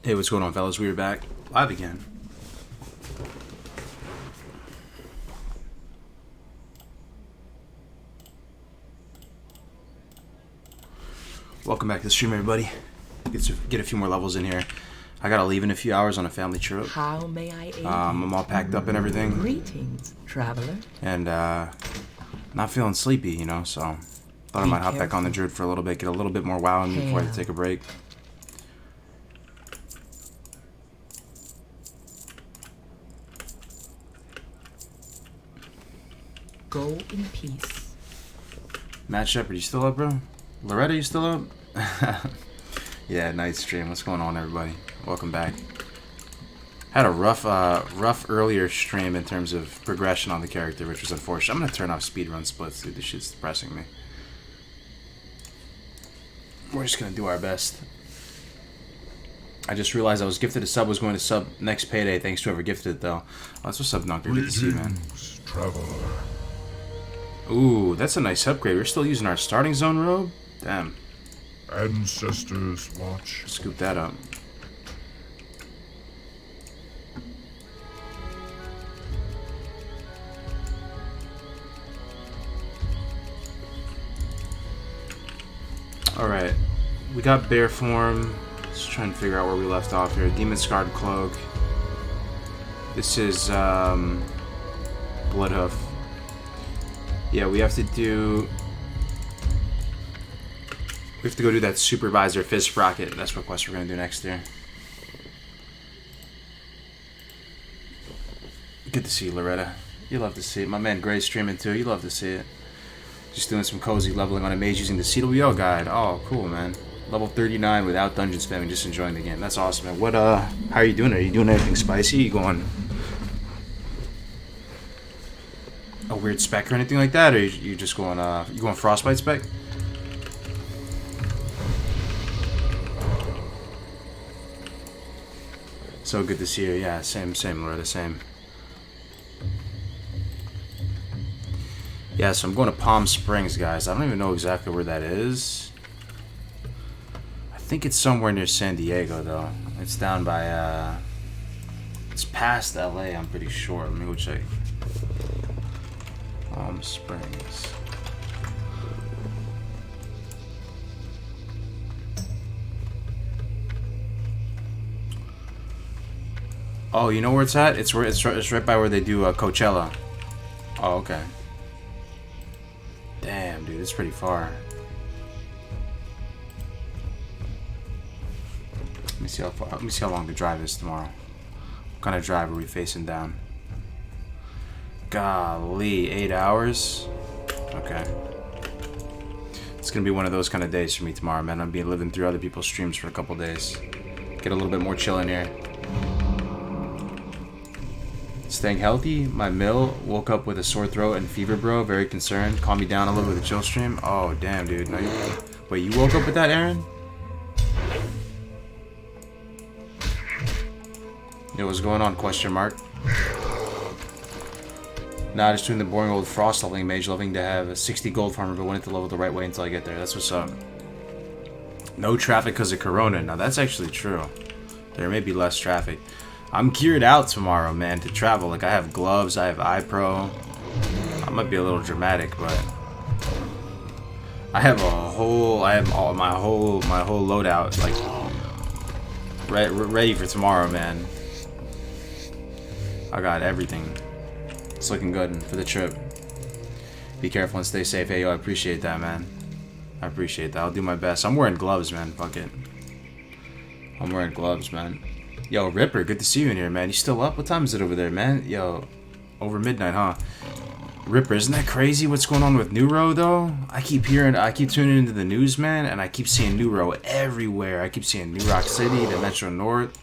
Hey, what's going on, fellas? We are back live again. Welcome back to the stream, everybody. Get a few more levels in here. I gotta leave in a few hours on a family trip. How may I aid you? I'm all packed up and everything. Greetings, traveler. And not feeling sleepy, you know, so thought I might hop back on the Druid for a little bit, get a little bit more wow in me before I take a break. Go in peace. Matt Shepard, you still up, bro? Loretta, you still up? Yeah, night stream. What's going on, everybody? Welcome back. Had a rough earlier stream in terms of progression on the character, which was unfortunate. I'm gonna turn off speedrun splits, dude. This shit's depressing me. We're just gonna do our best. I just realized I was gifted a sub. Was going to sub next payday. Thanks to whoever gifted it, though. Oh, that's what's up, Dunker. Good to see you, man. Traveler. Ooh, that's a nice upgrade. We're still using our starting zone robe? Damn. Ancestors watch. Scoop that up. Alright. We got bear form. Let's try and figure out where we left off here. Demon Scarred Cloak. This is Bloodhoof. Yeah, we have to go do that Supervisor Fist Sprocket. That's what quest we're gonna do next year. Good to see you, Loretta. You love to see it. My man Gray's streaming too. You love to see it. Just doing some cozy leveling on a mage using the CWO guide. Oh, cool, man. Level 39 without dungeon spamming, just enjoying the game. That's awesome, man. What how are you doing? Are you doing anything spicy? You going a weird spec or anything like that, or you just going you going frostbite spec? So good to see you. Yeah, same, Loretta, same. Yeah, so I'm going to Palm Springs, guys. I don't even know exactly where that is. I think it's somewhere near San Diego, though. It's down by it's past LA, I'm pretty sure. Let me go check. Palm Springs. Oh, you know where it's at? It's right by where they do Coachella. Oh, okay. Damn, dude, it's pretty far. Let me see how far. Let me see how long the drive is tomorrow. What kind of drive are we facing down? Golly, 8 hours? Okay. It's gonna be one of those kind of days for me tomorrow, man. I'm living through other people's streams for a couple days. Get a little bit more chill in here. Staying healthy. My mill woke up with a sore throat and fever, bro. Very concerned. Calm me down a little with a chill stream. Oh, damn, dude. No, wait, you woke up with that, Aaron? Yo, what's going on? Question mark. Nah, just doing the boring old frost leveling mage, loving to have a 60 gold farmer, but wanting to level the right way until I get there. That's what's up. No traffic because of Corona. Now, that's actually true. There may be less traffic. I'm geared out tomorrow, man, to travel. Like, I have gloves, I have iPro. I might be a little dramatic, but I have my whole loadout, like, ready for tomorrow, man. I got everything. It's looking good for the trip. Be careful and stay safe. Hey, yo, I appreciate that, man. I appreciate that. I'll do my best. I'm wearing gloves, man. Fuck it. I'm wearing gloves, man. Yo, Ripper, good to see you in here, man. You still up? What time is it over there, man? Yo, over midnight, huh? Ripper, isn't that crazy what's going on with Neuro, though? I keep tuning into the news, man, and I keep seeing Neuro everywhere. I keep seeing New Rock City, the Metro North.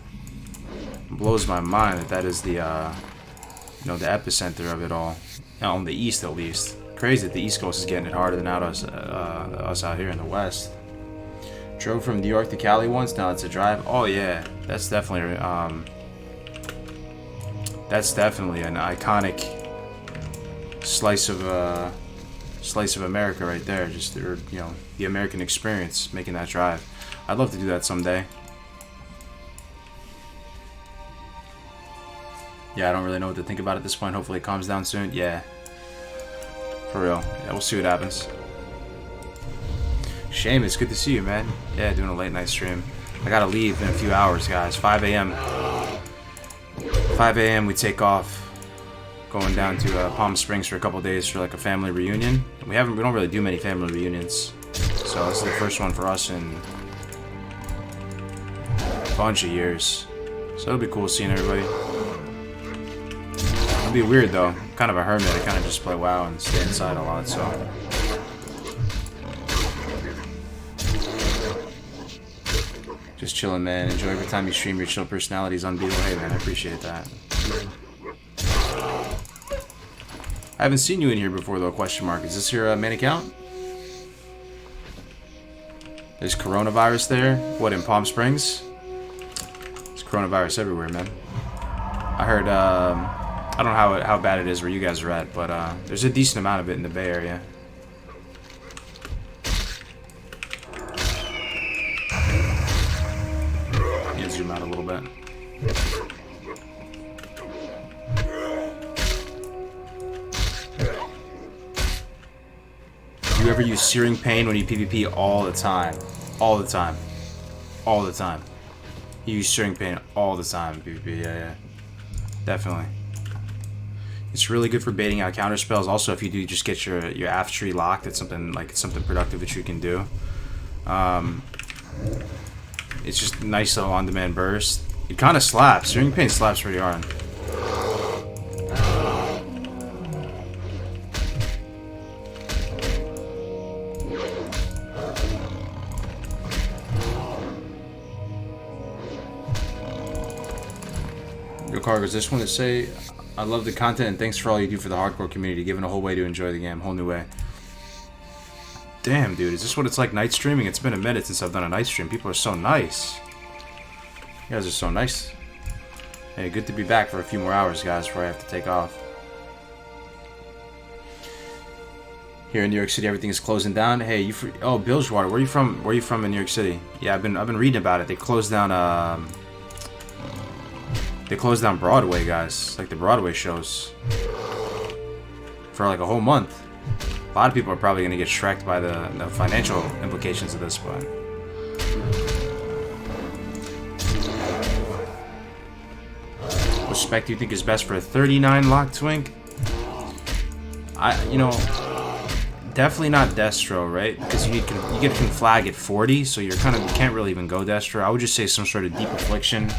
It blows my mind that is the, you know, the epicenter of it all. On the east, at least. Crazy that the East Coast is getting it harder than us out here in the West. Drove from New York to Cali once. Now it's a drive. Oh yeah, that's definitely an iconic slice of America right there. Just you know, the American experience, making that drive. I'd love to do that someday. Yeah, I don't really know what to think about at this point. Hopefully it calms down soon. Yeah. For real. Yeah, we'll see what happens. Shame, it's good to see you, man. Yeah, doing a late night stream. I gotta leave in a few hours, guys. 5 a.m. 5 a.m. we take off. Going down to Palm Springs for a couple days for like a family reunion. We don't really do many family reunions. So this is the first one for us in a bunch of years. So it'll be cool seeing everybody. It'll be weird though. I'm kind of a hermit. I kind of just play WoW and stay inside a lot, so. Just chilling, man. Enjoy every time you stream. Your chill personality is unbeatable. Hey, man, I appreciate that. I haven't seen you in here before, though, question mark. Is this your main account? There's coronavirus there? What, in Palm Springs? There's coronavirus everywhere, man. I heard, I don't know how bad it is where you guys are at, but there's a decent amount of it in the Bay Area. Zoom out a little bit. Do you ever use Searing Pain when you PvP? All the time. All the time. All the time. You use Searing Pain all the time in PvP, yeah. Definitely. It's really good for baiting out counter spells. Also, if you do just get your AF tree locked, it's something productive that you can do. It's just a nice little on-demand burst. It kind of slaps. Searing Pain slaps pretty hard. Yo, Cargos, just want to say I love the content and thanks for all you do for the hardcore community, giving a whole way to enjoy the game, whole new way. Damn, dude, is this what it's like night streaming? It's been a minute since I've done a night stream. People are so nice. You guys are so nice. Hey, good to be back for a few more hours, guys, before I have to take off. Here in New York City, everything is closing down. Hey, oh, Bilgewater, where are you from? Where are you from in New York City? Yeah, I've been reading about it. They closed down Broadway, guys. Like the Broadway shows. For like a whole month. A lot of people are probably going to get shreked by the financial implications of this, but... What spec do you think is best for a 39 lock twink? Definitely not Destro, right? Because you get conflag at 40, so you can't really even go Destro. I would just say some sort of deep affliction.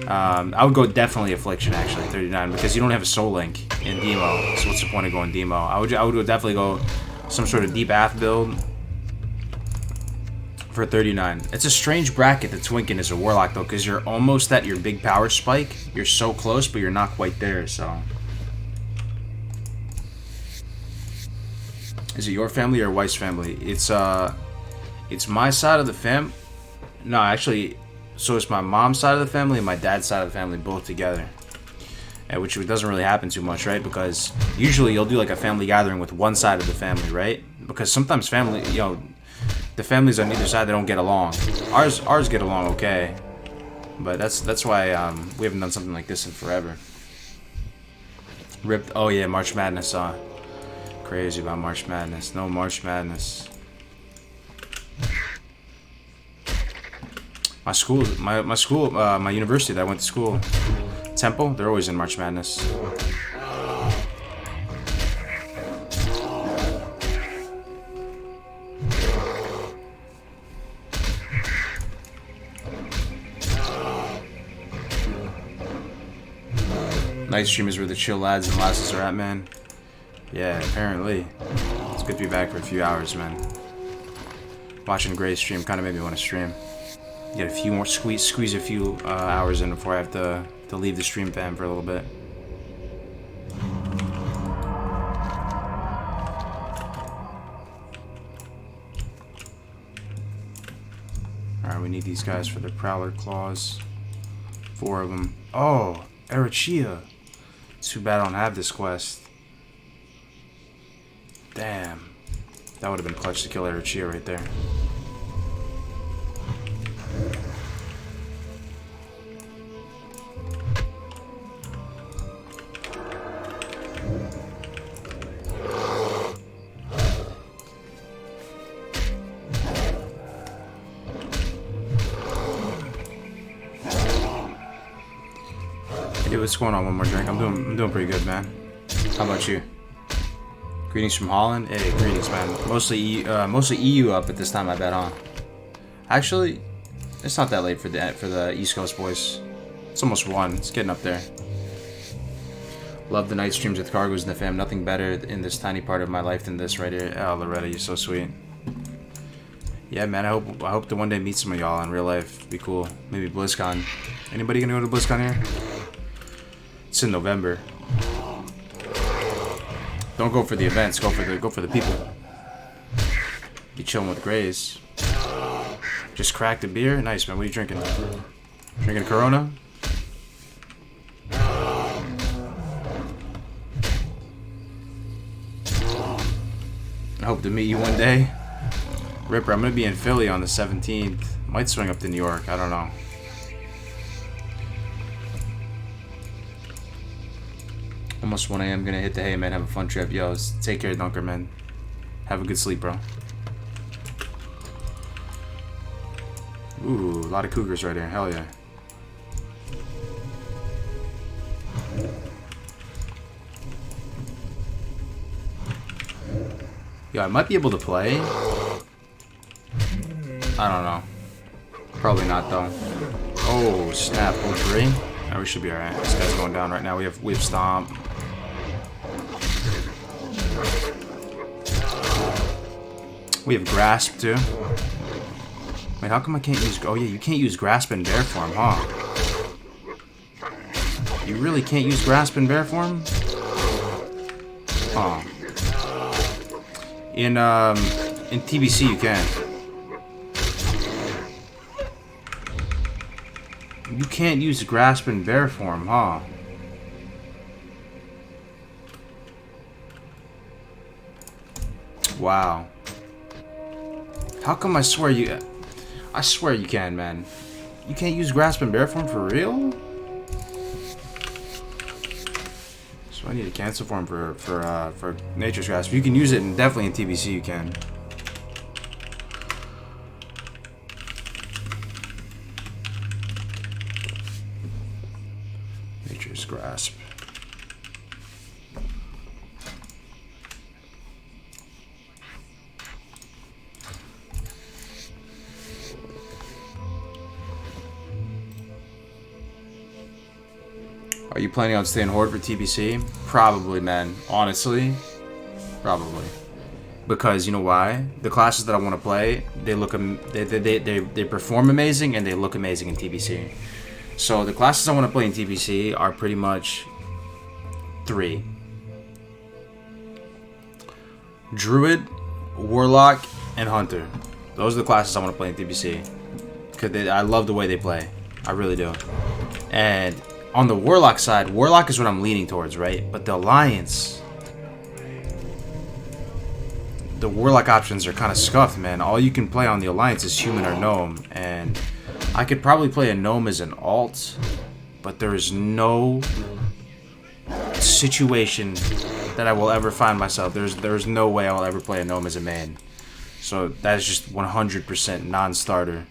I would go definitely affliction actually, 39, because you don't have a soul link in demo. So what's the point of going demo? I would definitely go some sort of deep AF build for 39. It's a strange bracket to twinking as a warlock though, because you're almost at your big power spike. You're so close, but you're not quite there. So, is it your family or wife's family? It's my side of the fam. No, actually. So it's my mom's side of the family and my dad's side of the family both together. Which doesn't really happen too much, right? Because usually you'll do like a family gathering with one side of the family, right? Because sometimes the families on either side, they don't get along. Ours get along okay. But that's why we haven't done something like this in forever. Ripped. Oh yeah, March Madness. Crazy about March Madness. No March Madness. My university that I went to school, Temple, they're always in March Madness. Night stream is where the chill lads and lasses are at, man. Yeah, apparently. It's good to be back for a few hours, man. Watching Gray's stream kind of made me want to stream. Get a few more squeeze a few hours in before I have to leave the stream fam for a little bit. Alright, we need these guys for the Prowler Claws. 4 of them. Oh, Erachia. Too bad I don't have this quest. Damn. That would have been clutch to kill Erachia right there. Hey, what's going on? One more drink. I'm doing pretty good, man. How about you? Greetings from Holland. Hey, greetings, man. Mostly EU up at this time, I bet, huh? Actually, it's not that late for the East Coast boys. It's almost 1. It's getting up there. Love the night streams with Cargos and the fam. Nothing better in this tiny part of my life than this right here. Oh, Loretta, you're so sweet. Yeah, man. I hope to one day meet some of y'all in real life. Be cool. Maybe BlizzCon. Anybody gonna go to BlizzCon here? It's in November. Don't go for the events. Go for the people. Be chilling with Grays. Just cracked a beer. Nice, man. What are you drinking? Drinking Corona? I hope to meet you one day. Ripper, I'm gonna be in Philly on the 17th. Might swing up to New York. I don't know. Almost 1 a.m. Gonna hit the hay, man. Have a fun trip. Yo, take care, Dunker, man. Have a good sleep, bro. Ooh, a lot of cougars right here. Hell yeah. Yo, I might be able to play. I don't know. Probably not, though. Oh, snap. 0-3. Oh, we should be alright. This guy's going down right now. We have Stomp. We have Grasp, too. Wait, how come I can't use... Oh, yeah, you can't use Grasp in bear form, huh? You really can't use Grasp in bear form? Huh. In TBC, you can. You can't use Grasp in bear form, huh? Wow. How come I swear you can, man. You can't use Grasp in bear form for real? So I need to cancel form for Nature's Grasp. You can use it and definitely in TBC you can. Nature's Grasp. Are you planning on staying Horde for TBC? Probably, man. Honestly, probably. Because you know why? The classes that I want to play, they perform amazing and they look amazing in TBC. So the classes I want to play in TBC are pretty much 3: Druid, Warlock, and Hunter. Those are the classes I want to play in TBC. Because I love the way they play. I really do. And on the Warlock side, Warlock is what I'm leaning towards, right? But the Alliance, the Warlock options are kind of scuffed, man. All you can play on the Alliance is Human or Gnome. And I could probably play a Gnome as an alt, but there is no situation that I will ever find myself. There's no way I will ever play a Gnome as a main. So that is just 100% non-starter.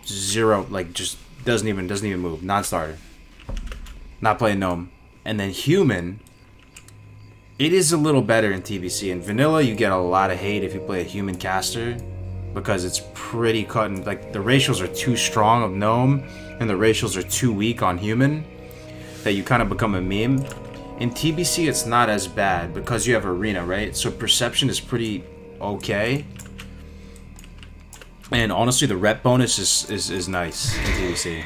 Zero, like, just doesn't even move. Non-starter. Not playing Gnome. And then Human, it is a little better in TBC. In Vanilla, you get a lot of hate if you play a Human caster, because it's pretty cut and, like, the ratios are too strong of Gnome and the ratios are too weak on Human that you kind of become a meme. In TBC, it's not as bad because you have Arena, right? So Perception is pretty okay. And honestly, the rep bonus is nice in TBC.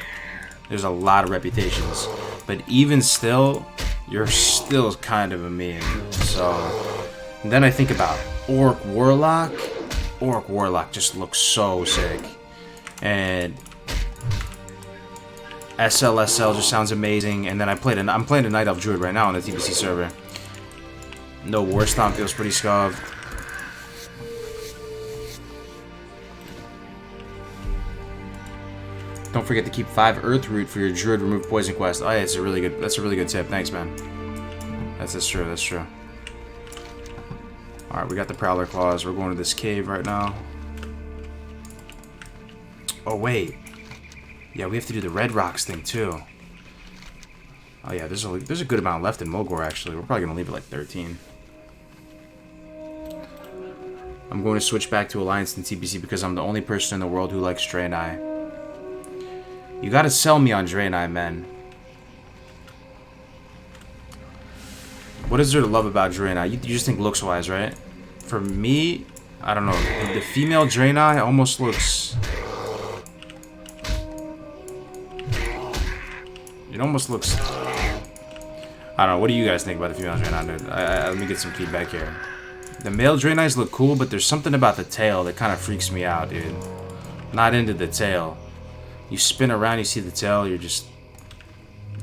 There's a lot of reputations. But even still, you're still kind of a meme. So then I think about Orc Warlock. Orc Warlock just looks so sick. And SLSL just sounds amazing. And then I'm playing a Night Elf Druid right now on the TBC server. No, War Stomp feels pretty scuffed. Don't forget to keep 5 Earth Root for your Druid remove poison quest. Oh yeah, that's a really good tip. Thanks, man. That's true, that's true. Alright, we got the Prowler Claws. We're going to this cave right now. Oh wait. Yeah, we have to do the Red Rocks thing too. Oh yeah, there's a good amount left in Mogor actually. We're probably gonna leave it like 13. I'm going to switch back to Alliance and TBC because I'm the only person in the world who likes Draenei. You gotta sell me on Draenei, man. What is there to love about Draenei? You just think looks-wise, right? For me, I don't know. The female Draenei almost looks... It almost looks... I don't know. What do you guys think about the female Draenei, dude? Let me get some feedback here. The male Draenei's look cool, but there's something about the tail that kind of freaks me out, dude. Not into the tail. You spin around, you see the tail, you're just...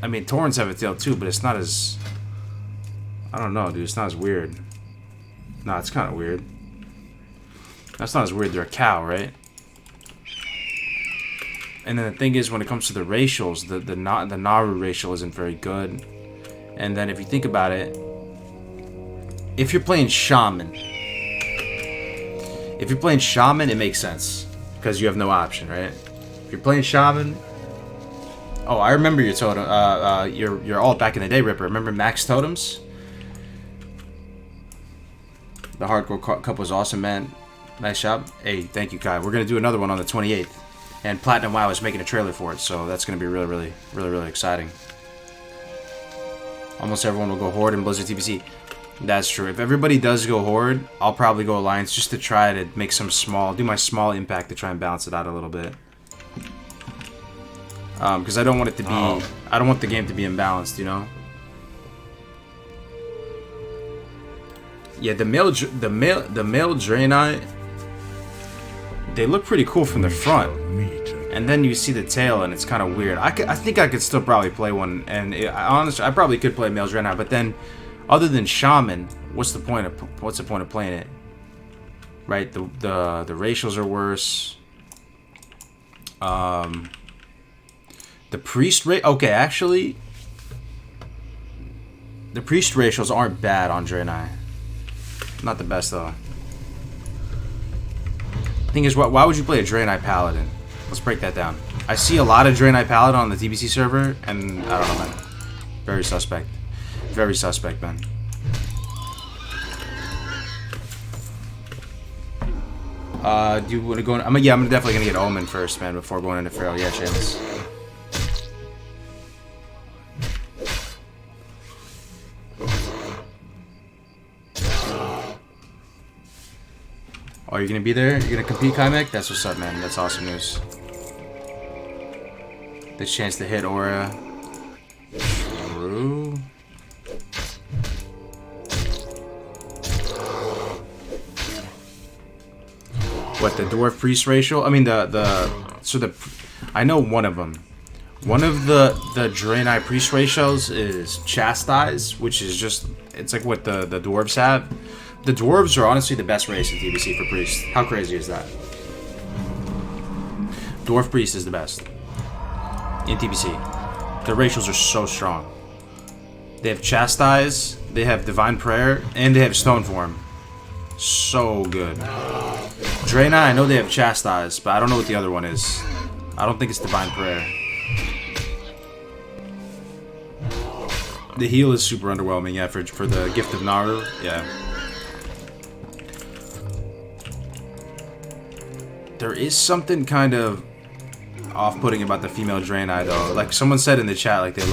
I mean, Taurens have a tail too, but it's not as... I don't know, dude. It's not as weird. Nah, it's kind of weird. That's not as weird. They're a cow, right? And then the thing is, when it comes to the racials, the Naru racial isn't very good. And then if you think about it, if you're playing Shaman, it makes sense because you have no option, right? If you're playing Shaman, oh, I remember your totem. You're all back in the day, Ripper. Remember Max Totems? The hardcore cup was awesome, man. Nice job. Hey, thank you, Kai. We're gonna do another one on the 28th, and Platinum WoW is making a trailer for it, so that's gonna be really exciting. Almost everyone will go Horde and Blizzard TBC. That's true. If everybody does go Horde, I'll probably go Alliance just to try to make some do my small impact to try and balance it out a little bit. Because I don't want it to be, I don't want the game to be imbalanced, you know? Yeah, the male Draenei, they look pretty cool from the front. And then you see the tail and it's kind of weird. I think I could still probably play one, and honestly, I probably could play male Draenei, but then other than Shaman, what's the point of playing it? Right? The racials are worse. The priest okay, actually, the priest racials aren't bad on Draenei. Not the best though. Thing is, why would you play a Draenei Paladin? Let's break that down. I see a lot of Draenei Paladin on the TBC server, and I don't know, man. Very suspect. Very suspect, man. Do you want to go in? I'm definitely gonna get Omen first, man, before going into Pharaoh. Yeah, Chance. Oh, you're gonna be there? You're gonna compete, Kaimek? That's what's up, man. That's awesome news. The chance to hit Aura. True. What, the Dwarf Priest racial? I mean, I know one of them. One of the Draenei Priest racials is Chastise, which is just, it's like what the Dwarves have. The Dwarves are honestly the best race in TBC for Priest. How crazy is that? Dwarf Priest is the best in TBC. The racials are so strong. They have Chastise, they have Divine Prayer, and they have Stone Form. So good. Draenei, I know they have Chastise, but I don't know what the other one is. I don't think it's Divine Prayer. The heal is super underwhelming, yeah, for the Gift of Naru, yeah. There is something kind of off-putting about the female Draenei, though. Like someone said in the chat, like they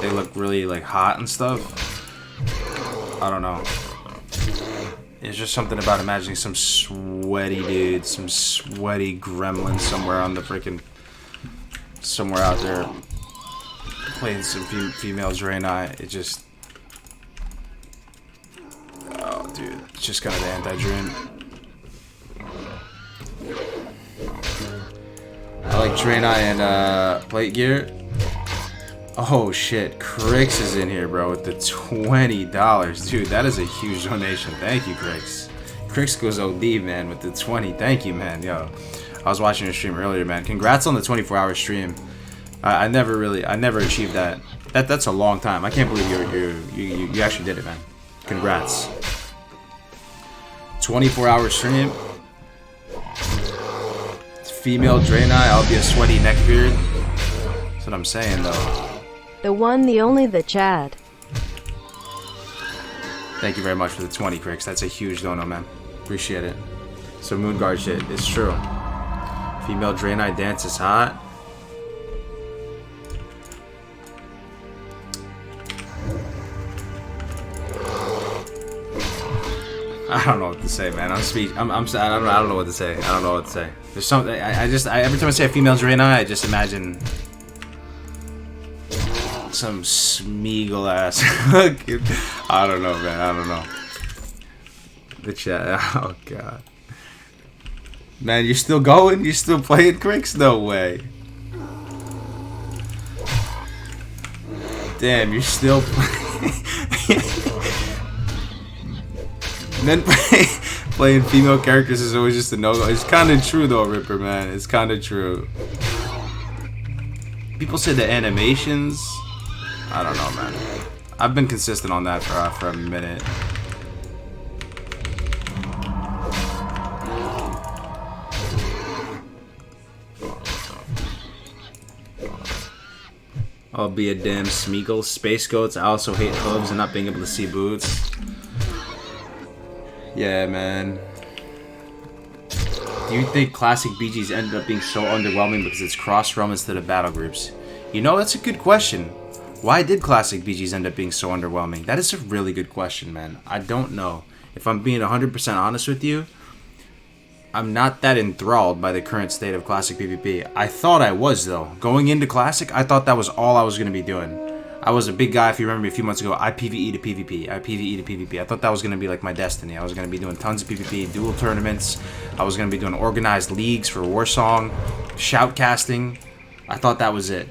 look really like hot and stuff. I don't know. It's just something about imagining some sweaty dude, some sweaty gremlin somewhere on the freaking, somewhere out there playing some female Draenei. It just, oh dude, it's just kind of the anti-Draen. I like Draenei and plate gear. Oh shit, Crix is in here, bro, with the $20. Dude, that is a huge donation. Thank you, Crix. Crix goes OD, man, with the 20. Thank you, man. Yo, I was watching your stream earlier, man. Congrats on the 24-hour stream. I never achieved that. That's a long time. I can't believe you actually did it, man. Congrats. 24-hour stream. It's female Draenei. I'll be a sweaty neckbeard. That's what I'm saying, though. The one, the only, the Chad. Thank you very much for the 20, Cricks. That's a huge dono, man. Appreciate it. So Moonguard shit, it's true. Female Draenei dance is hot. I don't know what to say, man. I don't know what to say. I don't know what to say. There's something. Every time I say a female Draenei, I just imagine some Smeagol ass. I don't know, man. I don't know. The chat. Oh god. Man, you're still going? You're still playing Cricks? No way. Damn, you're still playing. Men playing female characters is always just a no-go. It's kind of true though, Ripper, man. It's kind of true. People say the animations. I don't know, man. I've been consistent on that for a minute. I'll be a damn Smeagol. Space goats. I also hate hooves and not being able to see boots. Yeah, man. Do you think classic BGs ended up being so underwhelming because it's cross-realm instead of battle groups? You know, that's a good question. Why did classic BGs end up being so underwhelming? That is a really good question, man. I don't know. If I'm being 100% honest with you, I'm not that enthralled by the current state of classic PvP. I thought I was, though. Going into classic, I thought that was all I was going to be doing. I was a big guy, if you remember me a few months ago. I PvE to PvP. I PvE to PvP. I thought that was going to be like my destiny. I was going to be doing tons of PvP, duel tournaments. I was going to be doing organized leagues for Warsong, shoutcasting. I thought that was it.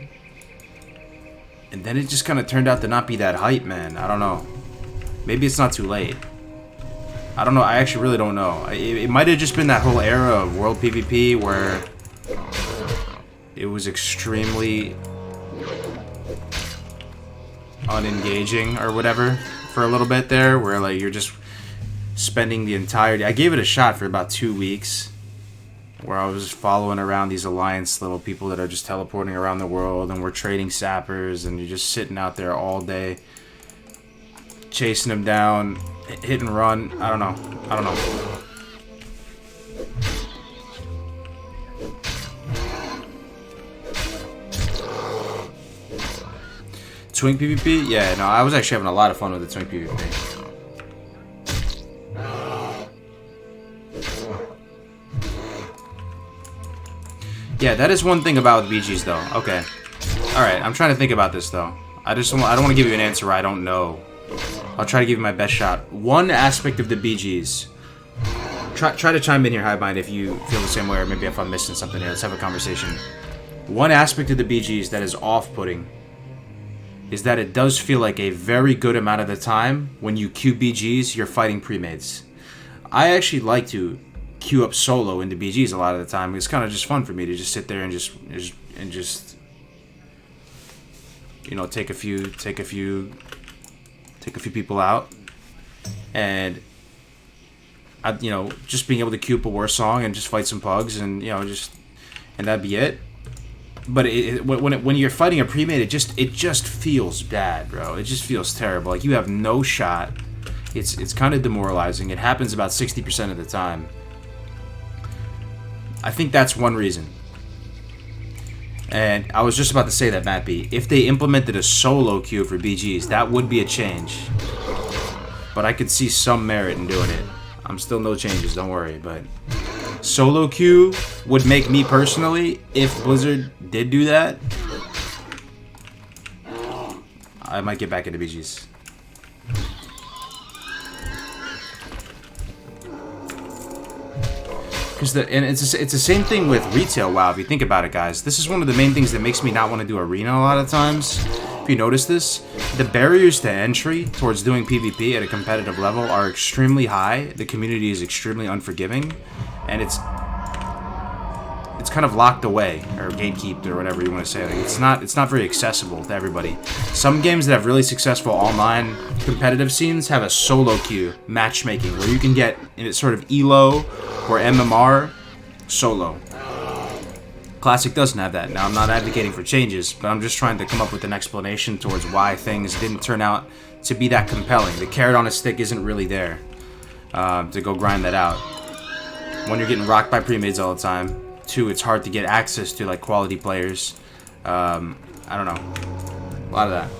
And then it just kind of turned out to not be that hype, man. I don't know. Maybe it's not too late. I don't know. I actually really don't know. It might have just been that whole era of World PvP where it was extremely unengaging or whatever for a little bit there, where like you're just spending the entire day. I gave it a shot for about 2 weeks, where I was following around these alliance little people that are just teleporting around the world, and we're trading sappers, and you're just sitting out there all day chasing them down, hit and run. I don't know. Twink PvP? Yeah, no, I was actually having a lot of fun with the Twink PvP. Yeah, that is one thing about BGs, though. Okay. Alright, I'm trying to think about this, though. I don't want to give you an answer where I don't know. I'll try to give you my best shot. One aspect of the BGs. Try to chime in here, Highbind, if you feel the same way, or maybe if I'm missing something here. Let's have a conversation. One aspect of the BGs that is off-putting is that it does feel like a very good amount of the time when you queue BGs, you're fighting pre-mates. I actually like to queue up solo into BGs a lot of the time. It's kind of just fun for me to just sit there and just you know, take a few people out, and you know, just being able to queue up a war song and just fight some pugs, and you know, and that'd be it. But when you're fighting a pre-mate, it just feels bad, bro. It just feels terrible. Like you have no shot. It's kind of demoralizing. It happens about 60% of the time. I think that's one reason. And I was just about to say that, Matt B. If they implemented a solo queue for BGs, that would be a change. But I could see some merit in doing it. I'm still no changes, don't worry. But solo queue would make me personally, if Blizzard did do that, I might get back into BGs. And it's the same thing with retail WoW, if you think about it, guys. This is one of the main things that makes me not want to do Arena a lot of times. If you notice this, the barriers to entry towards doing PvP at a competitive level are extremely high. The community is extremely unforgiving, and it's kind of locked away, or gatekeeped, or whatever you want to say. Like, it's not very accessible to everybody. Some games that have really successful online competitive scenes have a solo queue matchmaking, where you can get in sort of ELO or MMR solo. Classic doesn't have that. Now, I'm not advocating for changes, but I'm just trying to come up with an explanation towards why things didn't turn out to be that compelling. The carrot on a stick isn't really there to go grind that out. One, you're getting rocked by pre-mades all the time. Two, it's hard to get access to like quality players. I don't know. A lot of that.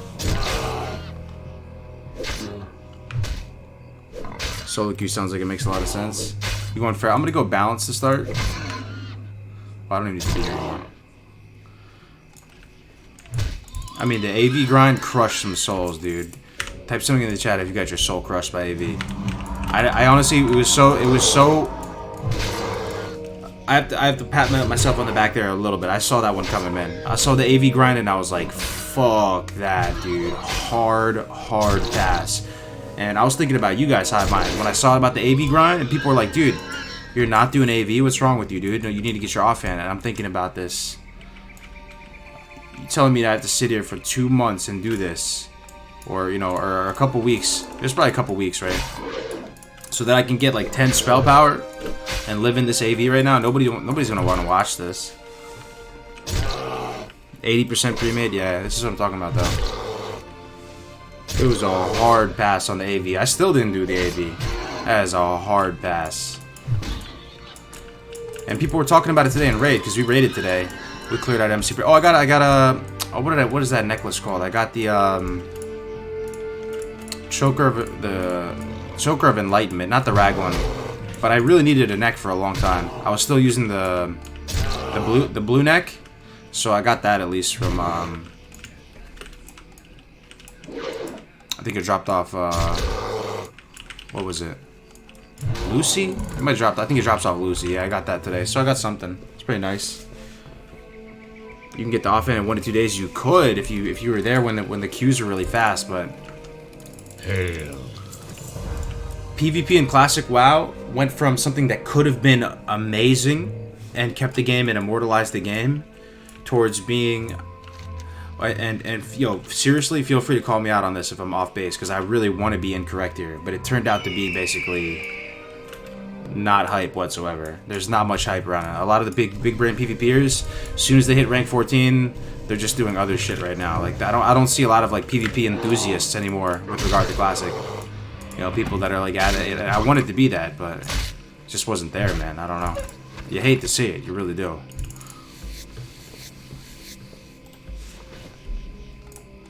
Solo queue sounds like it makes a lot of sense. You going fair? I'm gonna go balance to start. Well, I don't even need to be here anymore. I mean, the AV grind crushed some souls, dude. Type something in the chat if you got your soul crushed by AV. I honestly, it was so. I have to pat myself on the back there a little bit. I saw that one coming, man. I saw the AV grind and I was like, fuck that, dude. Hard pass. And I was thinking about you guys, Hive Mind, when I saw about the AV grind, and people were like, dude, you're not doing AV? What's wrong with you, dude? No, you need to get your offhand. And I'm thinking about this. You telling me that I have to sit here for 2 months and do this? Or, you know, or a couple weeks. There's probably a couple weeks, right? So that I can get like 10 spell power and live in this AV right now. Nobody's gonna want to watch this. 80% pre-made? Yeah, this is what I'm talking about, though. It was a hard pass on the AV. I still didn't do the AV. That is a hard pass. And people were talking about it today in raid because we raided today. We cleared out MC. Oh, I got a. Oh, what is that necklace called? I got the choker of enlightenment, not the rag one. But I really needed a neck for a long time. I was still using the blue neck, so I got that at least from I think it dropped off what was it? Lucy? It might drop. I think it drops off Lucy. Yeah, I got that today, so I got something. It's pretty nice. You can get the offhand in 1 to 2 days. You could if you were there when the queues are really fast, but Hail. PvP in Classic WoW went from something that could have been amazing and kept the game and immortalized the game towards being and yo, seriously, feel free to call me out on this if I'm off base, because I really want to be incorrect here, but it turned out to be basically not hype whatsoever. There's not much hype around it. A lot of the big brain PvPers, as soon as they hit rank 14, they're just doing other shit right now. Like I don't see a lot of like PvP enthusiasts anymore with regard to Classic. You know, people that are like at it. I wanted to be that, but it just wasn't there, man. I don't know. You hate to see it, you really do.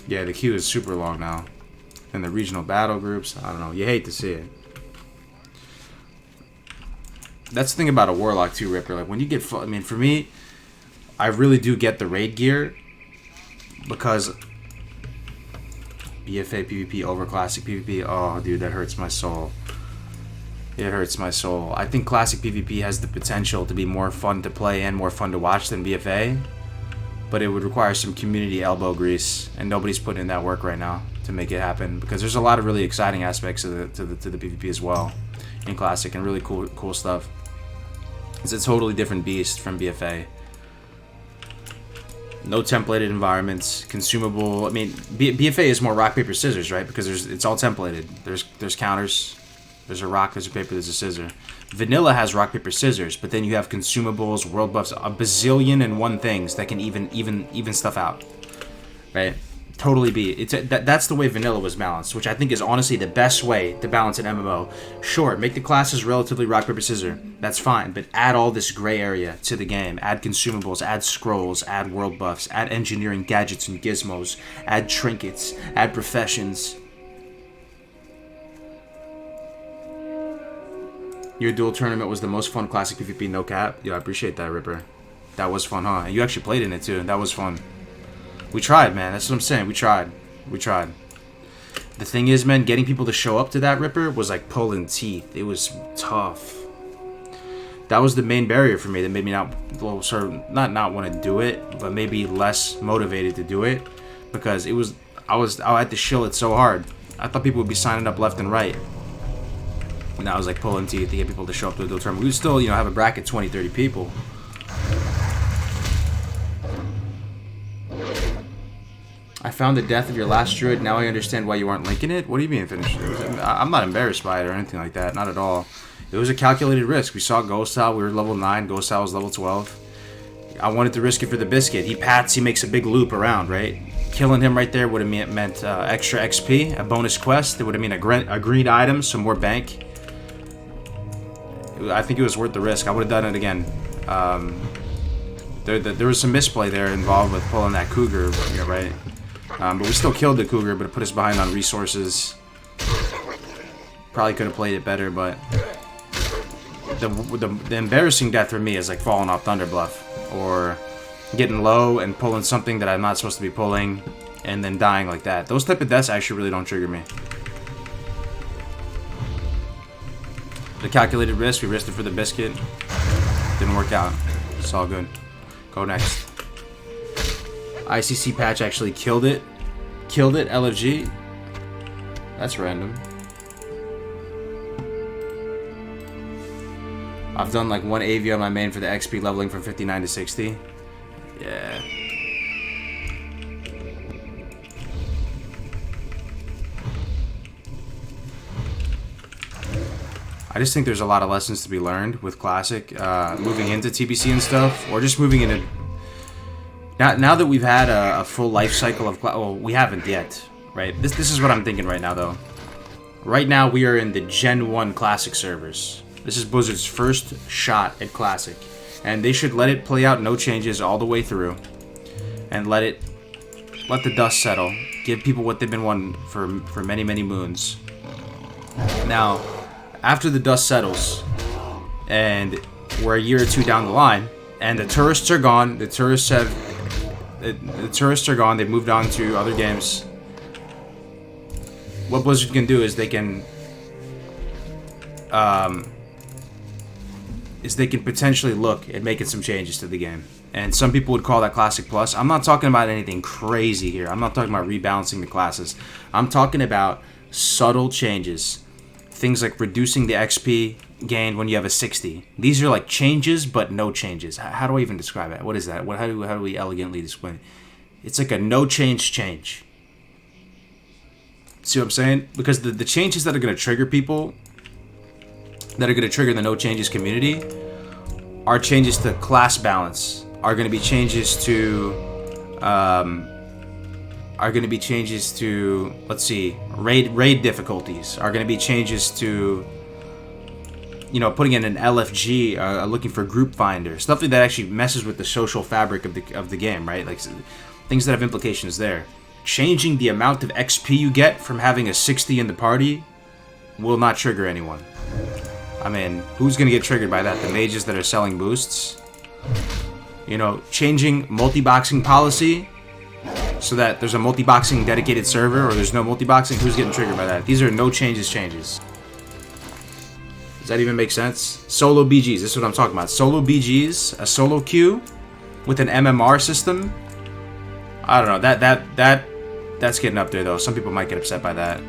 Yeah, the queue is super long now. And the regional battle groups, I don't know. You hate to see it. That's the thing about a Warlock too, Ripper. Like, when you get... I mean, for me, I really do get the raid gear. Because... BFA PvP over Classic PvP. Oh, dude, that hurts my soul. It hurts my soul. I think Classic PvP has the potential to be more fun to play and more fun to watch than BFA. But it would require some community elbow grease, and nobody's putting in that work right now to make it happen. Because there's a lot of really exciting aspects to the PvP as well in Classic, and really cool stuff. It's a totally different beast from BFA. No templated environments, consumable. I mean, BFA is more rock paper scissors, right? Because it's all templated. There's counters. There's a rock, there's a paper, there's a scissor. Vanilla has rock, paper, scissors, but then you have consumables, world buffs, a bazillion and one things that can even stuff out, right? Totally be. That's the way Vanilla was balanced, which I think is honestly the best way to balance an MMO. Sure, make the classes relatively rock, paper, scissor. That's fine, but add all this gray area to the game. Add consumables, add scrolls, add world buffs, add engineering gadgets and gizmos, add trinkets, add professions. Your duel tournament was the most fun Classic PvP, no cap. Yo, I appreciate that, Ripper. That was fun, huh? And you actually played in it, too. That was fun. We tried, man. That's what I'm saying. We tried. We tried. The thing is, man, getting people to show up to that, Ripper, was like pulling teeth. It was tough. That was the main barrier for me that made me not, well, sort of, not want to do it, but maybe less motivated to do it. Because I had to shill it so hard. I thought people would be signing up left and right. And I was like pulling teeth to get people to show up to a duel tournament. We would still, you know, have a bracket 20, 30 people. I found the death of your last druid. Now I understand why you aren't linking it. What do you mean finished? I'm not embarrassed by it or anything like that. Not at all. It was a calculated risk. We saw Ghost Owl. We were level 9. Ghost Owl was level 12. I wanted to risk it for the biscuit. He pats, he makes a big loop around, right? Killing him right there would have meant extra XP, a bonus quest. It would have meant a green item, some more bank. I think it was worth the risk. I would have done it again. There was some misplay there involved with pulling that cougar, right? But we still killed the cougar, but it put us behind on resources. Probably could have played it better, but the embarrassing death for me is like falling off Thunder Bluff or getting low and pulling something that I'm not supposed to be pulling and then dying like that. Those type of deaths actually really don't trigger me. The calculated risk, we risked it for the biscuit. Didn't work out. It's all good. Go next. ICC patch actually killed it. Killed it, LFG. That's random. I've done like one AV on my main for the XP leveling from 59 to 60. Yeah. I just think there's a lot of lessons to be learned with Classic, moving into TBC and stuff, or just moving into... Now that we've had a full life cycle of... Well, we haven't yet, right? This is what I'm thinking right now, though. Right now, we are in the Gen 1 Classic servers. This is Blizzard's first shot at Classic, and they should let it play out, no changes all the way through, and let the dust settle. Give people what they've been wanting for many, many moons. Now... After the dust settles, and we're a year or two down the line, and the tourists are gone, the tourists are gone, they've moved on to other games. What Blizzard can do is they can potentially look at making some changes to the game. And some people would call that Classic Plus. I'm not talking about anything crazy here. I'm not talking about rebalancing the classes. I'm talking about subtle changes. Things like reducing the XP gained when you have a 60. These are like changes, but no changes. How do I even describe it? What is that? How do we elegantly explain it? It's like a no change change. See what I'm saying? Because the changes that are going to trigger people, that are going to trigger the no changes community, are changes to class balance. Are going to be changes to let's see, raid difficulties. Are going to be changes to, you know, putting in an LFG, looking for group finder, stuff that actually messes with the social fabric of the game, right? Like things that have implications there. Changing the amount of XP you get from having a 60 in the party will not trigger anyone. I mean, who's going to get triggered by that? The mages that are selling boosts? You know, changing multi-boxing policy so that there's a multi-boxing dedicated server, or there's no multi-boxing. Who's getting triggered by that? These are no changes. Does that even make sense? Solo BGs, this is what I'm talking about. Solo BGs, a solo queue with an MMR system. I don't know, that's getting up there though. Some people might get upset by that.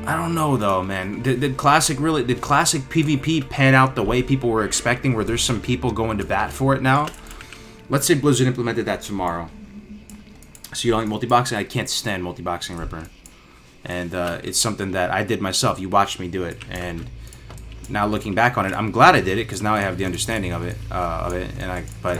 I don't know though, man. Did Classic PvP pan out the way people were expecting, where there's some people going to bat for it now? Let's say Blizzard implemented that tomorrow. So you don't like multi-boxing? I can't stand multi-boxing, Ripper. And it's something that I did myself. You watched me do it. And now looking back on it, I'm glad I did it, because now I have the understanding of it. But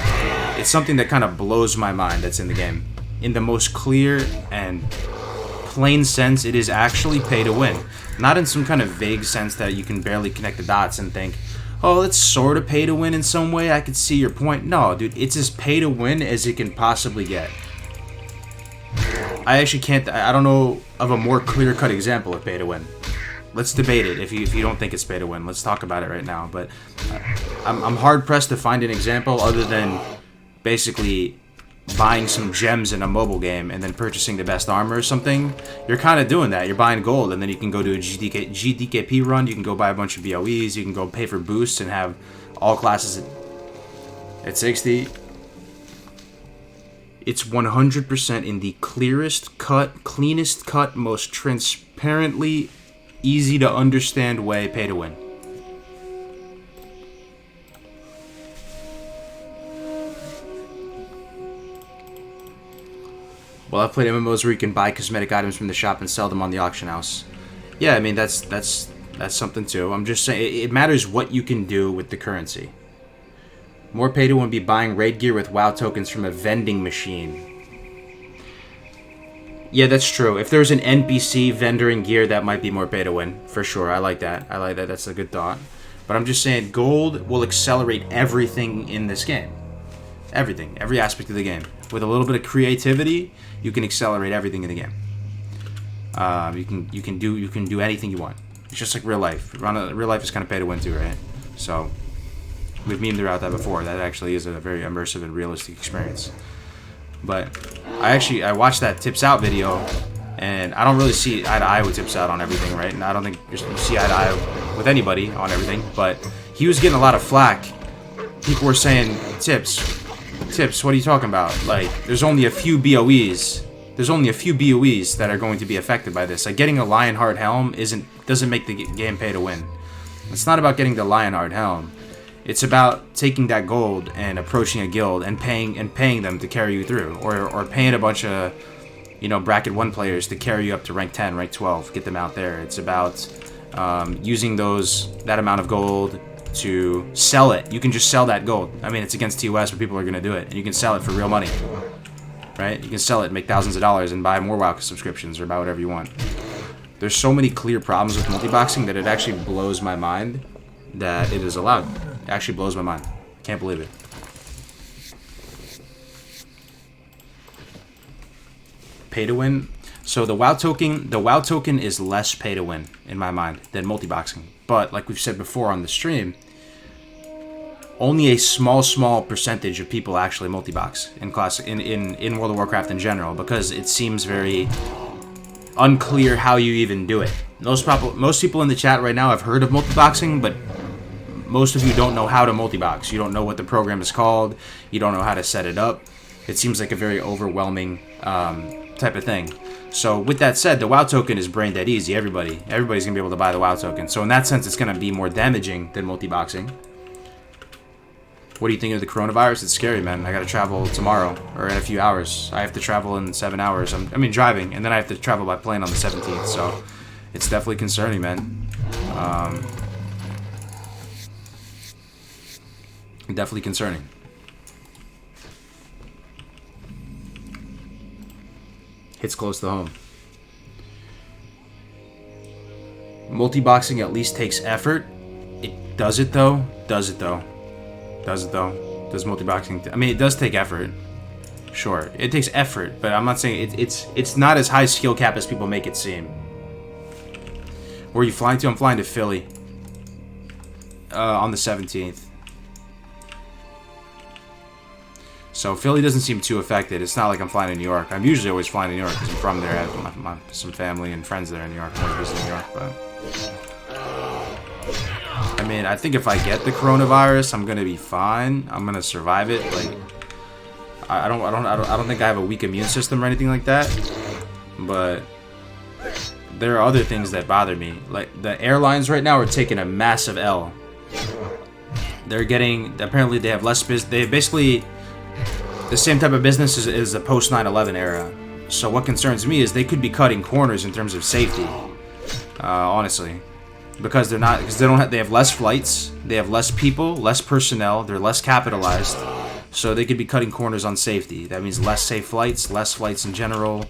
it's something that kind of blows my mind that's in the game. In the most clear and plain sense, it is actually pay to win. Not in some kind of vague sense that you can barely connect the dots and think, oh, it's sort of pay to win in some way. I could see your point. No, dude, it's as pay to win as it can possibly get. I actually can't... I don't know of a more clear-cut example of pay to win. Let's debate it if you don't think it's pay to win. Let's talk about it right now. But I'm hard-pressed to find an example other than basically buying some gems in a mobile game and then purchasing the best armor or something. You're kind of doing that. You're buying gold, and then you can go do a GDKP run. You can go buy a bunch of BOEs. You can go pay for boosts and have all classes at 60. It's 100% in the clearest cut, cleanest cut, most transparently easy to understand way pay to win. Well, I've played MMOs where you can buy cosmetic items from the shop and sell them on the auction house. Yeah, I mean, that's something too. I'm just saying, it matters what you can do with the currency. More pay to win would be buying raid gear with WoW tokens from a vending machine. Yeah, that's true. If there's an NPC vendoring gear, that might be more pay to win. For sure. I like that. I like that. That's a good thought. But I'm just saying, gold will accelerate everything in this game. Everything. Every aspect of the game. With a little bit of creativity, you can accelerate everything in the game. You can do anything you want. It's just like real life. Real life is kind of pay to win too, right? So we've memed throughout that before. That actually is a very immersive and realistic experience. But I watched that Tips Out video, and I don't really see eye to eye with Tips Out on everything, right? And I don't think you see eye to eye with anybody on everything. But he was getting a lot of flack. People were saying, Tips, what are you talking about? Like, there's only a few BOEs. There's only a few BOEs that are going to be affected by this. Like, getting a Lionheart helm doesn't make the game pay to win. It's not about getting the Lionheart helm. It's about taking that gold and approaching a guild and paying them to carry you through, or paying a bunch of, bracket 1 players to carry you up to rank 10, rank 12, get them out there. It's about using that amount of gold to sell it. You can just sell that gold. I mean, it's against TOS, but people are going to do it, and you can sell it for real money, right? You can sell it and make thousands of dollars and buy more WoW subscriptions or buy whatever you want. There's so many clear problems with multi-boxing that it actually blows my mind that it is allowed. It actually blows my mind. Can't believe it. Pay to win. So the WoW token is less pay to win in my mind than multi-boxing. But like we've said before on the stream, only a small percentage of people actually multi-box in World of Warcraft in general, because it seems very unclear how you even do it. Most people in the chat right now have heard of multi-boxing, but most of you don't know how to multi-box. You don't know what the program is called. You don't know how to set it up. It seems like a very overwhelming type of thing. So with that said, the WoW token is brain dead easy. Everybody's gonna be able to buy the WoW token. So in that sense, it's gonna be more damaging than multi-boxing. What do you think of the coronavirus? It's scary, man. I gotta travel tomorrow, or in a few hours. I have to travel in 7 hours. Driving, and then I have to travel by plane on the 17th. So it's definitely concerning, man. Definitely concerning. Hits close to home. Multi-boxing at least takes effort. Does it though? Does multi-boxing... it does take effort. Sure, it takes effort, but I'm not saying it's not as high skill cap as people make it seem. Where are you flying to? I'm flying to Philly. On the 17th. So Philly doesn't seem too affected. It's not like I'm flying to New York. I'm usually always flying to New York because I'm from there. I have some family and friends there in New York. I always visit New York, but... I think if I get the coronavirus, I'm gonna be fine. I'm gonna survive it. Like, I don't think I have a weak immune system or anything like that. But there are other things that bother me. Like, the airlines right now are taking a massive L. Apparently they have less business. They have basically the same type of business as the post 9/11 era. So what concerns me is they could be cutting corners in terms of safety. Honestly. Because they have less flights, they have less people, less personnel, they're less capitalized, so they could be cutting corners on safety. That means less safe flights, less flights in general,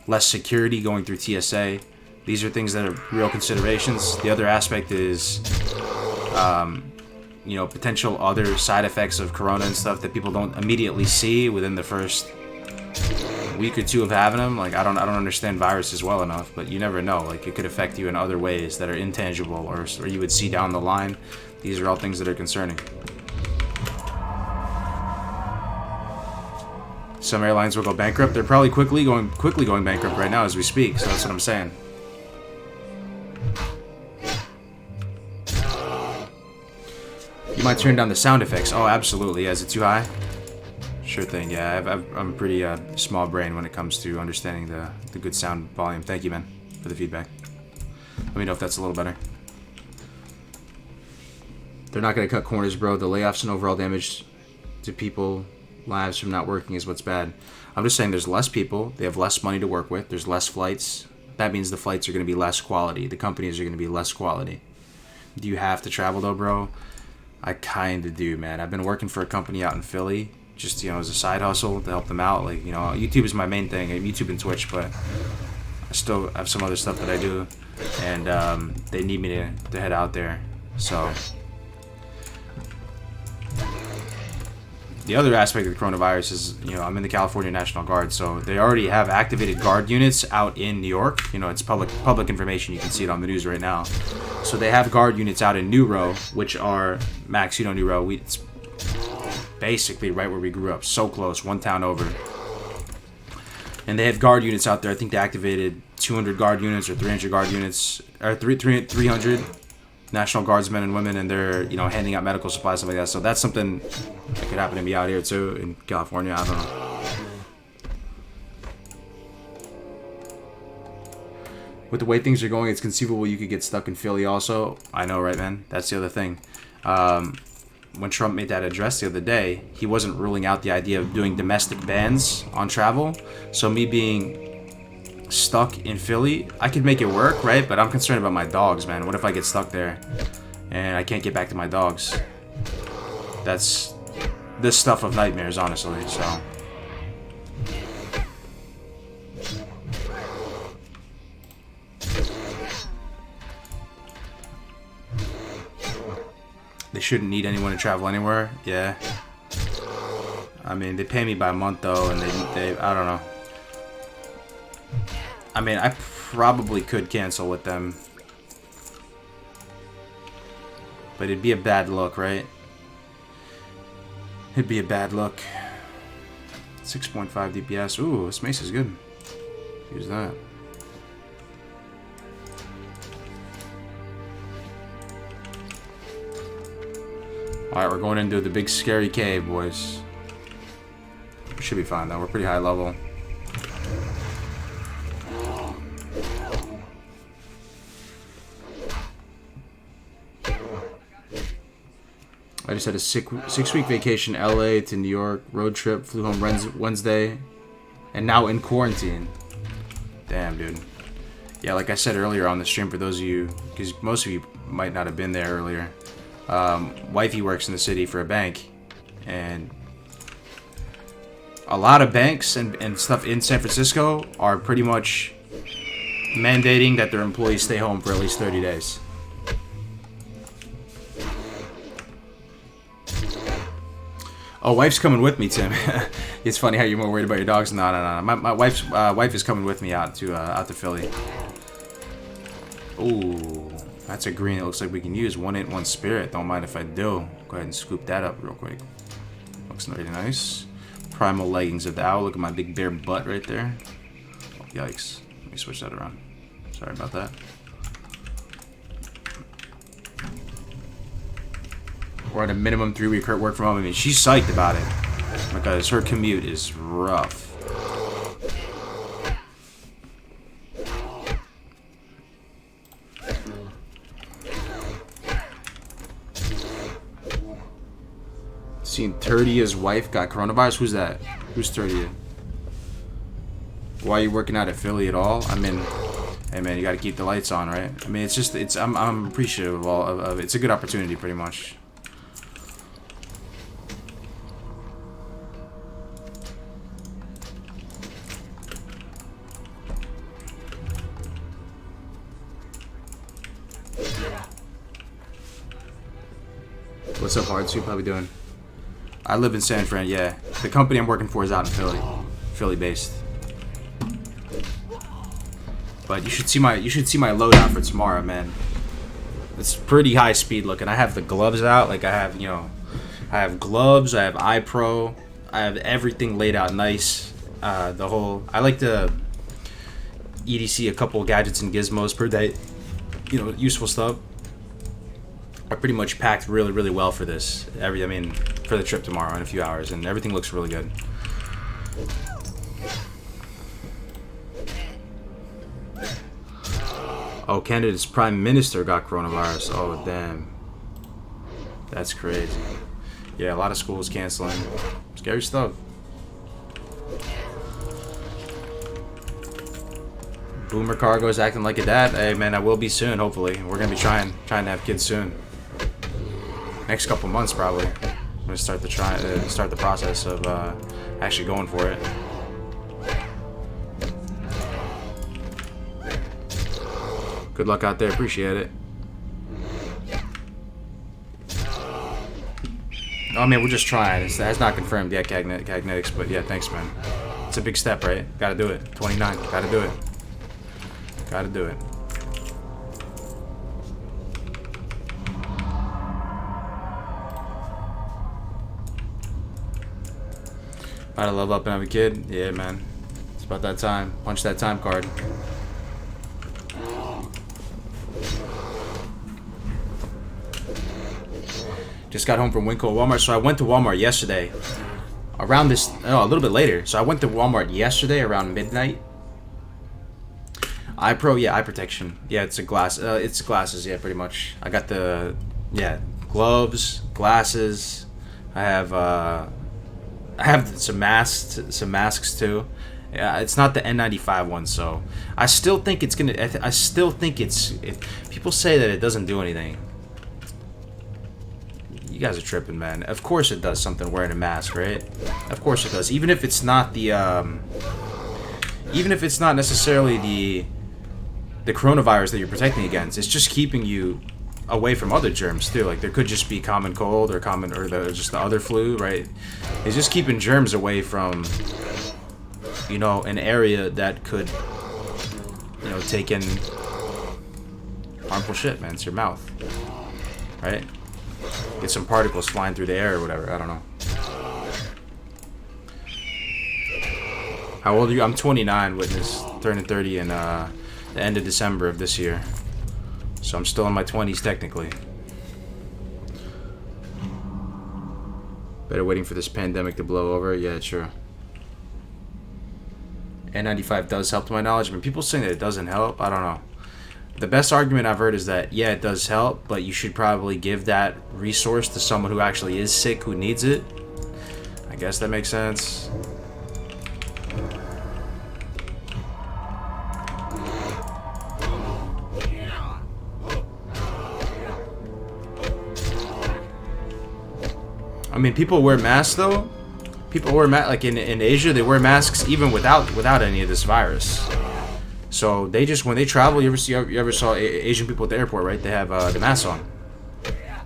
less security going through TSA. These are things that are real considerations. The other aspect is, potential other side effects of corona and stuff that people don't immediately see within the first week or two of having them. Like, I don't understand viruses well enough, but you never know. Like, it could affect you in other ways that are intangible, or you would see down the line. These are all things that are concerning. Some airlines will go bankrupt. They're probably quickly going bankrupt right now as we speak. So that's what I'm saying. You might turn down the sound effects. Oh, absolutely. Yeah, is it too high? Sure thing, yeah. I'm pretty small brain when it comes to understanding the good sound volume. Thank you, man, for the feedback. Let me know if that's a little better. They're not going to cut corners, bro. The layoffs and overall damage to people lives from not working is what's bad. I'm just saying there's less people. They have less money to work with. There's less flights. That means the flights are going to be less quality. The companies are going to be less quality. Do you have to travel, though, bro? I kind of do, man. I've been working for a company out in Philly, just, you know, as a side hustle to help them out. Like, you know, YouTube is my main thing, YouTube and Twitch, but I still have some other stuff that I do, and they need me to head out there. So the other aspect of the coronavirus is, you know, I'm in the California National Guard, so they already have activated guard units out in New York. You know, it's public information. You can see it on the news right now. So they have guard units out in New Row, which are, Max, you know New Row. It's basically right where we grew up, so close, one town over. And they have guard units out there. I think they activated 200 guard units or 300 guard units, or 300 National Guardsmen and women, and they're, you know, handing out medical supplies, stuff like that. So that's something that could happen to me out here too in California. I don't know. With the way things are going, it's conceivable you could get stuck in Philly also. I know, right, man? That's the other thing. When Trump made that address the other day, he wasn't ruling out the idea of doing domestic bans on travel. So me being stuck in Philly, I could make it work, right? But I'm concerned about my dogs, man. What if I get stuck there and I can't get back to my dogs? That's the stuff of nightmares, honestly. So they shouldn't need anyone to travel anywhere. Yeah, I mean, they pay me by month though, and they I don't know. I mean, I probably could cancel with them, but it'd be a bad look, right? It'd be a bad look. 6.5 DPS. Ooh, this mace is good. Use that. Alright, we're going into the big scary cave, boys. We should be fine though, we're pretty high level. I just had a 6-week vacation, LA to New York, road trip, flew home Wednesday, and now in quarantine. Damn, dude. Yeah, like I said earlier on the stream, for those of you, because most of you might not have been there earlier, wifey works in the city for a bank, and a lot of banks and stuff in San Francisco are pretty much mandating that their employees stay home for at least 30 days. Oh, wife's coming with me, Tim. It's funny how you're more worried about your dogs. No. My wife's wife is coming with me out to Philly. Ooh, that's a green. It looks like we can use 181 spirit. Don't mind if I do. Go ahead and scoop that up real quick. Looks really nice. Primal leggings of the owl. Look at my big bare butt right there. Oh, yikes. Let me switch that around. Sorry about that. We're at a minimum 3-week work from home. I mean, she's psyched about it because her commute is rough. Seen Turdia's wife got coronavirus. Who's that? Who's Turdia? Why are you working out at Philly at all? I mean, hey man, you got to keep the lights on, right? I mean, it's just I'm appreciative of all of it. It's a good opportunity, pretty much. What's up, Hardsuit? How we doing? I live in San Fran, yeah. The company I'm working for is out in Philly. Philly-based. But you should see my loadout for tomorrow, man. It's pretty high speed looking. I have the gloves out, like I have, you know, I have gloves, I have iPro, I have everything laid out nice. I like to EDC a couple gadgets and gizmos per day. You know, useful stuff. I pretty much packed really, really well for this. For the trip tomorrow in a few hours, and everything looks really good. Oh, Canada's Prime Minister got coronavirus. Oh, damn. That's crazy. Yeah, a lot of schools canceling. Scary stuff. Boomer Cargo's acting like a dad. Hey, man, I will be soon, hopefully. We're going to be trying to have kids soon. Next couple months probably. I'm gonna start the process of actually going for it. Good luck out there. Appreciate it. Oh man, we're just trying. That's not confirmed yet, Cagnetics, but yeah, thanks, man. It's a big step, right? Gotta do it. 29. Gotta do it. Gotta do it. About to level up and have a kid? Yeah, man. It's about that time. Punch that time card. Just got home from Winco Walmart, so I went to Walmart yesterday. Around this, no, a little bit later. So I went to Walmart yesterday around midnight. Eye Pro, yeah, eye protection. Yeah, it's a glass. It's glasses, yeah, pretty much. I got the, yeah, gloves, glasses. I have some masks too. Yeah, it's not the N95 one, so I still think it's gonna. I still think it's. If people say that it doesn't do anything, you guys are tripping, man. Of course it does something wearing a mask, right? Of course it does. Even if it's not the, even if it's not necessarily the coronavirus that you're protecting against, it's just keeping you away from other germs too. Like there could just be common cold or just the other flu, right? It's just keeping germs away from, you know, an area that could, you know, take in harmful shit, man. It's your mouth, right? Get some particles flying through the air or whatever. I don't know. How old are you? I'm 29, witness. Turning 30 in the end of December of this year. So I'm still in my 20s technically. Better waiting for this pandemic to blow over. Yeah, sure. N95 does help to my knowledge. I mean, people saying that it doesn't help. I don't know. The best argument I've heard is that, yeah, it does help, but you should probably give that resource to someone who actually is sick, who needs it. I guess that makes sense. I mean, people wear masks, though. People wear masks, like in Asia, they wear masks even without any of this virus. So they just, when they travel, you ever saw Asian people at the airport, right? They have the mask on,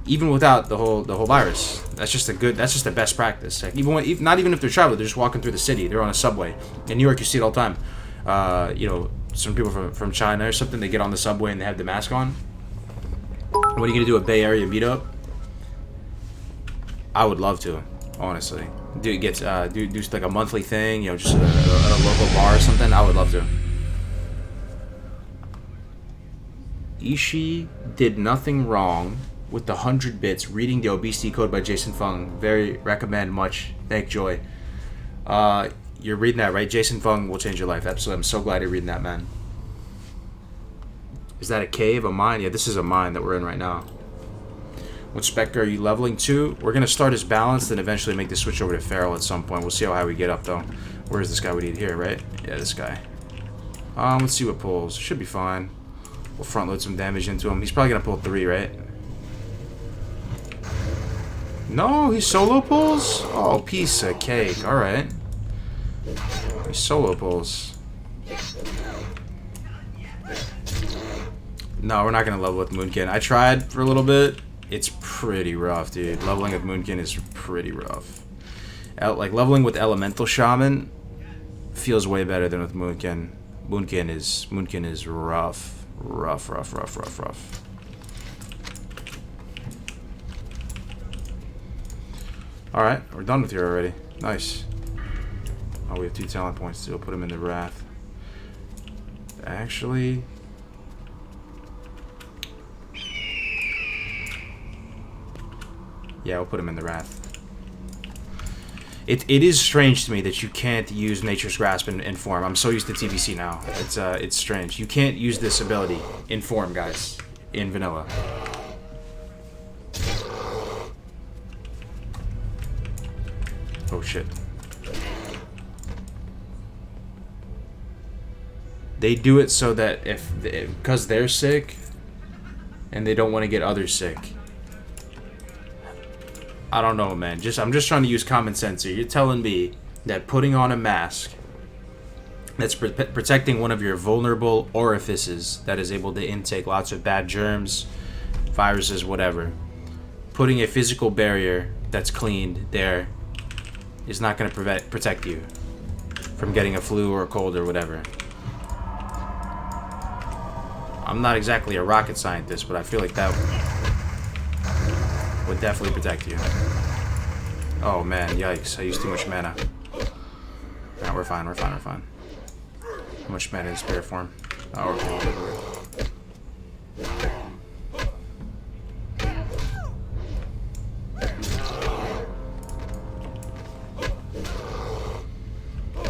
even without the whole virus. That's just the best practice. Like not even if they're traveling, they're just walking through the city. They're on a subway. In New York, you see it all the time. You know, some people from China or something, they get on the subway and they have the mask on. What are you gonna do? A Bay Area meetup? I would love to, honestly. Do like a monthly thing, you know, just at a local bar or something. I would love to. Ishii did nothing wrong with the 100 bits reading the obesity code by Jason Fung. Very recommend much. Thank Joy. You're reading that, right? Jason Fung will change your life. Absolutely. I'm so glad you're reading that, man. Is that a cave? A mine? Yeah, this is a mine that we're in right now. What spec are you leveling to? We're going to start as balanced and eventually make the switch over to feral at some point. We'll see how high we get up, though. Where's this guy we need here, right? Yeah, this guy. Let's see what pulls. Should be fine. We'll front load some damage into him. He's probably going to pull 3, right? No, he solo pulls? Oh, piece of cake. Alright. He solo pulls. No, we're not going to level with Moonkin. I tried for a little bit. It's pretty rough, dude. Leveling with Moonkin is pretty rough. Like, leveling with Elemental Shaman feels way better than with Moonkin. Moonkin is rough. Rough. Alright, we're done with here already. Nice. Oh, we have 2 talent points too. We'll put him in the Wrath. Actually... yeah, we'll put him in the Wrath. It is strange to me that you can't use Nature's Grasp in Form. I'm so used to TBC now. It's strange. You can't use this ability in Form, guys. In Vanilla. Oh shit. They do it so that because they're sick and they don't want to get others sick. I don't know, man. I'm just trying to use common sense here. You're telling me that putting on a mask that's protecting one of your vulnerable orifices that is able to intake lots of bad germs, viruses, whatever. Putting a physical barrier that's cleaned there is not going to protect you from getting a flu or a cold or whatever. I'm not exactly a rocket scientist, but I feel like that would definitely protect you. Oh man, yikes. I used too much mana. Nah, we're fine. How much mana in spirit form? Oh,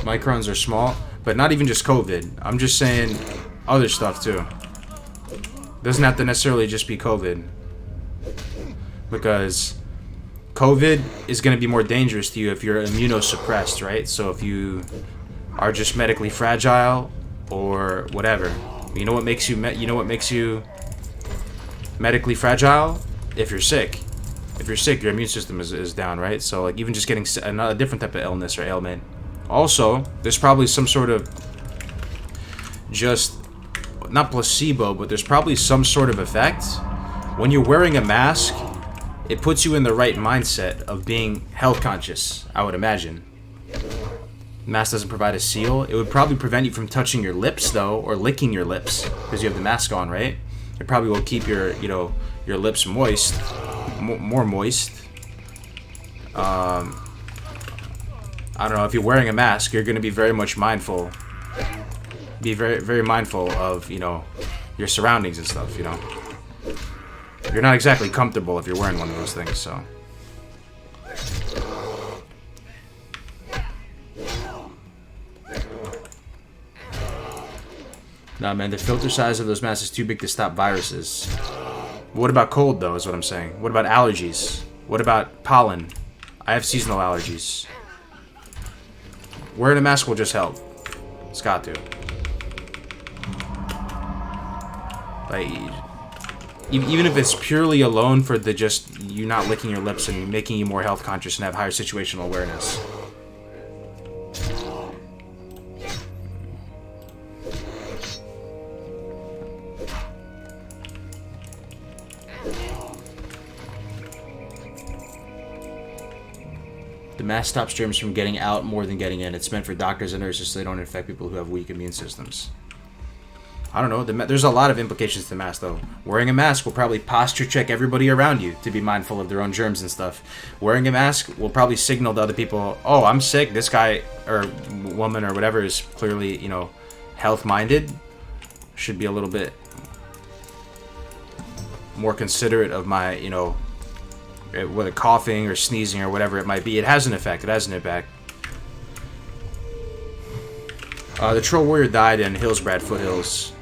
Microns are small, but not even just COVID. I'm just saying other stuff too. Doesn't have to necessarily just be COVID. Because COVID is going to be more dangerous to you if you're immunosuppressed, right? So if you are just medically fragile or whatever. You know what makes you medically fragile? If you're sick. If you're sick, your immune system is down, right? So like even just getting a different type of illness or ailment. Also, there's probably some sort of just not placebo, but there's probably some sort of effect. When you're wearing a mask, it puts you in the right mindset of being health conscious, I would imagine. Mask doesn't provide a seal. It would probably prevent you from touching your lips, though, or licking your lips, because you have the mask on, right? It probably will keep your lips moist, more moist. I don't know, if you're wearing a mask, you're going to be very much mindful. Be very, very mindful of, your surroundings and stuff, You're not exactly comfortable if you're wearing one of those things, so. Nah, man, the filter size of those masks is too big to stop viruses. What about cold, though, is what I'm saying. What about allergies? What about pollen? I have seasonal allergies. Wearing a mask will just help. It's got to. Like, even if it's purely alone for the just you not licking your lips and making you more health conscious and have higher situational awareness. The mask stops germs from getting out more than getting in. It's meant for doctors and nurses so they don't infect people who have weak immune systems. I don't know. There's a lot of implications to the mask, though. Wearing a mask will probably posture check everybody around you to be mindful of their own germs and stuff. Wearing a mask will probably signal to other people, oh, I'm sick. This guy or woman or whatever is clearly, health-minded. Should be a little bit more considerate of my, whether coughing or sneezing or whatever it might be. It has an effect. It has an impact. The Troll Warrior died in Hillsbrad Foothills.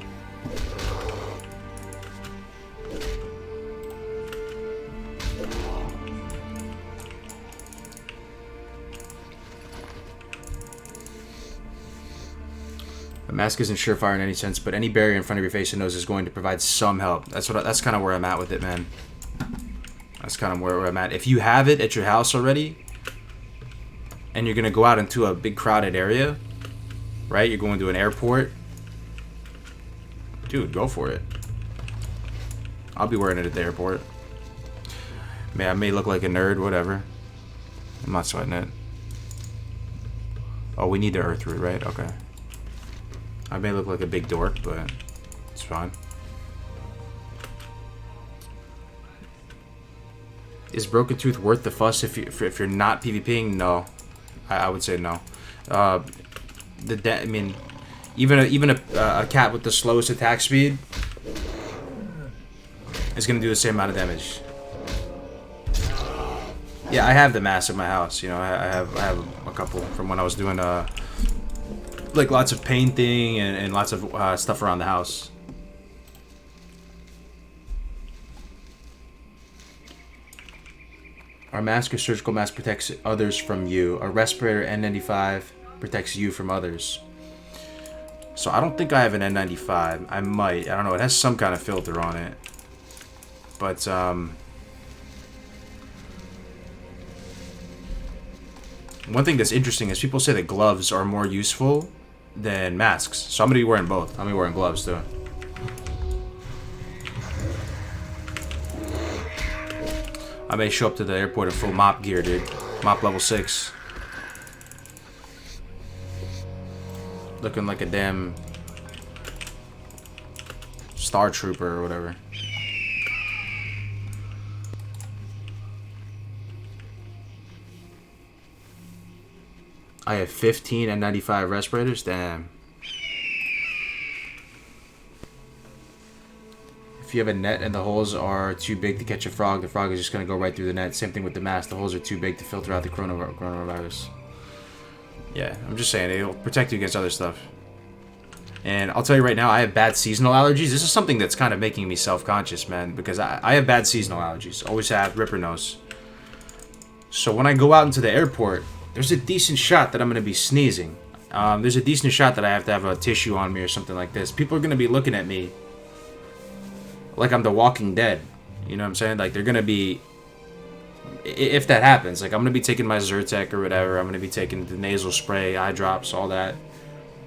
A mask isn't surefire in any sense, but any barrier in front of your face and nose is going to provide some help. That's kind of where I'm at with it, man. That's kind of where I'm at. If you have it at your house already, and you're gonna go out into a big crowded area, right? You're going to an airport, dude. Go for it. I'll be wearing it at the airport. I may look like a nerd, whatever. I'm not sweating it. Oh, we need the Earth Root, right? Okay. I may look like a big dork, but it's fine. Is Broken Tooth worth the fuss if you're not PvPing? No, I would say no. Even a cat with the slowest attack speed is gonna do the same amount of damage. Yeah, I have the mask in my house. I have a couple from when I was doing like lots of painting and lots of stuff around the house. Our mask or surgical mask protects others from you. A respirator N95 protects you from others. So I don't think I have an N95. I might. I don't know. It has some kind of filter on it. But one thing that's interesting is people say that gloves are more useful than masks. So I'm gonna be wearing both. I'm gonna be wearing gloves too. I may show up to the airport in full mop gear, dude. Mop level 6. Looking like a damn Star Trooper or whatever. I have 15 N95 respirators. Damn. If you have a net and the holes are too big to catch a frog, the frog is just going to go right through the net. Same thing with the mask. The holes are too big to filter out the coronavirus. Yeah, I'm just saying, it'll protect you against other stuff. And I'll tell you right now, I have bad seasonal allergies. This is something that's kind of making me self-conscious, man, because I have bad seasonal allergies. Always have, ripper nose. So when I go out into the airport, there's a decent shot that I'm going to be sneezing. There's a decent shot that I have to have a tissue on me or something like this. People are going to be looking at me like I'm the Walking Dead. You know what I'm saying? Like, they're going to be... If that happens, like, I'm going to be taking my Zyrtec or whatever. I'm going to be taking the nasal spray, eye drops, all that.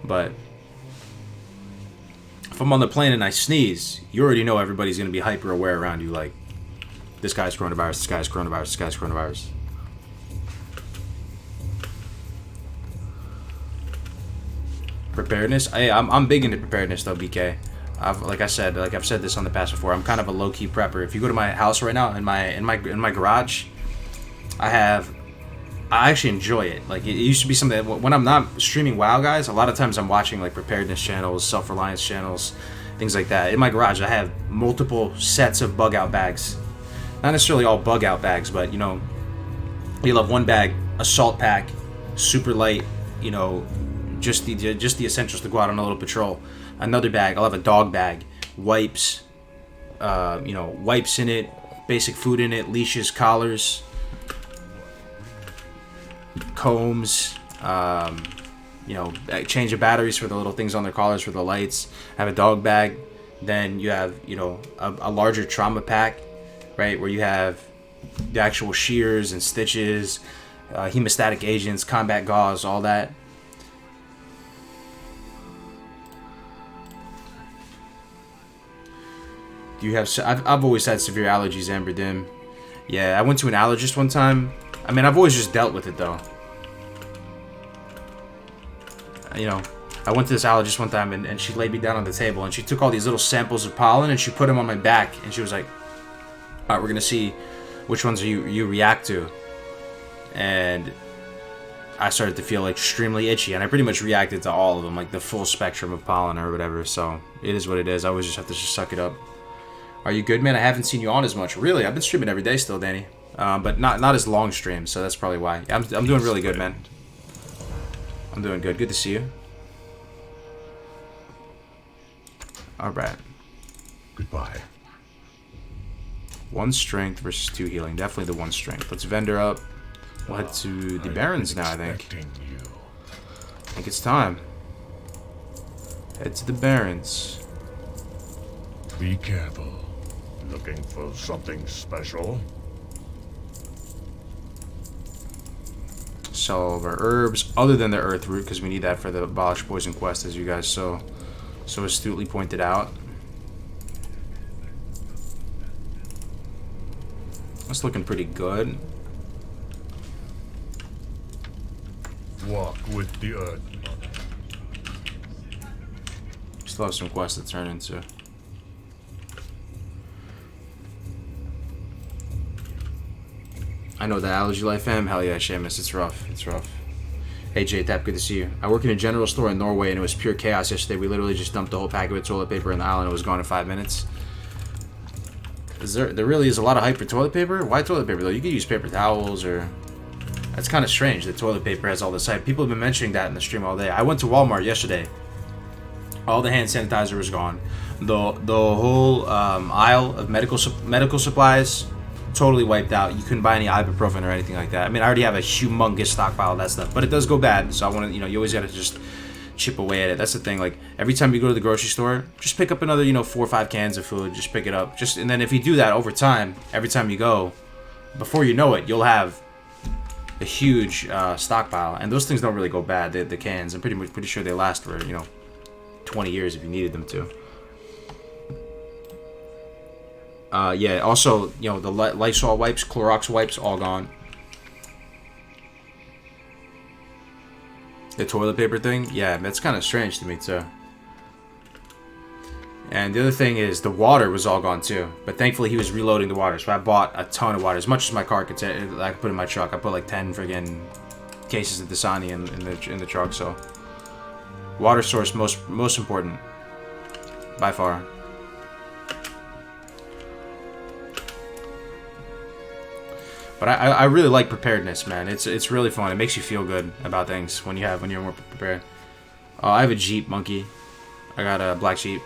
But if I'm on the plane and I sneeze, you already know everybody's going to be hyper aware around you. Like, this guy's coronavirus, this guy's coronavirus, this guy's coronavirus. Preparedness? I'm big into preparedness though, BK. I've said this on the past before. I'm kind of a low-key prepper. If you go to my house right now, in my garage, I actually enjoy it. Like, it used to be something that when I'm not streaming WoW, guys, a lot of times I'm watching like preparedness channels, self-reliance channels, things like that. In my garage, I have multiple sets of bug-out bags. Not necessarily all bug-out bags, but you know, you'll have one bag, assault pack, super light, you know, just the essentials to go out on a little patrol. Another bag, I'll have a dog bag, wipes, you know, wipes in it, basic food in it, leashes, collars, combs, you know, change of batteries for the little things on their collars for the lights. I have a dog bag. Then you have, you know, a larger trauma pack, right, where you have the actual shears and stitches, hemostatic agents, combat gauze, all that. You have... I've always had severe allergies, Amber Dim. Yeah, I went to an allergist one time. I mean, I've always just dealt with it, though. You know, I went to this allergist one time, and she laid me down on the table, and she took all these little samples of pollen, and she put them on my back, and she was like, all right, we're going to see which ones you react to. And I started to feel extremely itchy, and I pretty much reacted to all of them, like the full spectrum of pollen or whatever, so it is what it is. I always just have to just suck it up. Are you good, man? I haven't seen you on as much. Really, I've been streaming every day still, Danny. But not as long streams, so that's probably why. I'm doing really good, man. I'm doing good. Good to see you. Alright. Goodbye. 1 strength versus 2 healing. Definitely the 1 strength. Let's vendor up. We'll head to the Barrens now, I think. I think it's time. Head to the Barrens. Be careful. Looking for something special? Sell all of our herbs, other than the earth root, because we need that for the abolish poison quest, as you guys so astutely pointed out. That's looking pretty good. Walk with the earth. Still have some quests to turn into. I know the Allergy Life fam. Hell yeah, Seamus. It's rough. It's rough. Hey, J-Tap. Good to see you. I work in a general store in Norway, and it was pure chaos yesterday. We literally just dumped the whole packet of toilet paper in the aisle, and it was gone in 5 minutes. There really is a lot of hype for toilet paper? Why toilet paper, though? You could use paper towels, or... That's kind of strange that toilet paper has all this hype. People have been mentioning that in the stream all day. I went to Walmart yesterday. All the hand sanitizer was gone. The whole aisle of medical supplies... totally wiped out. You couldn't buy any ibuprofen or anything like that. I mean, I already have a humongous stockpile of that stuff, but it does go bad. So I want to, you know, you always got to just chip away at it. That's the thing. Like, every time you go to the grocery store, just pick up another, you know, 4 or 5 cans of food. Just pick it up. And then if you do that over time, every time you go, before you know it, you'll have a huge stockpile, and those things don't really go bad. The cans, I'm pretty sure they last for 20 years if you needed them to. Yeah. Also, the Lysol wipes, Clorox wipes, all gone. The toilet paper thing, yeah, that's kind of strange to me too. And the other thing is the water was all gone too. But thankfully he was reloading the water, so I bought a ton of water, as much as my car could I could put in my truck. I put like 10 friggin' cases of Dasani in the truck. So water source most important by far. But I really like preparedness, man. It's really fun. It makes you feel good about things when you're more prepared. I have a Jeep monkey. I got a black Jeep.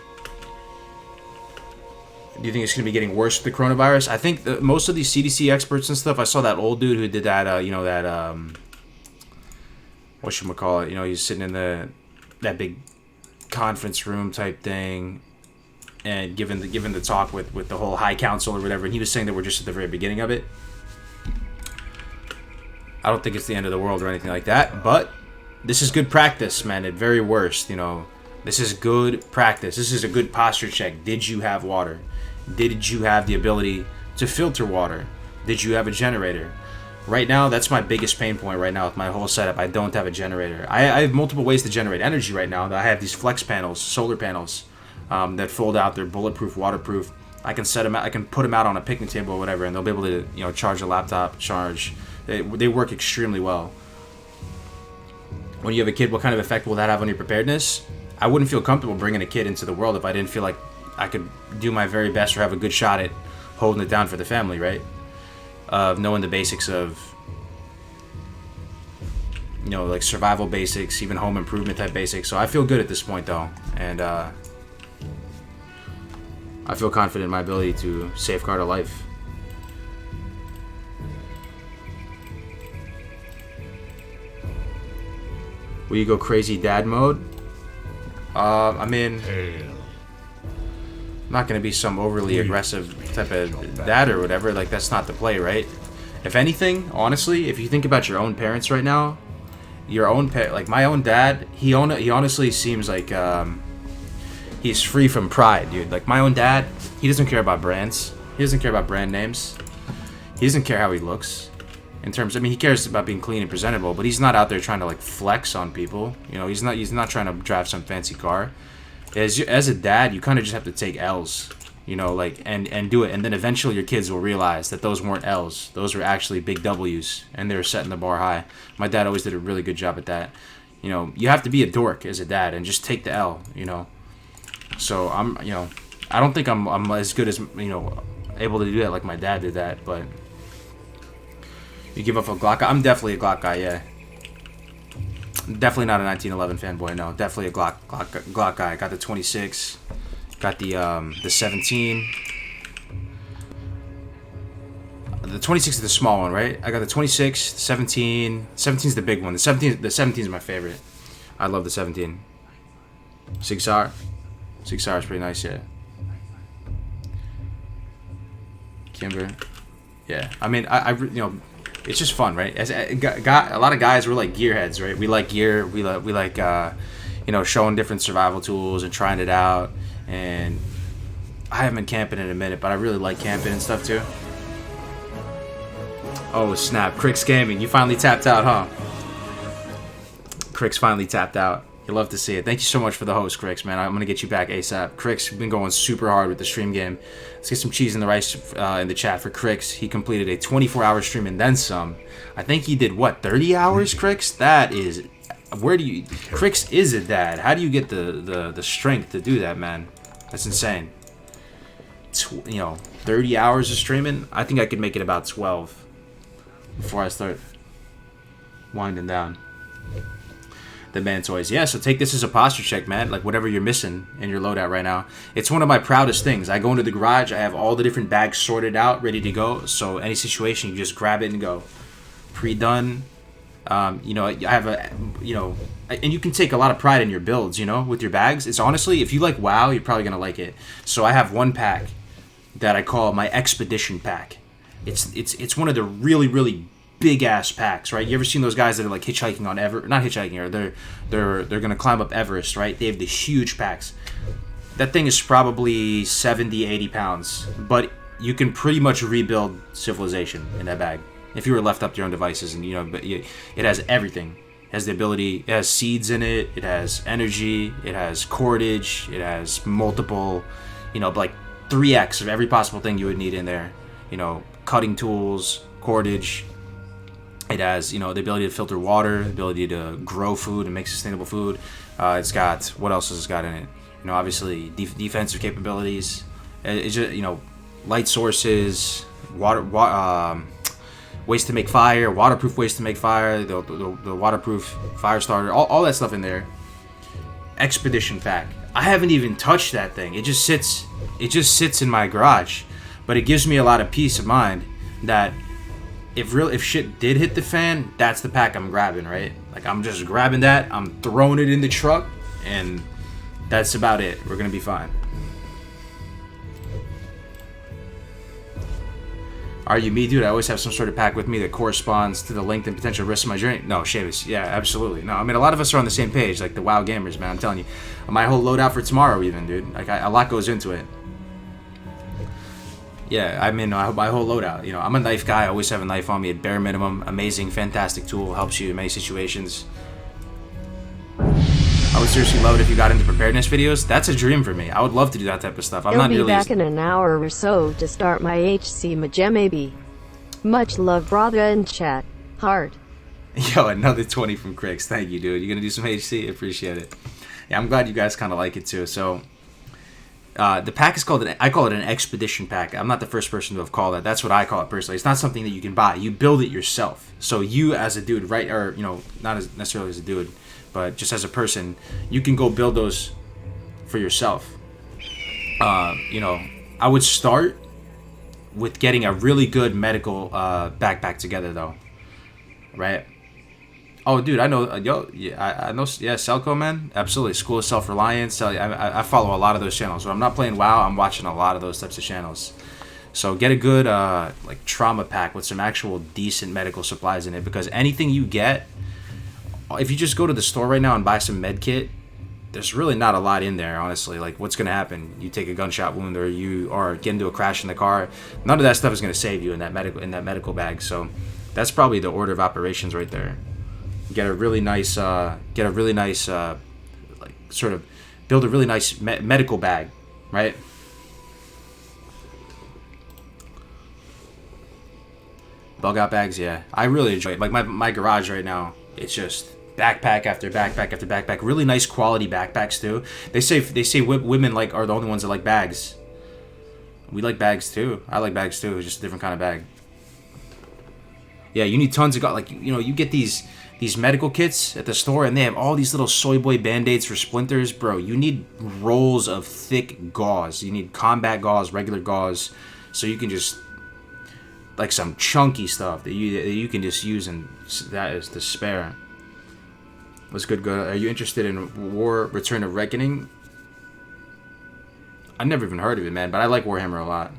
Do you think it's gonna be getting worse with the coronavirus? I think most of these CDC experts and stuff. I saw that old dude who did that. Whatchamacallit? He's sitting in that big conference room type thing, and giving the talk with the whole high council or whatever. And he was saying that we're just at the very beginning of it. I don't think it's the end of the world or anything like that, but this is good practice, man. At very worst, this is good practice. This is a good posture check. Did you have water? Did you have the ability to filter water? Did you have a generator? Right now, that's my biggest pain point right now with my whole setup. I don't have a generator. I have multiple ways to generate energy right now. I have these flex panels, solar panels, that fold out. They're bulletproof, waterproof. I can set them out. I can put them out on a picnic table or whatever, and they'll be able to, charge a laptop, charge. They work extremely well. When you have a kid, what kind of effect will that have on your preparedness? I wouldn't feel comfortable bringing a kid into the world if I didn't feel like I could do my very best or have a good shot at holding it down for the family, right? Of knowing the basics of, like survival basics, even home improvement type basics. So I feel good at this point, though. And I feel confident in my ability to safeguard a life. Will you go crazy dad mode? I mean, I'm not going to be some overly aggressive type of dad or whatever. Like, that's not the play, right? If anything, honestly, if you think about your own parents right now, like my own dad, he honestly seems like he's free from pride, dude. Like my own dad, he doesn't care about brands. He doesn't care about brand names. He doesn't care how he looks. In terms, he cares about being clean and presentable, but he's not out there trying to like flex on people. He's not trying to drive some fancy car. As a dad, you kind of just have to take L's, and do it, and then eventually your kids will realize that those weren't L's; those were actually big W's, and they were setting the bar high. My dad always did a really good job at that. You have to be a dork as a dad and just take the L. So I don't think I'm as good as able to do that like my dad did that, but. You give up a Glock guy? I'm definitely a Glock guy, yeah. Definitely not a 1911 fanboy, no. Definitely a Glock guy. Got the 26. Got the 17. The 26 is the small one, right? I got the 26, the 17. 17 is the big one. The 17 is my favorite. I love the 17. Sig Sauer. Sig Sauer is pretty nice, yeah. Kimber. Yeah. It's just fun, right? As a lot of guys, we're like gearheads, right? We like gear. We like showing different survival tools and trying it out. And I haven't been camping in a minute, but I really like camping and stuff too. Oh snap! Crick's Gaming, you finally tapped out, huh? Crick's finally tapped out. You love to see it. Thank you so much for the host, Cricks, man. I'm gonna get you back ASAP. Cricks been going super hard with the stream game. Let's get some cheese in the rice in the chat for Cricks. He completed a 24-hour stream and then some. I think he did 30 hours, Cricks? That is, Cricks is a dad. How do you get the strength to do that, man? That's insane. 30 hours of streaming. I think I could make it about 12 before I start winding down. The man toys. Yeah, so take this as a posture check, man. Like whatever you're missing in your loadout right now. It's one of my proudest things. I go into the garage, I have all the different bags sorted out, ready to go. So any situation, you just grab it and go. Pre-done. I have and you can take a lot of pride in your builds, with your bags. It's honestly, if you like WoW, you're probably gonna like it. So I have one pack that I call my expedition pack. It's one of the really, really big ass packs, right? You ever seen those guys that are like hitchhiking on not hitchhiking, or they're gonna climb up Everest, right? They have the huge packs. That thing is probably 70, 80 pounds, but you can pretty much rebuild civilization in that bag if you were left up to your own devices. And but it has everything. It has the ability. It has seeds in it. It has energy. It has cordage. It has multiple, like 3x of every possible thing you would need in there. Cutting tools, cordage. It has, the ability to filter water, the ability to grow food and make sustainable food. It's got, what else has it got in it? Obviously defensive capabilities. It's just, light sources, water, ways to make fire, waterproof ways to make fire, the waterproof fire starter, all that stuff in there. Expedition pack. I haven't even touched that thing. It just sits in my garage, but it gives me a lot of peace of mind that if shit did hit the fan, that's the pack I'm grabbing, right? Like, I'm just grabbing that, I'm throwing it in the truck, and that's about it. We're gonna be fine. Are you me, dude? I always have some sort of pack with me that corresponds to the length and potential risks of my journey. No, Shavis. Yeah, absolutely. No, I mean, a lot of us are on the same page, like the WoW gamers, man. I'm telling you. My whole loadout for tomorrow, even, dude. Like, a lot goes into it. Yeah, I mean, my whole loadout. I'm a knife guy. I always have a knife on me at bare minimum. Amazing, fantastic tool. Helps you in many situations. I would seriously love it if you got into preparedness videos. That's a dream for me. I would love to do that type of stuff. I'm not He'll be nearly back in an hour or so to start my HC maybe. Much love, brother, in chat. Heart. Yo, another 20 from Crix. Thank you, dude. You gonna do some HC? Appreciate it. Yeah, I'm glad you guys kind of like it too. So, the pack is I call it an expedition pack. I'm not the first person to have called that. That's what I call it personally. It's not something that you can buy. You build it yourself. So you as a dude, right, or not as necessarily as a dude, but just as a person, you can go build those for yourself. I would start with getting a really good medical backpack together, though, right? Oh, dude, I know, I know, Selco, man, absolutely. School of Self-Reliance. I follow a lot of those channels. When I'm not playing WoW, I'm watching a lot of those types of channels. So get a good like trauma pack with some actual decent medical supplies in it, because anything you get, if you just go to the store right now and buy some med kit, there's really not a lot in there, honestly. Like, what's gonna happen? You take a gunshot wound, or get into a crash in the car. None of that stuff is gonna save you in that medical bag. So that's probably the order of operations right there. Get a really nice, like, sort of build a really nice medical bag, right? Bug out bags, yeah. I really enjoy it. Like my garage right now, it's just backpack after backpack after backpack. Really nice quality backpacks too. They say women are the only ones that like bags. We like bags too. I like bags too. It's just a different kind of bag. Yeah, you need tons of you get these medical kits at the store, and they have all these little soy boy band-aids for splinters, bro. You need rolls of thick gauze. You need combat gauze, regular gauze, so you can just like some chunky stuff that you can just use, and that is to spare. What's good? Are you interested in War Return of Reckoning? I never even heard of it, man, but I like Warhammer a lot.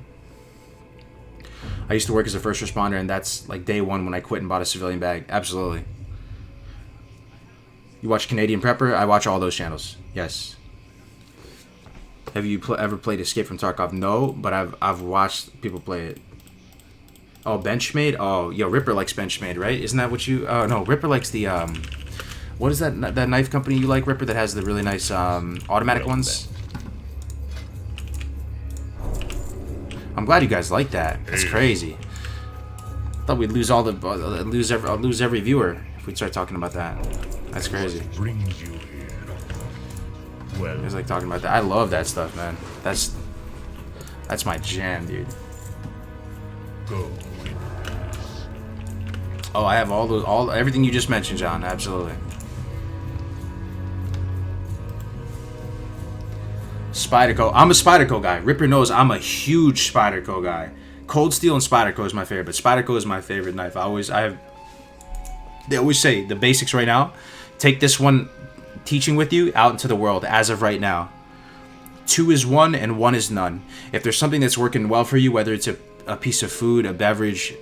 I used to work as a first responder, and that's like day one when I quit and bought a civilian bag. Absolutely. You watch Canadian Prepper? I watch all those channels. Yes. Have you ever played Escape from Tarkov? No, but I've watched people play it. Oh, Benchmade? Oh, yo, Ripper likes Benchmade, right? Isn't that what you... Oh, no, Ripper likes the... What is that knife company you like, Ripper, that has the really nice automatic ones? I'm glad you guys like that. That's crazy. Thought we'd lose lose every viewer if we'd start talking about that. That's crazy. Brings you here. Well, You guys like talking about that. I love that stuff, man. That's my jam, dude. go. Oh, I have everything you just mentioned, John. Absolutely. Spyderco. I'm a Spyderco guy. Ripper knows I'm a huge Spyderco guy. Cold Steel and Spyderco is my favorite, but Spyderco is my favorite knife. They always say the basics right now. Take this one teaching with you out into the world as of right now. 2 is 1 and 1 is none. If there's something that's working well for you, whether it's a piece of food, a beverage,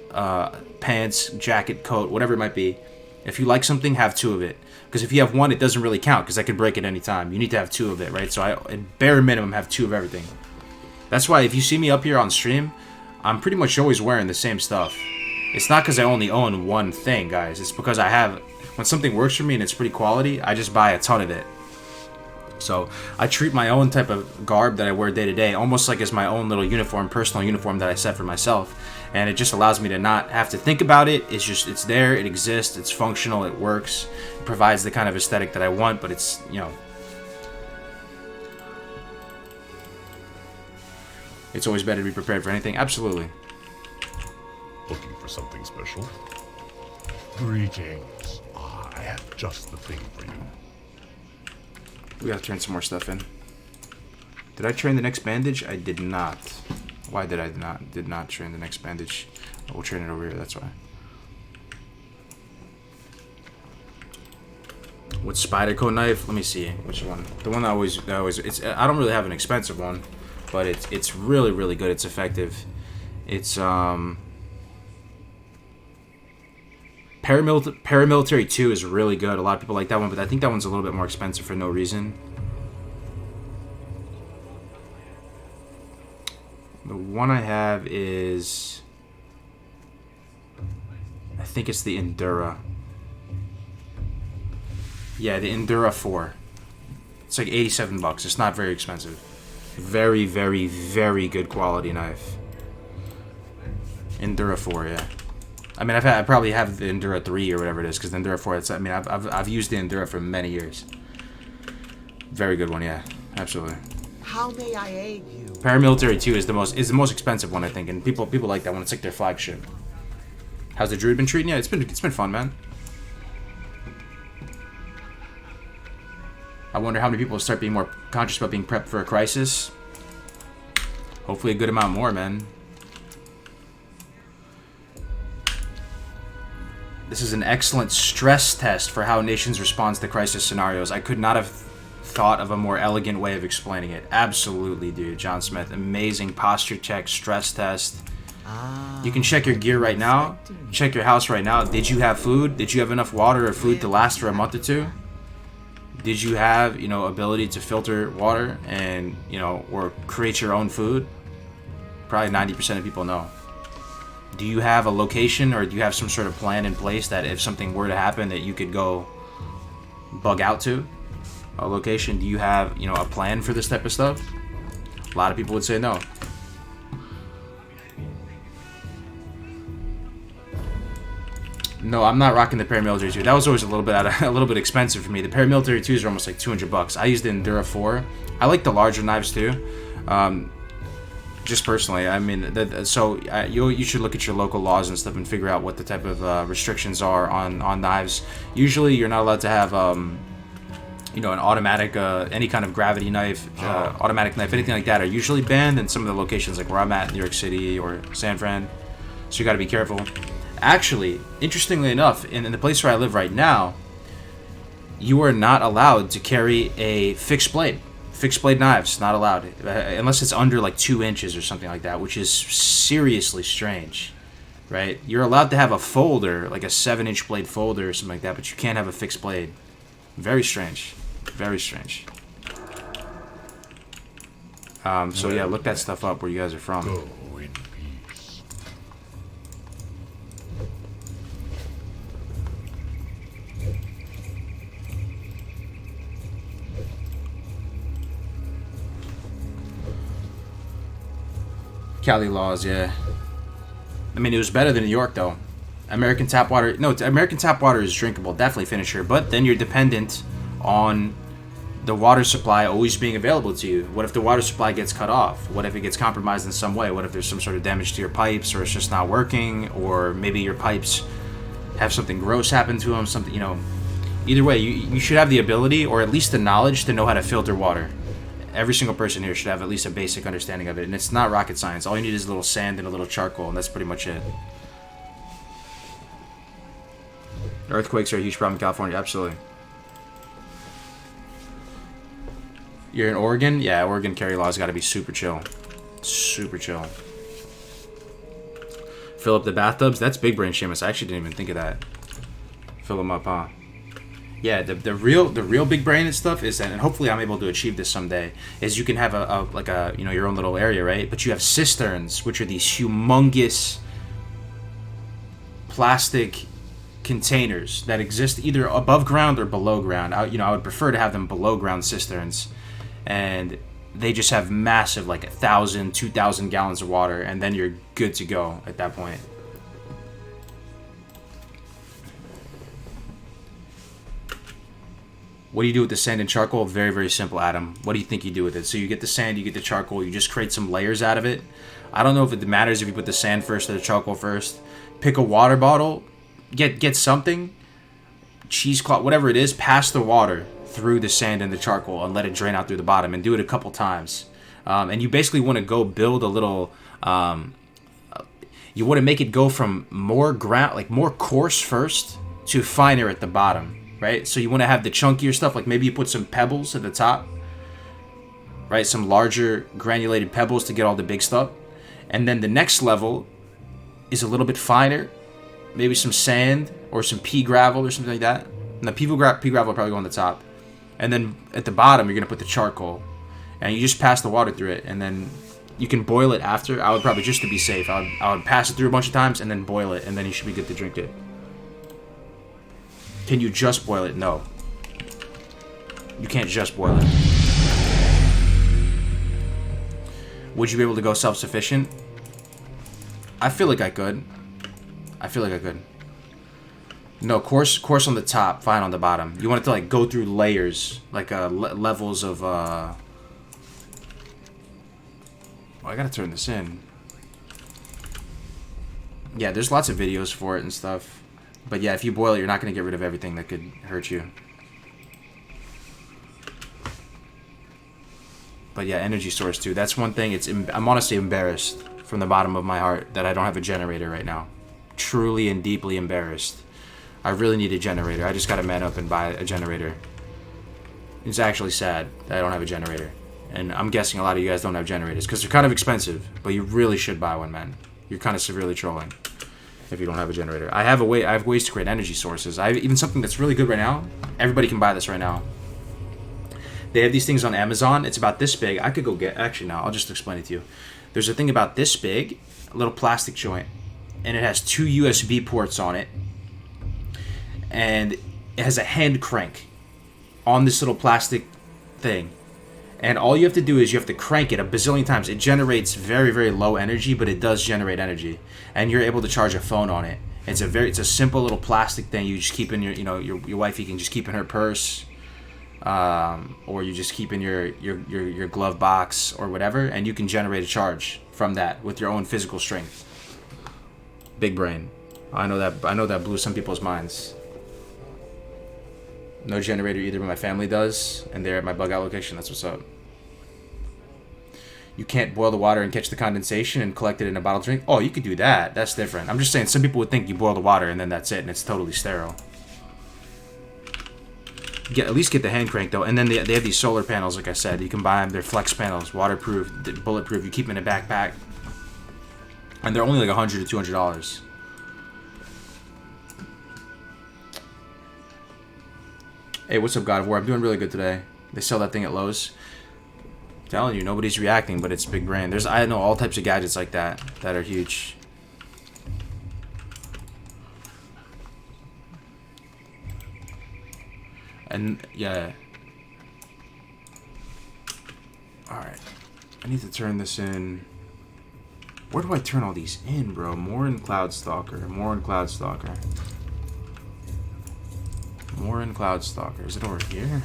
pants, jacket, coat, whatever it might be. If you like something, have 2 of it. Because if you have 1, it doesn't really count because I could break it any time. You need to have 2 of it, right? So I, at bare minimum, have 2 of everything. That's why if you see me up here on stream, I'm pretty much always wearing the same stuff. It's not because I only own 1 thing, guys. It's because I have, when something works for me and it's pretty quality, I just buy a ton of it. So I treat my own type of garb that I wear day to day almost like as my own little uniform, personal uniform that I set for myself. And it just allows me to not have to think about it. It's just, it's there, it exists, it's functional, it works, it provides the kind of aesthetic that I want, but it's, you know, it's always better to be prepared for anything. Absolutely. Looking for something special? Greetings. I have just the thing for you. We gotta turn some more stuff in. Did I train the next bandage? I did not. Why did I not? Did not train the next bandage. We'll train it over here, that's why. What Spyderco knife? Let me see. Which one? The one that always it's, I don't really have an expensive one, but it's really, really good. It's effective. It's Paramilitary 2 is really good. A lot of people like that one, but I think that one's a little bit more expensive for no reason. The one I have is, I think it's the Endura. Yeah, the Endura 4. It's like 87 bucks. It's not very expensive. Very, very, very good quality knife. Endura 4, yeah. I mean, I probably have the Endura 3 or whatever it is, because the Endura 4, it's, I mean, I've used the Endura for many years. Very good one, yeah. Absolutely. How may I aid you? Paramilitary 2 is the most expensive one, I think, and people like that one. It's like their flagship. How's the Druid been treating you? It's been fun, man. I wonder how many people will start being more conscious about being prepped for a crisis. Hopefully a good amount more, man. This is an excellent stress test for how nations respond to crisis scenarios. I could not have thought of a more elegant way of explaining it. Absolutely, dude. John Smith, amazing posture check, stress test. You can check your gear right now. Check your house right now. Did you have food? Did you have enough water or food to last for a month or 2? Did you have, you know, ability to filter water and, you know, or create your own food? Probably 90% of people know. Do you have a location, or do you have some sort of plan in place that if something were to happen that you could go bug out to a location? Do you have, you know, a plan for this type of stuff? A lot of people would say no. No, I'm not rocking the Paramilitary 2. That was always a little bit expensive for me. The Paramilitary 2s are almost like 200 bucks. I used the Endura 4. I like the larger knives too. Just personally, I mean, you should look at your local laws and stuff and figure out what the type of restrictions are on knives. Usually, you're not allowed to have, you know, an automatic, any kind of gravity knife, automatic knife, anything like that are usually banned in some of the locations like where I'm at, New York City or San Fran. So you got to be careful. Actually, interestingly enough, in the place where I live right now, you are not allowed to carry a fixed blade. Fixed blade knives, not allowed. Unless it's under like 2 inches or something like that, which is seriously strange, right? You're allowed to have a folder, like a 7-inch blade folder or something like that, but you can't have a fixed blade. Very strange. Very strange. So yeah, look that stuff up where you guys are from. Go in peace. Cali laws, yeah. I mean, it was better than New York, though. American tap water... No, American tap water is drinkable, definitely finisher, but then you're dependent on the water supply always being available to you. What if the water supply gets cut off? What if it gets compromised in some way? What if there's some sort of damage to your pipes, or it's just not working, or maybe your pipes have something gross happen to them, something, you know... Either way, you should have the ability, or at least the knowledge, to know how to filter water. Every single person here should have at least a basic understanding of it, and it's not rocket science. All you need is a little sand and a little charcoal, and that's pretty much it. Earthquakes are a huge problem in California, absolutely. You're in Oregon? Yeah, Oregon carry laws got to be super chill. Super chill. Fill up the bathtubs. That's big brain, Seamus. I actually didn't even think of that. Fill them up, huh? Yeah, the real big brain and stuff is that, and hopefully I'm able to achieve this someday, is you can have a you know, your own little area, right? But you have cisterns, which are these humongous plastic containers that exist either above ground or below ground. I would prefer to have them below ground cisterns, and they just have massive, like 1,000, 2,000 gallons of water, and then you're good to go at that point. What do you do with the sand and charcoal? Very, very simple, Adam. What do you think you do with it? So you get the sand, you get the charcoal, you just create some layers out of it. I don't know if it matters if you put the sand first or the charcoal first. Pick a water bottle, get something, cheesecloth, whatever it is, pass the water through the sand and the charcoal and let it drain out through the bottom, and do it a couple times. And you basically want to go build a little, you want to make it go from more coarse first to finer at the bottom. Right, so you want to have the chunkier stuff, like maybe you put some pebbles at the top, right? Some larger granulated pebbles to get all the big stuff. And then the next level is a little bit finer, maybe some sand or some pea gravel or something like that. And the pea gravel will probably go on the top. And then at the bottom, you're going to put the charcoal. And you just pass the water through it, and then you can boil it after. I would probably, just to be safe, I would pass it through a bunch of times and then boil it, and then you should be good to drink it. Can you just boil it? No. You can't just boil it. Would you be able to go self-sufficient? I feel like I could. No, coarse on the top, fine on the bottom. You want it to like go through layers, like levels of oh, I gotta turn this in. Yeah, there's lots of videos for it and stuff. But yeah, if you boil it, you're not going to get rid of everything that could hurt you. But yeah, energy source too. That's one thing. I'm honestly embarrassed from the bottom of my heart that I don't have a generator right now. Truly and deeply embarrassed. I really need a generator. I just got to man up and buy a generator. It's actually sad that I don't have a generator. And I'm guessing a lot of you guys don't have generators because they're kind of expensive. But you really should buy one, man. You're kind of severely trolling if you don't have a generator. I have ways to create energy sources. I have even something that's really good right now. Everybody can buy this right now. They have these things on Amazon. It's about this big. I could go get, actually no, I'll just explain it to you. There's a thing about this big, a little plastic joint, and it has 2 USB ports on it, and it has a hand crank on this little plastic thing. And all you have to do is you have to crank it a bazillion times. It generates very, very low energy, but it does generate energy. And you're able to charge a phone on it. It's a simple little plastic thing you just keep in your, your wife, you can just keep in her purse, or you just keep in your glove box or whatever, and you can generate a charge from that with your own physical strength. Big brain. I know that blew some people's minds. No generator either, but my family does, and they're at my bug out location. That's what's up. You can't boil the water and catch the condensation and collect it in a bottle drink? Oh, you could do that. That's different. I'm just saying, some people would think you boil the water and then that's it, and it's totally sterile. At least get the hand crank, though. And then they have these solar panels, like I said. You can buy them. They're flex panels, waterproof, bulletproof. You keep them in a backpack. And they're only like $100 to $200. Hey, what's up, God of War? I'm doing really good today. They sell that thing at Lowe's. I'm telling you, nobody's reacting, but it's big brand. I know all types of gadgets like that are huge. And yeah. Alright. I need to turn this in. Where do I turn all these in, bro? More in Cloudstalker. More in Cloudstalker. More in Cloudstalker. Is it over here?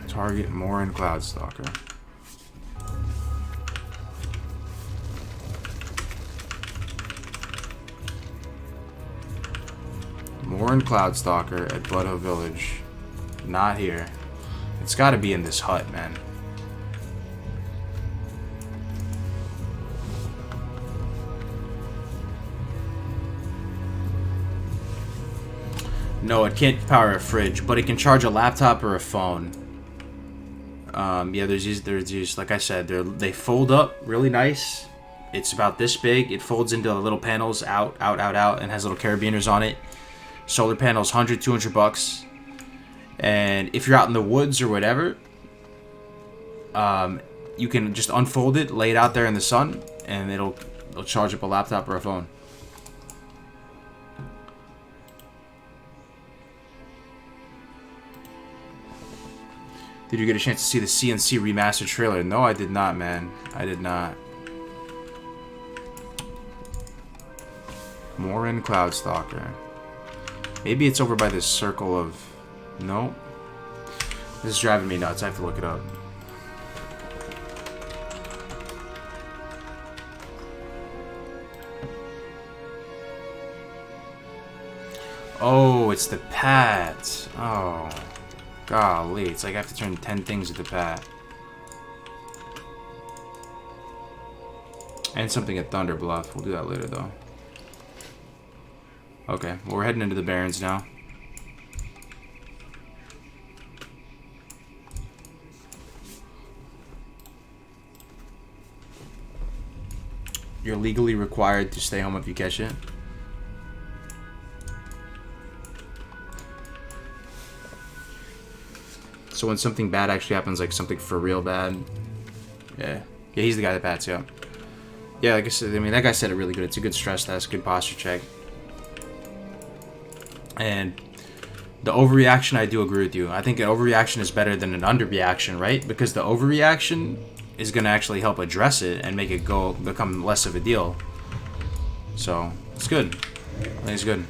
Target more in Cloudstalker. More in Cloudstalker at Bloodhill Village. Not here. It's gotta be in this hut, man. No, it can't power a fridge, but it can charge a laptop or a phone. Yeah, there's these, like I said, they fold up really nice. It's about this big. It folds into little panels, out, and has little carabiners on it. Solar panels, 100, 200 bucks. And if you're out in the woods or whatever, you can just unfold it, lay it out there in the sun, and it'll charge up a laptop or a phone. Did you get a chance to see the CNC remastered trailer? No, I did not, man. I did not. Morin Cloudstalker. Maybe it's over by this circle of... Nope. This is driving me nuts. I have to look it up. Oh, it's the pads. Oh. Golly, it's like I have to turn 10 things at the pad. And something at Thunder Bluff. We'll do that later, though. Okay, well, we're heading into the Barrens now. You're legally required to stay home if you catch it. So when something bad actually happens, like something for real bad. Yeah. Yeah, he's the guy that bats, yeah. Yeah, like I said, I mean, that guy said it really good. It's a good stress test, good posture check. And the overreaction, I do agree with you. I think an overreaction is better than an underreaction, right? Because the overreaction is going to actually help address it and make it become less of a deal. So, it's good. I think it's good.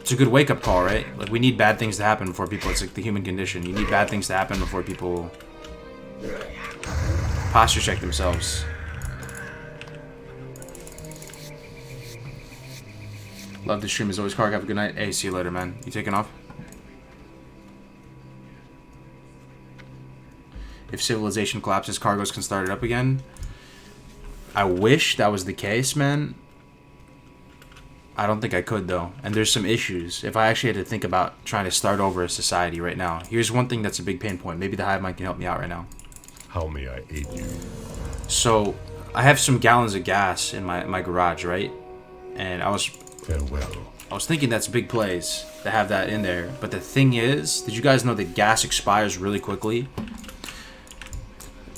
It's a good wake-up call, right? Like, we need bad things to happen before people... It's like the human condition. You need bad things to happen before people posture check themselves. Love the stream as always, Karg. Have a good night. Hey, see you later, man. You taking off? If civilization collapses, cargoes can start it up again. I wish that was the case, man. I don't think I could, though. And there's some issues. If I actually had to think about trying to start over a society right now. Here's one thing that's a big pain point. Maybe the hive mind can help me out right now. How may I aid you? So, I have some gallons of gas in my garage, right? And I was thinking that's big plays to have that in there. But the thing is, did you guys know that gas expires really quickly?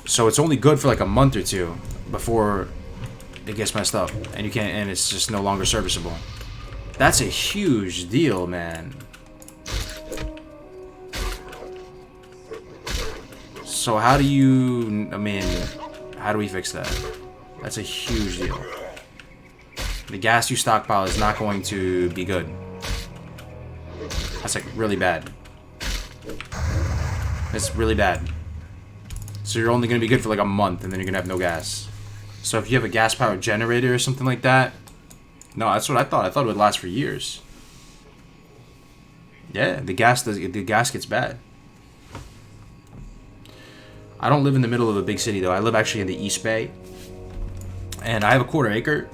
So it's only good for like a month or two before it gets messed up, and it's just no longer serviceable. That's a huge deal, man. So how do you, how do we fix that? That's a huge deal. The gas you stockpile is not going to be good. That's like really bad. It's really bad. So you're only going to be good for like a month, and then you're going to have no gas. So if you have a gas-powered generator or something like that... No, that's what I thought. I thought it would last for years. Yeah, the gas gets bad. I don't live in the middle of a big city, though. I live actually in the East Bay. And I have a 1/4 acre.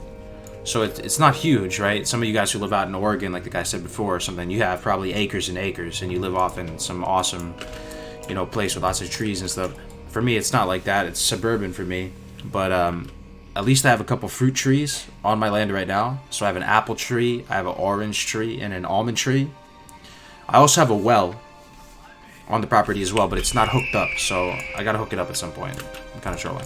So it's not huge, right? Some of you guys who live out in Oregon, like the guy said before or something, you have probably acres and acres, and you live off in some awesome, place with lots of trees and stuff. For me, it's not like that. It's suburban for me. But at least I have a couple fruit trees on my land right now. So I have an apple tree, I have an orange tree, and an almond tree. I also have a well on the property as well, but it's not hooked up. So I gotta hook it up at some point. I'm kind of trolling.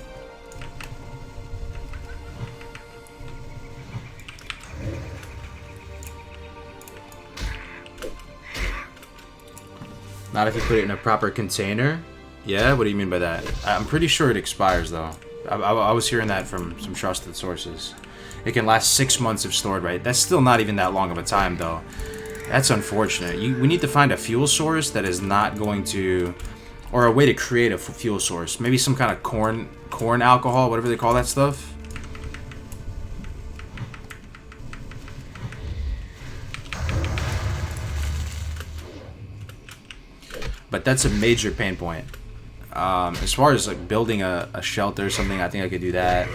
Not if you put it in a proper container. Yeah, what do you mean by that? I'm pretty sure it expires, though. I was hearing that from some trusted sources. It can last 6 months if stored right. That's still not even that long of a time, though. That's unfortunate. We need to find a fuel source that is not going to... Or a way to create a fuel source. Maybe some kind of corn alcohol, whatever they call that stuff. But that's a major pain point. As far as like building a shelter or something, I think I could do that.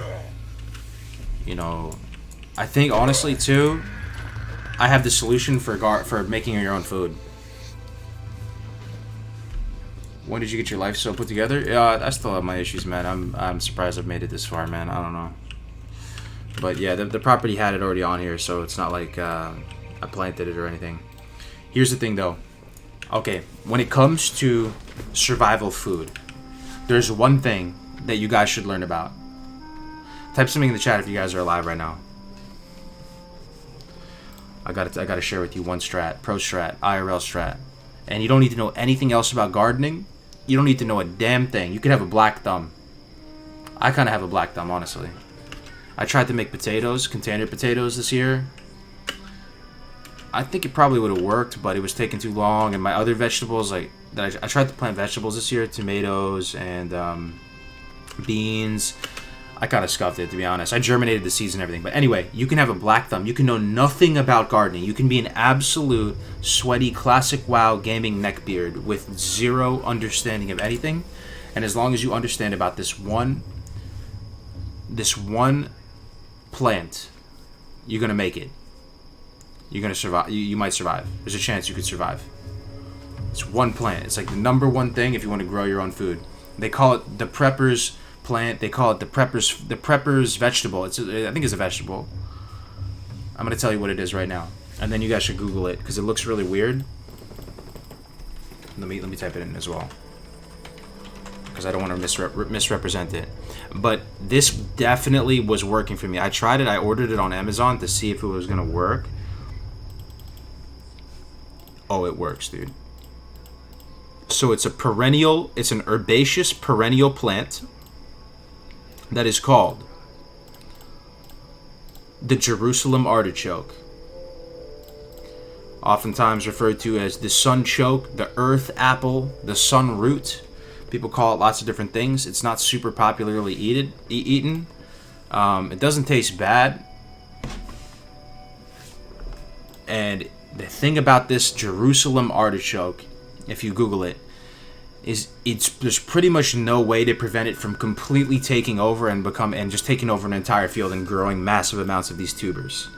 I think honestly too, I have the solution for making your own food. When did you get your life so put together? I still have my issues, man. I'm surprised I've made it this far, man. I don't know. But yeah, the property had it already on here, so it's not like I planted it or anything. Here's the thing, though. Okay, when it comes to survival food, there's one thing that you guys should learn about. Type something in the chat if you guys are alive right now. I gotta share with you one strat, pro strat, IRL strat. And you don't need to know anything else about gardening. You don't need to know a damn thing. You could have a black thumb. I kind of have a black thumb, honestly. I tried to make potatoes, container potatoes this year. I think it probably would have worked, but it was taking too long. And my other vegetables, like I tried to plant vegetables this year, tomatoes and beans. I kind of scuffed it, to be honest. I germinated the seeds and everything. But anyway, you can have a black thumb. You can know nothing about gardening. You can be an absolute sweaty classic WoW gaming neckbeard with zero understanding of anything. And as long as you understand about this one plant, you're going to make it. You're going to survive. You might survive. There's a chance you could survive. It's one plant. It's like the number one thing if you want to grow your own food. They call it the prepper's plant. They call it the prepper's vegetable. I think it's a vegetable. I'm going to tell you what it is right now. And then you guys should Google it because it looks really weird. Let me type it in as well, because I don't want to misrepresent it. But this definitely was working for me. I tried it. I ordered it on Amazon to see if it was going to work. Oh, it works, dude. So it's an herbaceous perennial plant that is called the Jerusalem artichoke. Oftentimes referred to as the sunchoke, the earth apple, the sun root. People call it lots of different things. It's not super popularly eaten. It doesn't taste bad. And the thing about this Jerusalem artichoke, if you Google it, is there's pretty much no way to prevent it from completely taking over and just taking over an entire field and growing massive amounts of these tubers.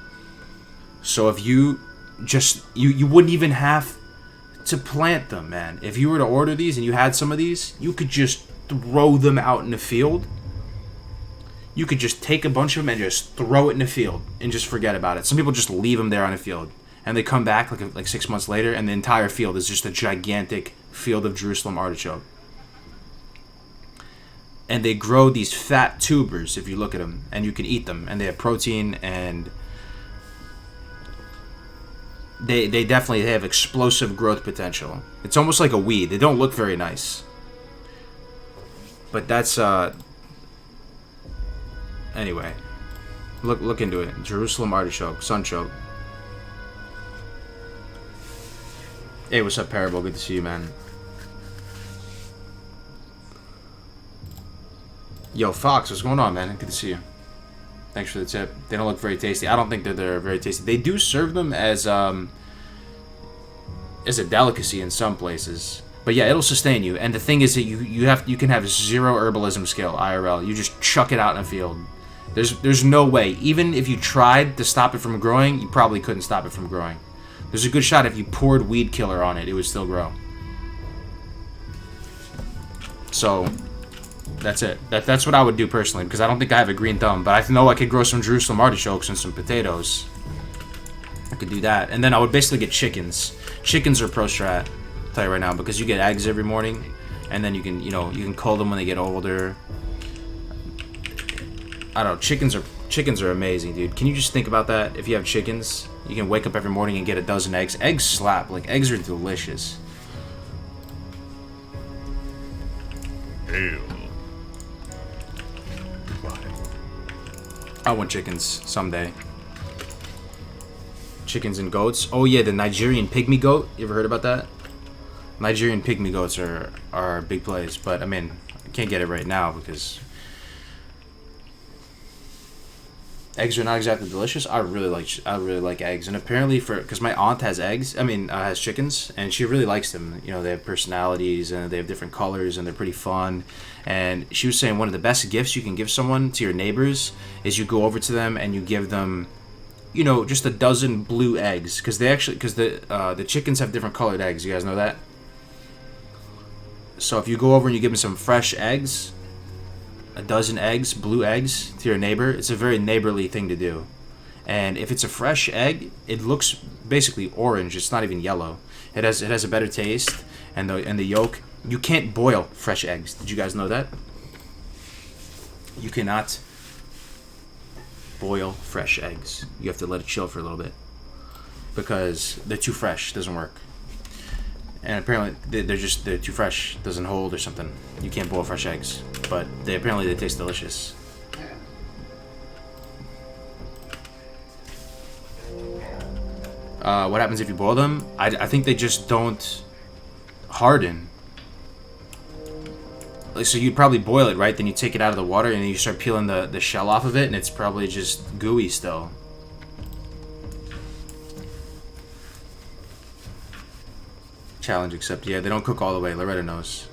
So if you wouldn't even have to plant them, man. If you were to order these and you had some of these, you could just throw them out in the field. You could just take a bunch of them and just throw it in the field and just forget about it. Some people just leave them there on the field. And they come back like 6 months later, and the entire field is just a gigantic field of Jerusalem artichoke. And they grow these fat tubers, if you look at them, and you can eat them. And they have protein, and they definitely have explosive growth potential. It's almost like a weed. They don't look very nice. But that's, anyway. Look into it. Jerusalem artichoke, sunchoke. Hey, what's up, Parable? Good to see you, man. Yo, Fox, what's going on, man? Good to see you. Thanks for the tip. They don't look very tasty. I don't think that they're very tasty. They do serve them as a delicacy in some places. But yeah, it'll sustain you. And the thing is that you can have zero herbalism skill, IRL. You just chuck it out in a field. There's no way. Even if you tried to stop it from growing, you probably couldn't stop it from growing. There's a good shot if you poured weed killer on it, it would still grow. So, that's it. That's what I would do personally, because I don't think I have a green thumb. But I know I could grow some Jerusalem artichokes and some potatoes. I could do that. And then I would basically get chickens. Chickens are pro strat, I'll tell you right now, because you get eggs every morning. And then you can cull them when they get older. I don't know, chickens are amazing, dude. Can you just think about that? If you have chickens, you can wake up every morning and get a dozen eggs. Eggs slap. Like, eggs are delicious. Hail. Goodbye. I want chickens someday. Chickens and goats. Oh yeah, the Nigerian pygmy goat. You ever heard about that? Nigerian pygmy goats are big plays, but I mean, I can't get it right now because eggs are not exactly delicious. I really like eggs, and apparently because my aunt has has chickens, and she really likes them. You know, they have personalities and they have different colors, and they're pretty fun. And she was saying one of the best gifts you can give someone, to your neighbors, is you go over to them and you give them, you know, just a dozen blue eggs, because the chickens have different colored eggs. You guys know that? So if you go over and you give them some fresh eggs, a dozen eggs, blue eggs, to your neighbor, it's a very neighborly thing to do. And if it's a fresh egg, it looks basically orange. It's not even yellow. It has a better taste, and the yolk. You can't boil fresh eggs. Did you guys know that? You cannot boil fresh eggs. You have to let it chill for a little bit because they're too fresh. It doesn't work. And apparently they're too fresh. Doesn't hold or something. You can't boil fresh eggs, but apparently they taste delicious. What happens if you boil them? I think they just don't harden. Like, so you'd probably boil it, right? Then you take it out of the water and then you start peeling the shell off of it, and it's probably just gooey still. Challenge accepted. Yeah, they don't cook all the way. Loretta knows.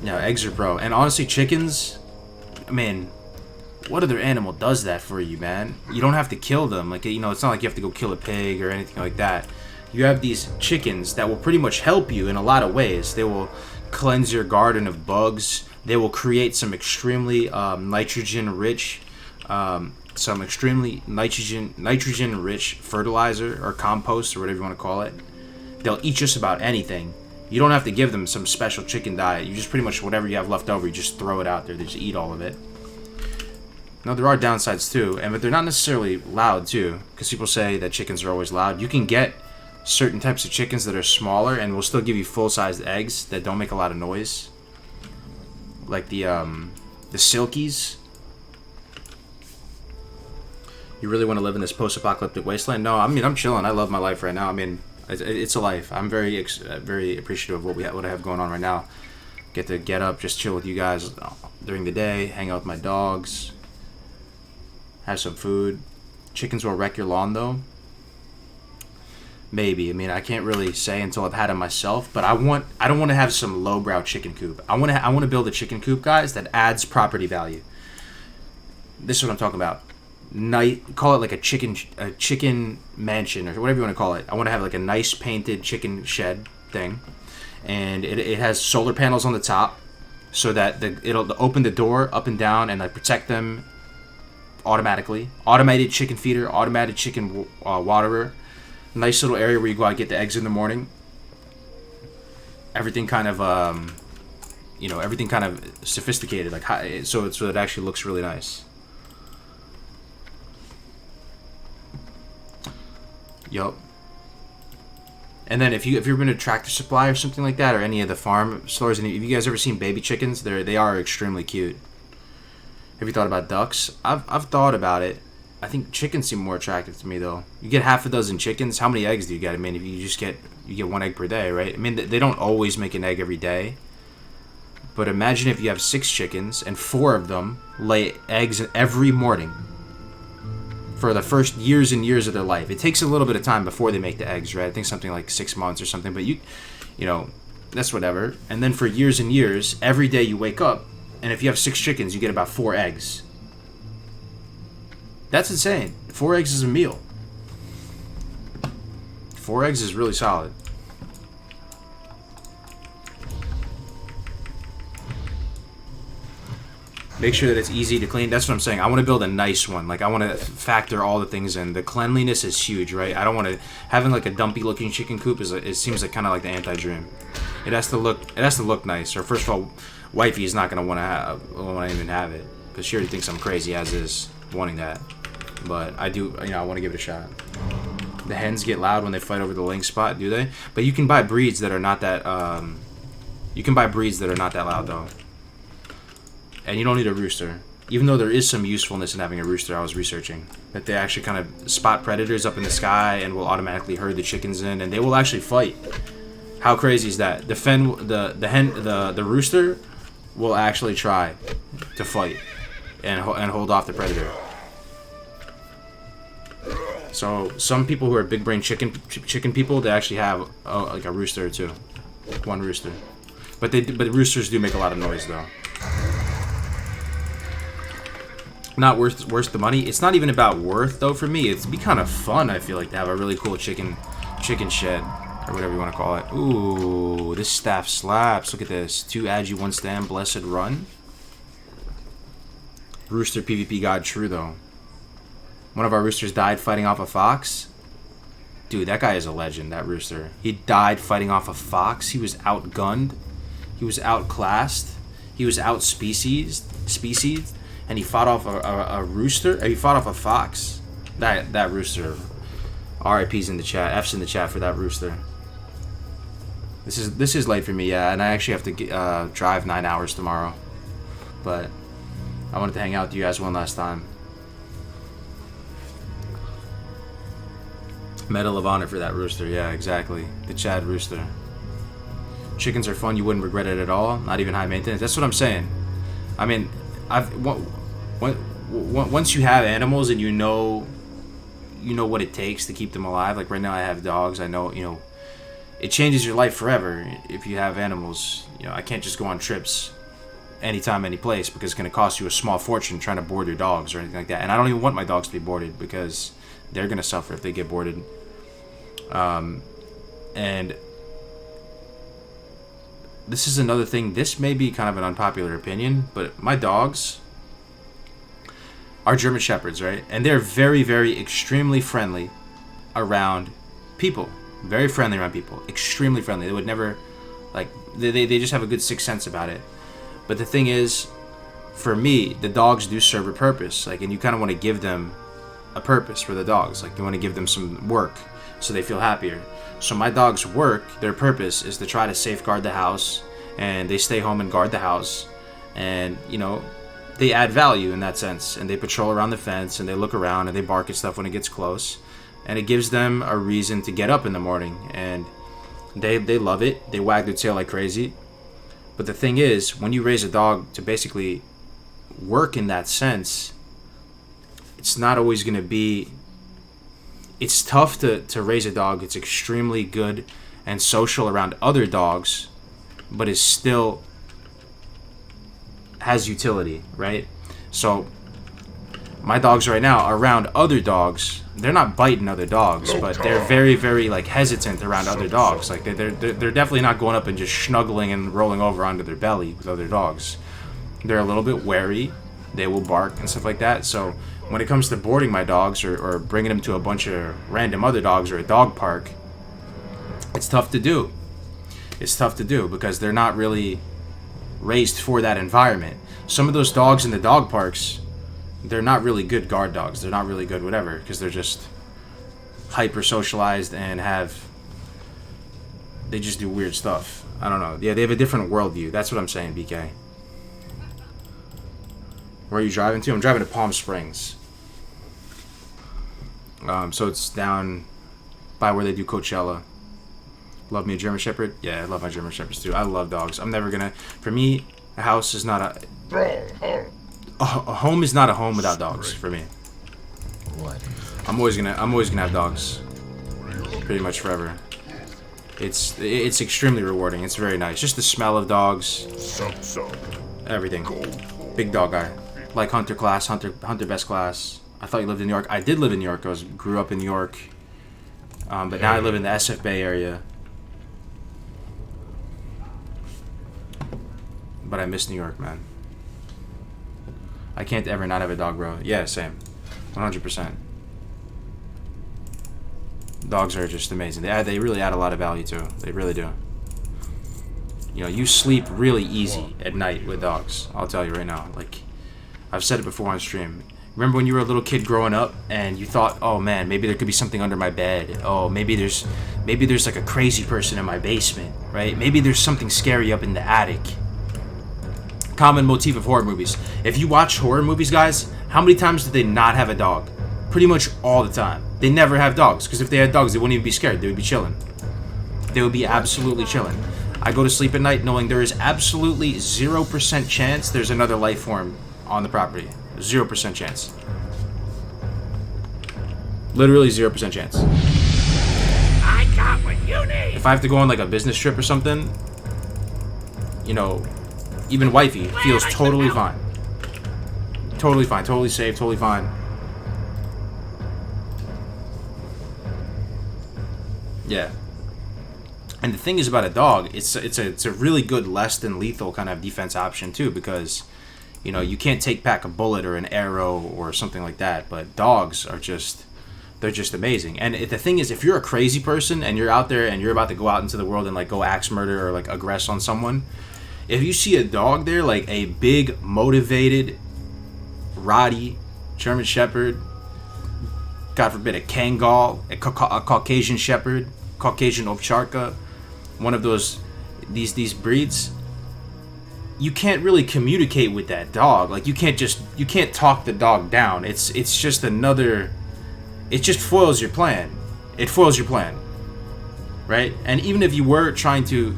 Yeah, eggs are bro. And honestly, chickens, I mean, what other animal does that for you, man? You don't have to kill them. Like, you know, it's not like you have to go kill a pig or anything like that. You have these chickens that will pretty much help you in a lot of ways. They will cleanse your garden of bugs. They will create some extremely nitrogen-rich, nitrogen-rich fertilizer or compost or whatever you want to call it. They'll eat just about anything. You don't have to give them some special chicken diet. You just pretty much whatever you have left over, you just throw it out there. They just eat all of it. Now, there are downsides too, but they're not necessarily loud too, because people say that chickens are always loud. You can get certain types of chickens that are smaller and will still give you full-sized eggs that don't make a lot of noise, like the silkies. You really want to live in this post-apocalyptic wasteland? No, I mean, I'm chilling. I love my life right now. I mean, it's a life. I'm very appreciative of what I have going on right now. Get to get up, just chill with you guys during the day, hang out with my dogs, have some food. Chickens will wreck your lawn, though. Maybe. I mean, I can't really say until I've had it myself, but I don't want to have some lowbrow chicken coop. I want to build a chicken coop, guys, that adds property value. This is what I'm talking about. Call it like a chicken mansion or whatever you want to call it. I want to have like a nice painted chicken shed thing, and it has solar panels on the top, so that it'll open the door up and down and like protect them automatically. Automated chicken feeder, automated chicken waterer. Nice little area where you go out and get the eggs in the morning. Everything kind of everything kind of sophisticated, like so it actually looks really nice. Yup. And then if you've ever been to Tractor Supply or something like that, or any of the farm stores, and have you guys ever seen baby chickens? They are extremely cute. Have you thought about ducks? I've thought about it. I think chickens seem more attractive to me though. You get half a dozen chickens. How many eggs do you get? I mean, if you get one egg per day, right? I mean, they don't always make an egg every day. But imagine if you have 6 chickens and 4 of them lay eggs every morning for the first years and years of their life. It takes a little bit of time before they make the eggs, right? I think something like 6 months or something, but you know, that's whatever. And then for years and years, every day you wake up, and if you have 6 chickens, you get about 4 eggs. That's insane. 4 eggs is a meal. 4 eggs is really solid. Make sure that it's easy to clean. That's what I'm saying. I want to build a nice one. Like, I want to factor all the things in. The cleanliness is huge, right? I don't want to having like a dumpy looking chicken coop it seems like kind of like the anti-dream. It has to look nice. Or first of all, wifey is not gonna want to even have it because she already thinks I'm crazy as is wanting that. But I do, I want to give it a shot. The hens get loud when they fight over the laying spot, do they? But you can buy breeds that are not that. You can buy breeds that are not that loud though. And you don't need a rooster. Even though there is some usefulness in having a rooster, I was researching that they actually kind of spot predators up in the sky and will automatically herd the chickens in, and they will actually fight. How crazy is that? The rooster will actually try to fight and hold off the predator. So some people who are big brain chicken people, they actually have like a rooster or two, 1 rooster. But roosters do make a lot of noise though. Not worth the money. It's not even about worth though for me. It'd be kind of fun, I feel like, to have a really cool chicken shed Or whatever you want to call it. Ooh, this staff slaps. Look at this. 2 agi, 1 stand, blessed run. Rooster PvP god true though. One of our roosters died fighting off a fox. Dude, that guy is a legend, that rooster. He died fighting off a fox. He was outgunned. He was outclassed. He was outspecies. And he fought off a rooster. He fought off a fox. That rooster. RIP's in the chat. F's in the chat for that rooster. This is late for me, yeah. And I actually have to drive 9 hours tomorrow. But I wanted to hang out with you guys one last time. Medal of Honor for that rooster. Yeah, exactly. The Chad rooster. Chickens are fun. You wouldn't regret it at all. Not even high maintenance. That's what I'm saying. I mean, once you have animals and you know what it takes to keep them alive. Like right now, I have dogs. I know, it changes your life forever if you have animals. I can't just go on trips anytime, any place because it's going to cost you a small fortune trying to board your dogs or anything like that. And I don't even want my dogs to be boarded because they're going to suffer if they get boarded. And this is another thing. This may be kind of an unpopular opinion, but my dogs are German Shepherds, right? And they're very, very extremely friendly around people. Very friendly around people. Extremely friendly. They would never, they just have a good sixth sense about it. But the thing is, for me, the dogs do serve a purpose. And you kind of want to give them a purpose for the dogs. You want to give them some work so they feel happier. So my dogs' work, their purpose is to try to safeguard the house, and they stay home and guard the house. And, they add value in that sense, and they patrol around the fence, and they look around, and they bark at stuff when it gets close, and it gives them a reason to get up in the morning, and they love it. They wag their tail like crazy. But the thing is, when you raise a dog to basically work in that sense, it's not always going to be... It's tough to raise a dog. It's extremely good and social around other dogs, but is still... has utility, right? So my dogs right now are around other dogs. They're not biting other dogs, but they're very, very hesitant around other dogs. They're definitely not going up and just snuggling and rolling over onto their belly with other dogs. They're a little bit wary. They will bark and stuff like that. So when it comes to boarding my dogs or bringing them to a bunch of random other dogs or a dog park, it's tough to do. It's tough to do because they're not really raised for that environment. Some of those dogs in the dog parks, they're not really good guard dogs. They're not really good whatever because they're just hyper socialized and they just do weird stuff. I don't know. Yeah, they have a different worldview. That's what I'm saying, BK. Where are you driving to? I'm driving to Palm Springs. So it's down by where they do Coachella. Love me a German Shepherd? Yeah, I love my German Shepherds too. I love dogs. I'm never gonna... For me, a house is not a home is not a home without dogs, for me. I'm always gonna have dogs. Pretty much forever. It's extremely rewarding. It's very nice. Just the smell of dogs. Everything. Big dog guy. Like Hunter class, Hunter best class. I thought you lived in New York. I did live in New York. Grew up in New York. But now I live in the SF Bay area. But I miss New York, man. I can't ever not have a dog, bro. Yeah, same. 100%. Dogs are just amazing. They really add a lot of value too. They really do. You sleep really easy at night with dogs. I'll tell you right now. I've said it before on stream. Remember when you were a little kid growing up and you thought, oh man, maybe there could be something under my bed. Oh, maybe there's a crazy person in my basement, right? Maybe there's something scary up in the attic. Common motif of horror movies. If you watch horror movies, guys, how many times did they not have a dog? Pretty much all the time. They never have dogs, because if they had dogs, they wouldn't even be scared. They would be chilling. They would be absolutely chilling. I go to sleep at night knowing there is absolutely 0% chance there's another life form on the property. 0% chance. Literally 0% chance. I got what you need. If I have to go on a business trip or something, even wifey feels totally fine. Totally fine, totally safe, totally fine. Yeah. And the thing is about a dog, it's a really good less than lethal kind of defense option too, because you know you can't take back a bullet or an arrow or something like that. But dogs are they're just amazing. And the thing is, if you're a crazy person and you're out there and you're about to go out into the world and like go axe murder or like aggress on someone, if you see a dog there, like a big motivated Roddy German Shepherd, God forbid a Kangal, a Caucasian Shepherd, Caucasian Ovcharka, one of these breeds, you can't really communicate with that dog. Like you can't talk the dog down. It's just another. It just foils your plan. It foils your plan, right? And even if you were trying to,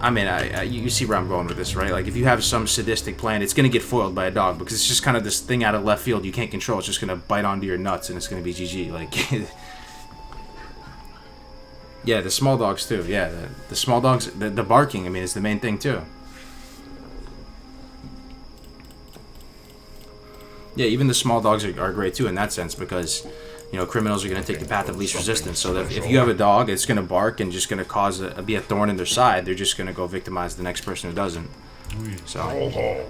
I mean, you see where I'm going with this, right? Like if you have some sadistic plan, it's gonna get foiled by a dog because it's just kind of this thing out of left field you can't control. It's just gonna bite onto your nuts and it's gonna be GG. Like, yeah, the small dogs too. Yeah, the small dogs, the barking. I mean, is the main thing too. Yeah, even the small dogs are great too in that sense because, you know, criminals are going to take the path of least resistance. So that if you have a dog, it's going to bark and just going to be a thorn in their side. They're just going to go victimize the next person who doesn't. So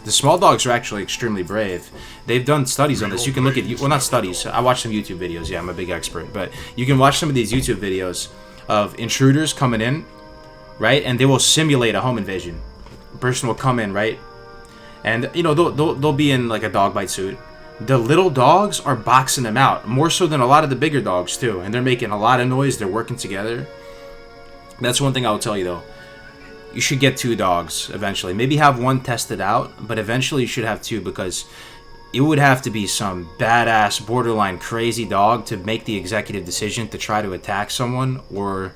the small dogs are actually extremely brave. They've done studies on this. You can look at, well, not studies. I watched some YouTube videos. Yeah, I'm a big expert. But you can watch some of these YouTube videos of intruders coming in, right? And they will simulate a home invasion. A person will come in, right? And, you know, they'll be in, like, a dog bite suit. The little dogs are boxing them out, more so than a lot of the bigger dogs, too. And they're making a lot of noise. They're working together. That's one thing I will tell you, though. You should get 2 dogs eventually. Maybe have one tested out, but eventually you should have 2 because it would have to be some badass, borderline crazy dog to make the executive decision to try to attack someone or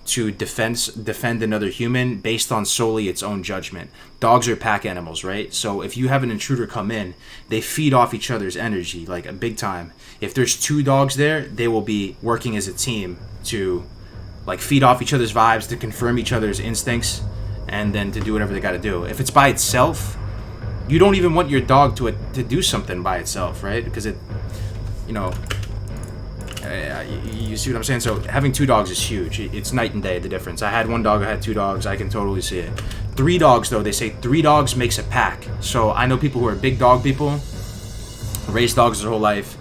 to defend another human based on solely its own judgment. Dogs are pack animals, right? So if you have an intruder come in, they feed off each other's energy, like a big time. If there's 2 dogs there, they will be working as a team to like feed off each other's vibes, to confirm each other's instincts, and then to do whatever they got to do. If it's by itself, you don't even want your dog to do something by itself, right? Because it, you know, you see what I'm saying? So having 2 dogs is huge. It's night and day, the difference. I had 1 dog, I had 2 dogs. I can totally see it. 3 dogs, though, they say 3 dogs makes a pack. So I know people who are big dog people, raised dogs their whole life.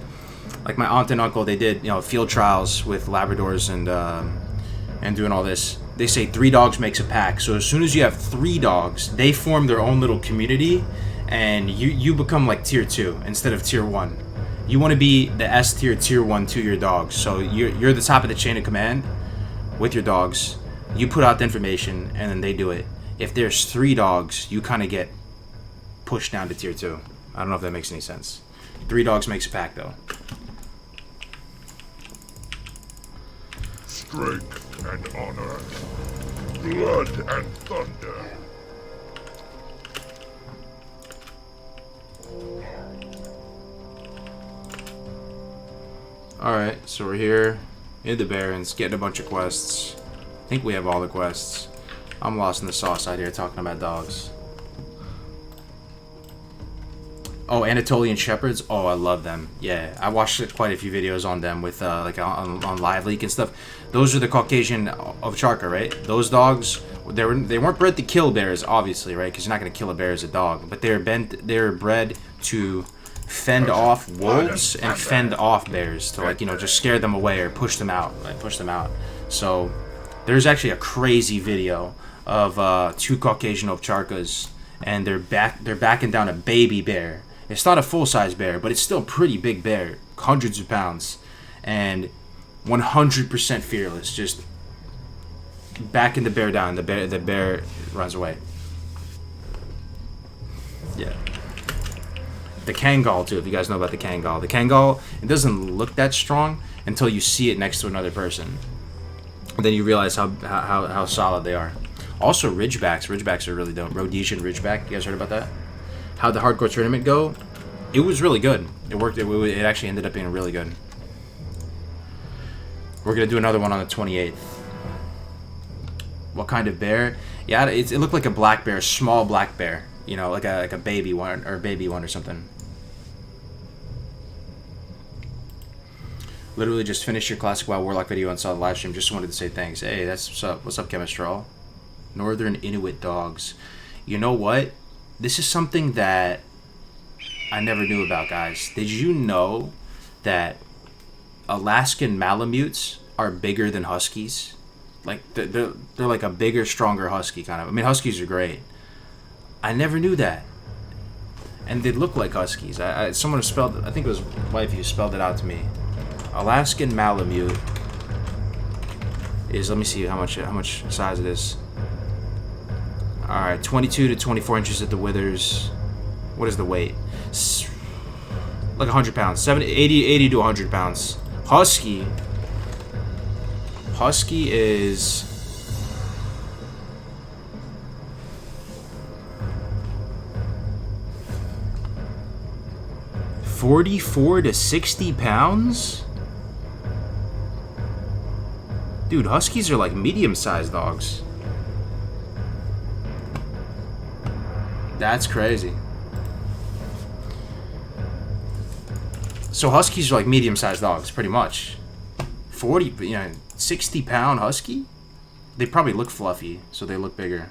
Like my aunt and uncle, they did, you know, field trials with Labradors and doing all this. They say 3 dogs makes a pack. So as soon as you have 3 dogs, they form their own little community, and you become like tier 2 instead of tier 1. You want to be the S tier, tier 1 to your dogs. So you're the top of the chain of command with your dogs. You put out the information, and then they do it. If there's 3 dogs, you kind of get pushed down to tier 2. I don't know if that makes any sense. 3 dogs makes a pack, though. Strength and honor. Blood and thunder. Alright, so we're here in the Barrens, getting a bunch of quests. I think we have all the quests. I'm lost in the sauce out here talking about dogs. Oh, Anatolian Shepherds? Oh, I love them. Yeah, I watched quite a few videos on them with like on Live Leak and stuff. Those are the Caucasian Ovcharka, right? Those dogs, they weren't bred to kill bears, obviously, right? Because you're not going to kill a bear as a dog. But they're bred to fend off wolves and fend off bears, to, like, you know, just scare them away or push them out, right? Push them out. So there's actually a crazy video of 2 Caucasian Ovcharkas, and they're backing down a baby bear. It's not a full-size bear, but it's still a pretty big bear, hundreds of pounds, and 100% fearless, just backing the bear down. The bear runs away. Yeah. The Kangal, too, if you guys know about the Kangal. The Kangal, it doesn't look that strong until you see it next to another person. And then you realize how solid they are. Also, Ridgebacks. Ridgebacks are really dope. Rhodesian Ridgeback. You guys heard about that? How'd the hardcore tournament go? It was really good. It worked. It actually ended up being really good. We're going to do another one on the 28th. What kind of bear? Yeah, it looked like a black bear, small black bear. You know, like a baby one or something. Literally just finished your Classic WoW Warlock video and saw the live stream. Just wanted to say thanks. Hey, that's what's up. What's up, Chemistral? Northern Inuit dogs. You know what? This is something that I never knew about, guys. Did you know that Alaskan Malamutes are bigger than Huskies? Like, they're like a bigger, stronger Husky, kind of. I mean, Huskies are great. I never knew that. And they look like Huskies. Someone spelled, I think it was Wifey who spelled it out to me. Alaskan Malamute is, let me see how much size it is. Alright, 22 to 24 inches at the withers. What is the weight? Like 100 pounds. 80 to 100 pounds. Husky is... $44 to 60 pounds? Dude, Huskies are like medium-sized dogs. That's crazy. So Huskies are like medium-sized dogs, pretty much. 60-pound Husky? They probably look fluffy, so they look bigger.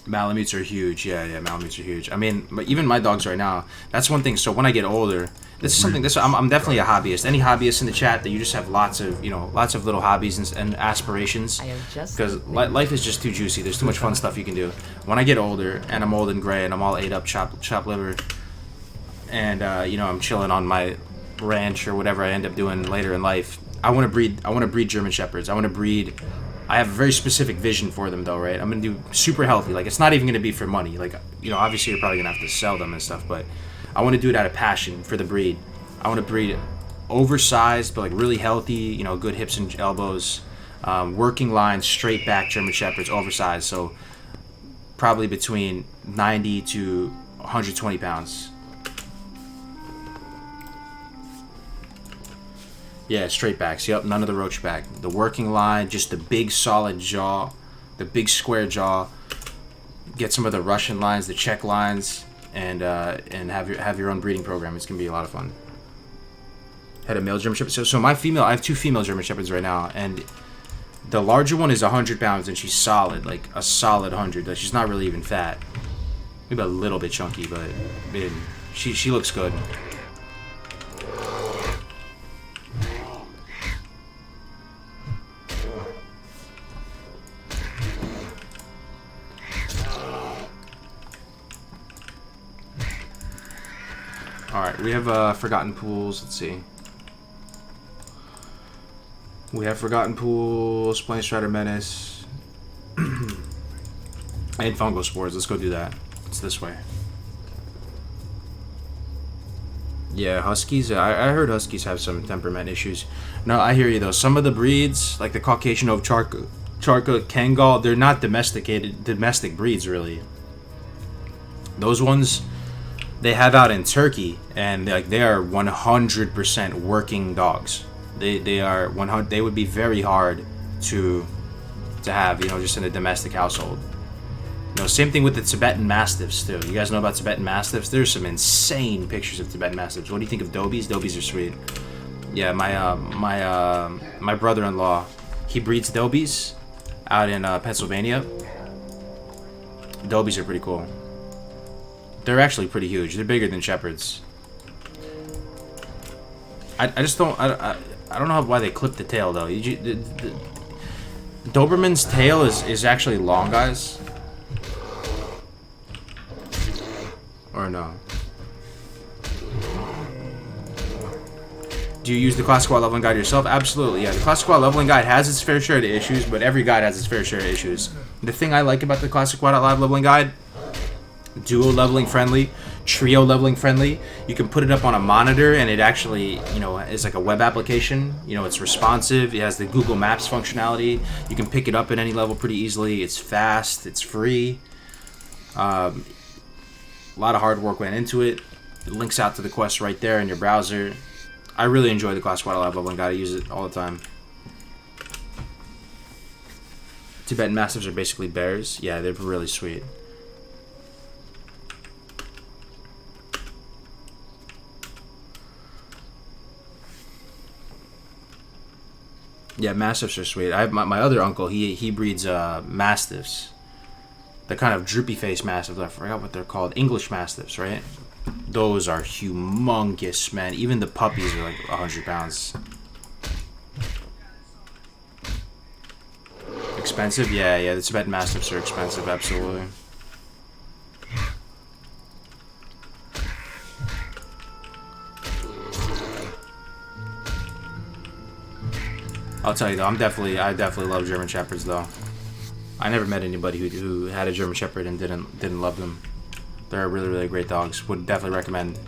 Malamutes are huge. Yeah, Malamutes are huge. I mean, but even my dogs right now, that's one thing. So when I get older, this is something. I'm definitely a hobbyist. Any hobbyists in the chat that you just have lots of little hobbies and aspirations. Because life is just too juicy. There's too much fun stuff you can do. When I get older and I'm old and gray and I'm all ate up, chopped liver, and I'm chilling on my ranch or whatever I end up doing later in life, I want to breed German Shepherds. I have a very specific vision for them, though, right? I'm going to do super healthy. Like, it's not even going to be for money. Like, obviously you're probably going to have to sell them and stuff, but I want to do it out of passion for the breed. I want to breed oversized, but, like, really healthy, good hips and elbows, working lines, straight back German Shepherds, oversized. So, probably between 90 to 120 pounds. Yeah, straight backs. Yep, none of the roach back. The working line, just the big solid jaw, the big square jaw. Get some of the Russian lines, the Czech lines, and have your own breeding program. It's gonna be a lot of fun. Had a male German Shepherd. So I have 2 female German Shepherds right now, and the larger one is 100 pounds, and she's solid, like a solid 100. Like, she's not really even fat. Maybe a little bit chunky, but she looks good. Alright, we have Forgotten Pools. Let's see. We have Forgotten Pools, Plane Strider Menace, and Fungal Spores. Let's go do that. It's this way. Yeah, Huskies. I heard Huskies have some temperament issues. No, I hear you, though. Some of the breeds, like the Caucasian Ovcharka, Kangal, they're not domestic breeds, really. Those ones... they have out in Turkey, and they are 100% working dogs. They are 100. They would be very hard to have, just in a domestic household. Same thing with the Tibetan Mastiffs too. You guys know about Tibetan Mastiffs? There's some insane pictures of Tibetan Mastiffs. What do you think of Dobies? Dobies are sweet. Yeah, my brother-in-law, he breeds Dobies out in Pennsylvania. Dobies are pretty cool. They're actually pretty huge. They're bigger than Shepherds. I just don't... I don't know why they clip the tail, though. Doberman's tail is actually long, guys. Or no? Do you use the Classicwow leveling guide yourself? Absolutely, yeah. The Classicwow leveling guide has its fair share of issues, but every guide has its fair share of issues. The thing I like about the Classicwow.live leveling guide... duo leveling friendly, trio leveling friendly. You can put it up on a monitor and it actually, is like a web application. It's responsive. It has the Google Maps functionality. You can pick it up at any level pretty easily. It's fast. It's free. A lot of hard work went into it. It links out to the quest right there in your browser. I really enjoy the Classicwow.live leveling guide. I use it all the time. Tibetan Mastiffs are basically bears. Yeah, they're really sweet. Yeah, Mastiffs are sweet. I have my other uncle, he breeds Mastiffs. The kind of droopy face Mastiffs. I forgot what they're called. English Mastiffs, right? Those are humongous, man. Even the puppies are like 100 pounds. Expensive? Yeah, the Tibetan Mastiffs are expensive, absolutely. I'll tell you though, I definitely love German Shepherds though. I never met anybody who had a German Shepherd and didn't love them. They're really, really great dogs. Would definitely recommend.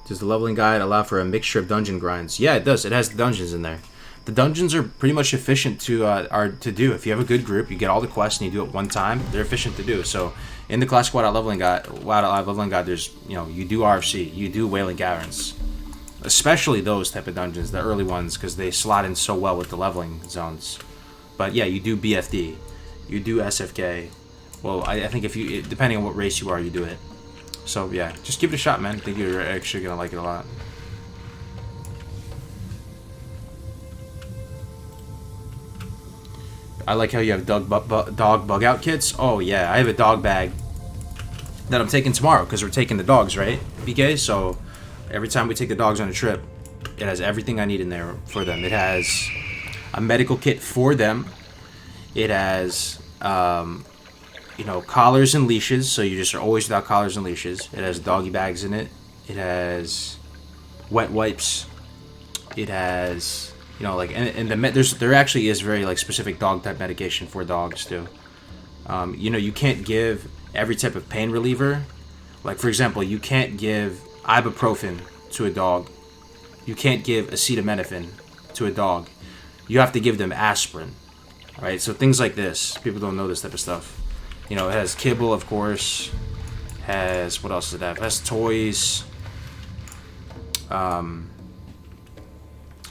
Does the leveling guide allow for a mixture of dungeon grinds? Yeah, it does. It has dungeons in there. The dungeons are pretty much efficient to do. If you have a good group, you get all the quests and you do it one time. They're efficient to do. So in the Classicwow.live leveling guide, there's you do RFC, you do Wailing Caverns, especially those type of dungeons, the early ones, because they slot in so well with the leveling zones. But yeah, you do BFD, you do SFK. Well, I think if you, depending on what race you are, you do it. So yeah, just give it a shot, man. I think you're actually gonna like it a lot. I like how you have dog bug out kits. Oh yeah, I have a dog bag that I'm taking tomorrow because we're taking the dogs, right, BK? So every time we take the dogs on a trip, it has everything I need in there for them. It has a medical kit for them. It has collars and leashes, so you just are always without collars and leashes. It has doggy bags in it. It has wet wipes. It has there actually is very specific dog type medication for dogs too. You can't give every type of pain reliever. Like for example, you can't give ibuprofen to a dog. You can't give acetaminophen to a dog. You have to give them aspirin, right? So things like this, people don't know this type of stuff. It has kibble, of course. Has, what else does it have? It has toys.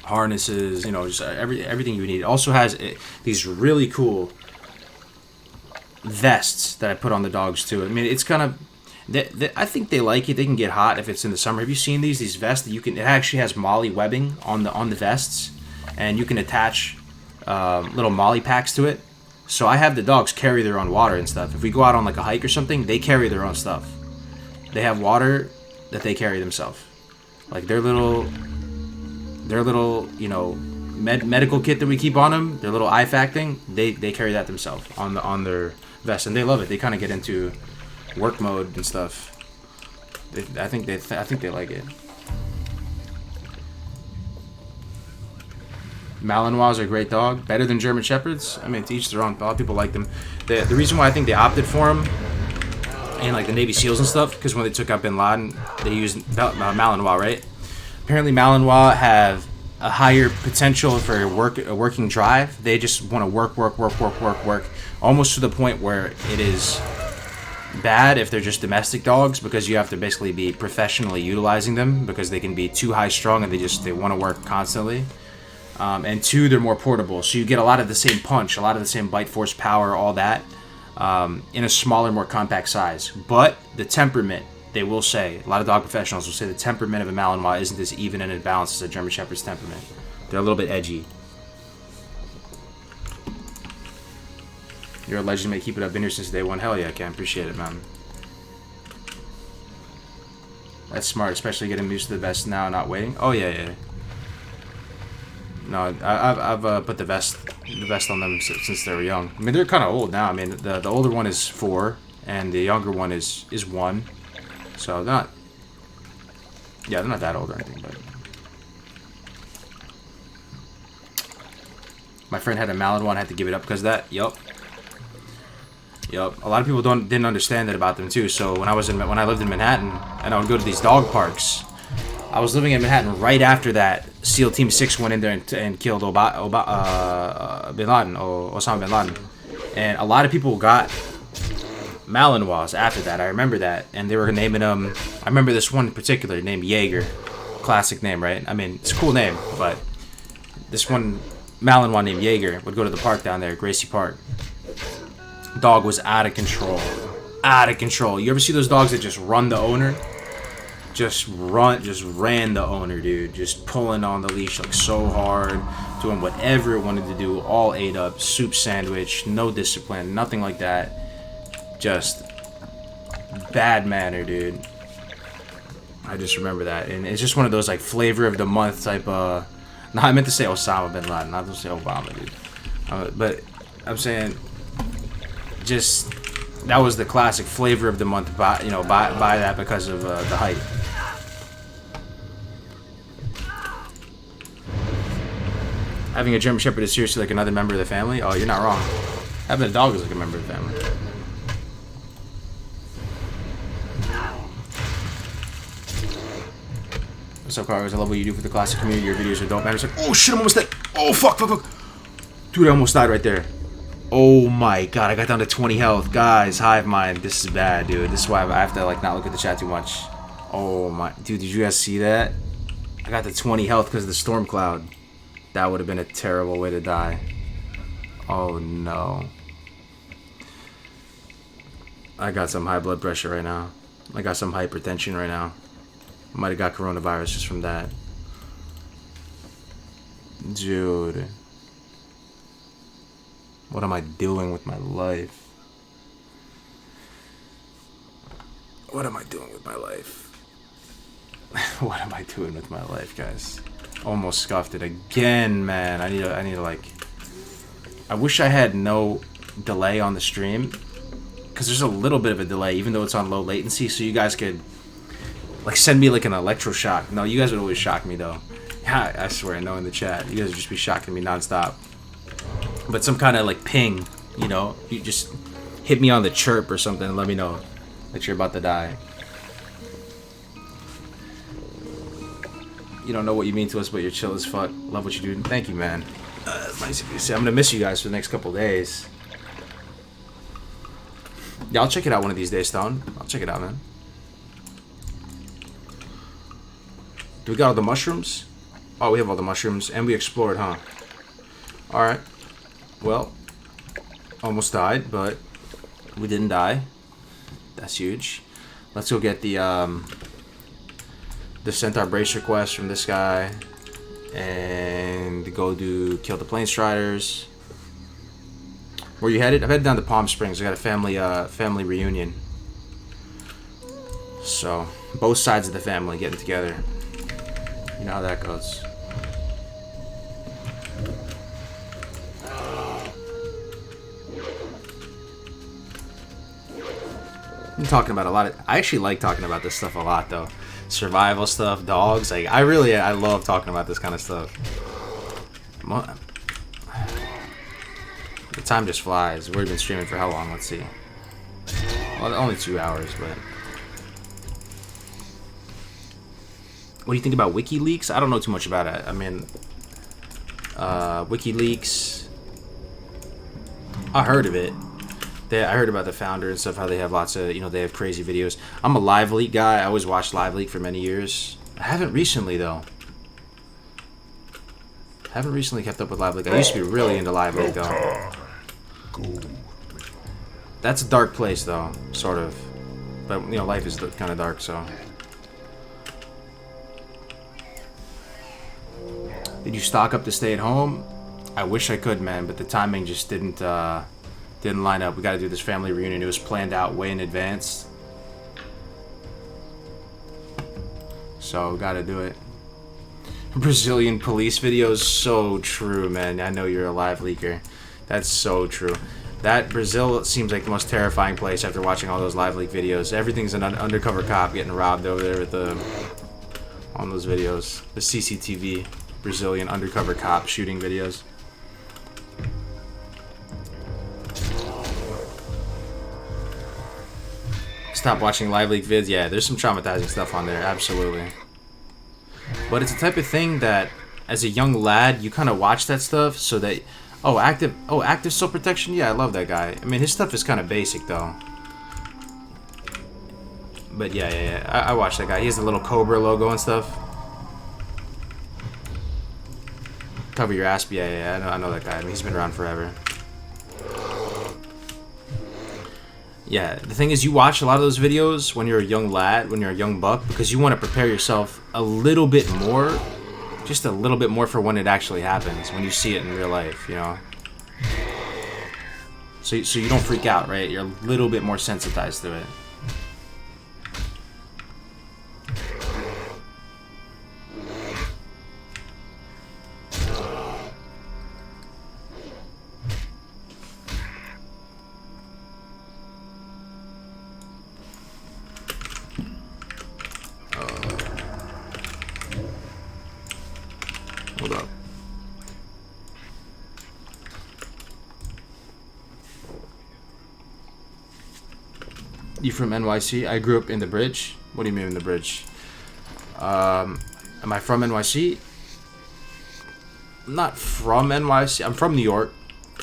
Harnesses, just everything you need. It also has these really cool vests that I put on the dogs too. I mean, it's kind of, I think they like it. They can get hot if it's in the summer. Have you seen these vests that you can? It actually has molly webbing on the vests, and you can attach little molly packs to it. So I have the dogs carry their own water and stuff. If we go out on a hike or something, they carry their own stuff. They have water that they carry themselves, like their little medical kit that we keep on them, their little IFAC thing. They carry that themselves on their vest, and they love it. They kind of get into work mode and stuff. I think they like it. Malinois are a great dog, better than German Shepherds. I mean, to each their own. A lot of people like them. The reason why I think they opted for them and the Navy SEALs and stuff, because when they took out Bin Laden, they used Malinois, right? Apparently, Malinois have a higher potential for a working drive. They just want to work, almost to the point where it is bad if they're just domestic dogs, because you have to basically be professionally utilizing them because they can be too high strung and they want to work constantly. And two, they're more portable, so you get a lot of the same punch, a lot of the same bite force, power, all that, in a smaller, more compact size. But the temperament, they will say, a lot of dog professionals will say the temperament of a Malinois isn't as even and balanced as a German Shepherd's temperament. They're a little bit edgy. You're a legend, mate. Keep it up. Been here since day one. Hell yeah, I can. Appreciate it, man. That's smart, especially getting used to the vest now, not waiting. Oh yeah. No, I've put the vest on them since they were young. I mean, they're kind of old now. I mean, the older one is 4, and the younger one is 1. So they're not that old or anything. But my friend had a Malinois, had to give it up because of that. Yup. A lot of people didn't understand that about them too. So when I lived in Manhattan and I would go to these dog parks, I was living in Manhattan right after that SEAL Team 6 went in there and killed Osama bin Laden. And a lot of people got Malinois after that. I remember that. And they were naming them. I remember this one in particular named Jaeger. Classic name, right? I mean, it's a cool name, but this one Malinois named Jaeger would go to the park down there, Gracie Park. Dog was out of control. Out of control. You ever see those dogs that just run the owner? Just ran the owner, dude. Just pulling on the leash like so hard, doing whatever it wanted to do, all ate up, soup sandwich, no discipline, nothing like that. Just bad manner, dude. I just remember that, and it's just one of those like flavor of the month type. No, I meant to say Osama bin Laden, not to say Obama, dude. But I'm saying, just that was the classic flavor of the month. By that because of the height. Having a German Shepherd is seriously like another member of the family. Oh, you're not wrong. Having a dog is like a member of the family. What's up, Carlos? I love what you do for the classic community. Your videos are dope, man. It's like, oh shit, I'm almost dead. Oh fuck. Dude, I almost died right there. Oh my god, I got down to 20 health. Guys, hive mind. This is bad, dude. This is why I have to like not look at the chat too much. Oh my, dude, did you guys see that? I got to 20 health because of the storm cloud. That would have been a terrible way to die. Oh no. I got some high blood pressure right now. I got some hypertension right now. Might have got coronavirus just from that. Dude. What am I doing with my life? What am I doing with my life? What am I doing with my life, guys? Almost scuffed it again, man. I need to like... I wish I had no delay on the stream. Because there's a little bit of a delay, even though it's on low latency, so you guys could... like, send me like an electroshock. No, you guys would always shock me, though. Yeah, I swear, no in the chat. You guys would just be shocking me nonstop. But some kind of, like, ping, you know? You just hit me on the chirp or something and let me know that you're about to die. You don't know what you mean to us, but you're chill as fuck. Love what you do. Thank you, man. It's nice of you to say. I'm gonna miss you guys for the next couple days. Yeah, I'll check it out one of these days, Stone. I'll check it out, man. Do we got all the mushrooms? Oh, we have all the mushrooms, and we explored, huh? Alright. Well, almost died, but we didn't die. That's huge. Let's go get the Centaur Bracer quest from this guy. And go kill the Planestriders. Where you headed? I'm headed down to Palm Springs. I got a family reunion. So, both sides of the family getting together. You know how that goes. I'm talking about a lot of... I actually like talking about this stuff a lot, though. Survival stuff, dogs. Like, I love talking about this kind of stuff. The time just flies. We've been streaming for how long? Let's see. Well, only 2 hours, but... What do you think about WikiLeaks? I don't know too much about it. I mean, WikiLeaks... I heard of it. I heard about the founder and stuff, how they have lots of, they have crazy videos. I'm a Live Leak guy. I always watched Live Leak for many years. I haven't recently, though. Haven't recently kept up with Live Leak. I used to be really into Live Leak, though. That's a dark place, though, sort of. But, life is kind of dark, so... Did you stock up to stay at home? I wish I could, man, but the timing just didn't line up. We got to do this family reunion. It was planned out way in advance. So, got to do it. Brazilian police videos, so true, man. I know you're a Live Leaker. That's so true. That Brazil seems like the most terrifying place after watching all those Live Leak videos. Everything's an undercover cop getting robbed over there with on those videos. The CCTV Brazilian undercover cop shooting videos. Stop watching Live Leak vids. Yeah, there's some traumatizing stuff on there, absolutely. But it's the type of thing that, as a young lad, you kind of watch that stuff so that... active soul protection? Yeah, I love that guy. I mean, his stuff is kind of basic, though. But yeah. I watch that guy. He has the little Cobra logo and stuff. Cover your ass. Yeah, I know that guy. I mean, he's been around forever. Yeah, the thing is, you watch a lot of those videos when you're a young lad, when you're a young buck, because you want to prepare yourself a little bit more, just a little bit more for when it actually happens, when you see it in real life, you know? So you don't freak out, right? You're a little bit more sensitized to it. Hold up. You from NYC? I grew up in the Bridge. What do you mean in the Bridge? Am I from NYC? I'm not from NYC. I'm from New York.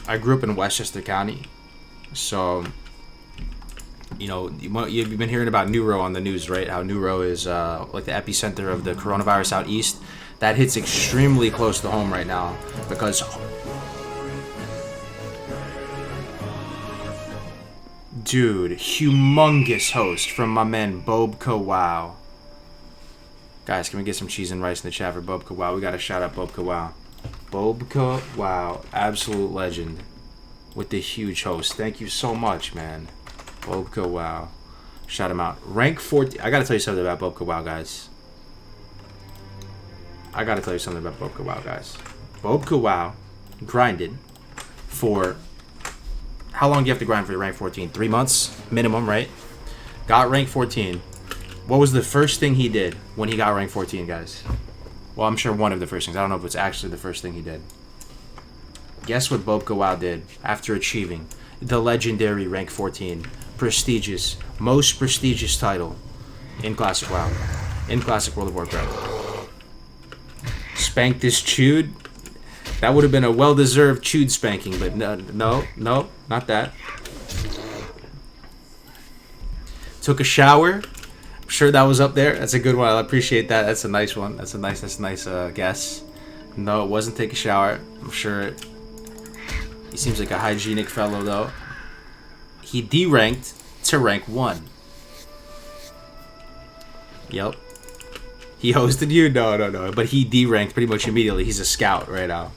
I grew up in Westchester County. So, you know, you've been hearing about Neuro on the news, right? How Neuro is like the epicenter of the coronavirus out east. That hits extremely close to home right now because dude, humongous host from my man Wow. Guys, can we get some cheese and rice in the chat for Wow? We gotta shout out Wow. Wow, absolute legend with the huge host. Thank you so much, man. Wow. Shout him out. Rank 14. I gotta tell you something about Wow, guys. Wow grinded for... How long do you have to grind for rank 14? 3 months minimum, right? Got rank 14. What was the first thing he did when he got rank 14, guys? Well, I'm sure one of the first things. I don't know if it's actually the first thing he did. Guess what Wow did after achieving the legendary rank 14, prestigious, most prestigious title in Classic WoW, in Classic World of Warcraft. Spanked this chewed. That would have been a well-deserved chewed spanking, but no, not that. Took a shower. I'm sure that was up there. That's a good one. I appreciate that. That's a nice one. That's a nice guess. No, it wasn't take a shower. I'm sure he seems like a hygienic fellow, though. He deranked to rank 1. Yep. He hosted you? No. But he deranked pretty much immediately. He's a scout right now.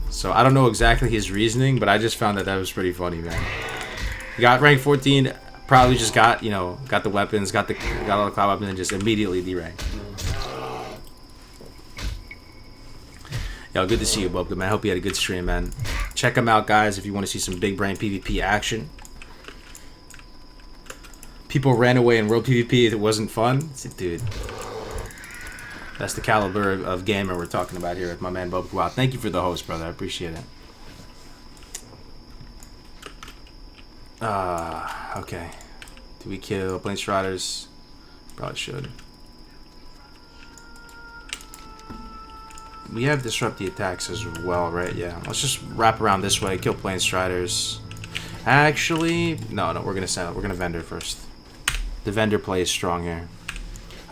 So I don't know exactly his reasoning, but I just found that was pretty funny, man. He got rank 14, probably just got the weapons, got all the cloud weapons, and just immediately deranked. Yo, good to see you, Bubka, man. I hope you had a good stream, man. Check him out, guys, if you want to see some big brain PvP action. People ran away in World PvP. It wasn't fun. Dude. That's the caliber of gamer we're talking about here with my man Wow. Thank you for the host, brother. I appreciate it. Okay. Do we kill Plane Striders? Probably should. We have Disrupt the attacks as well, right? Yeah. Let's just wrap around this way. Kill Plane Striders. Actually, no. We're gonna Vendor first. The Vendor play is strong here.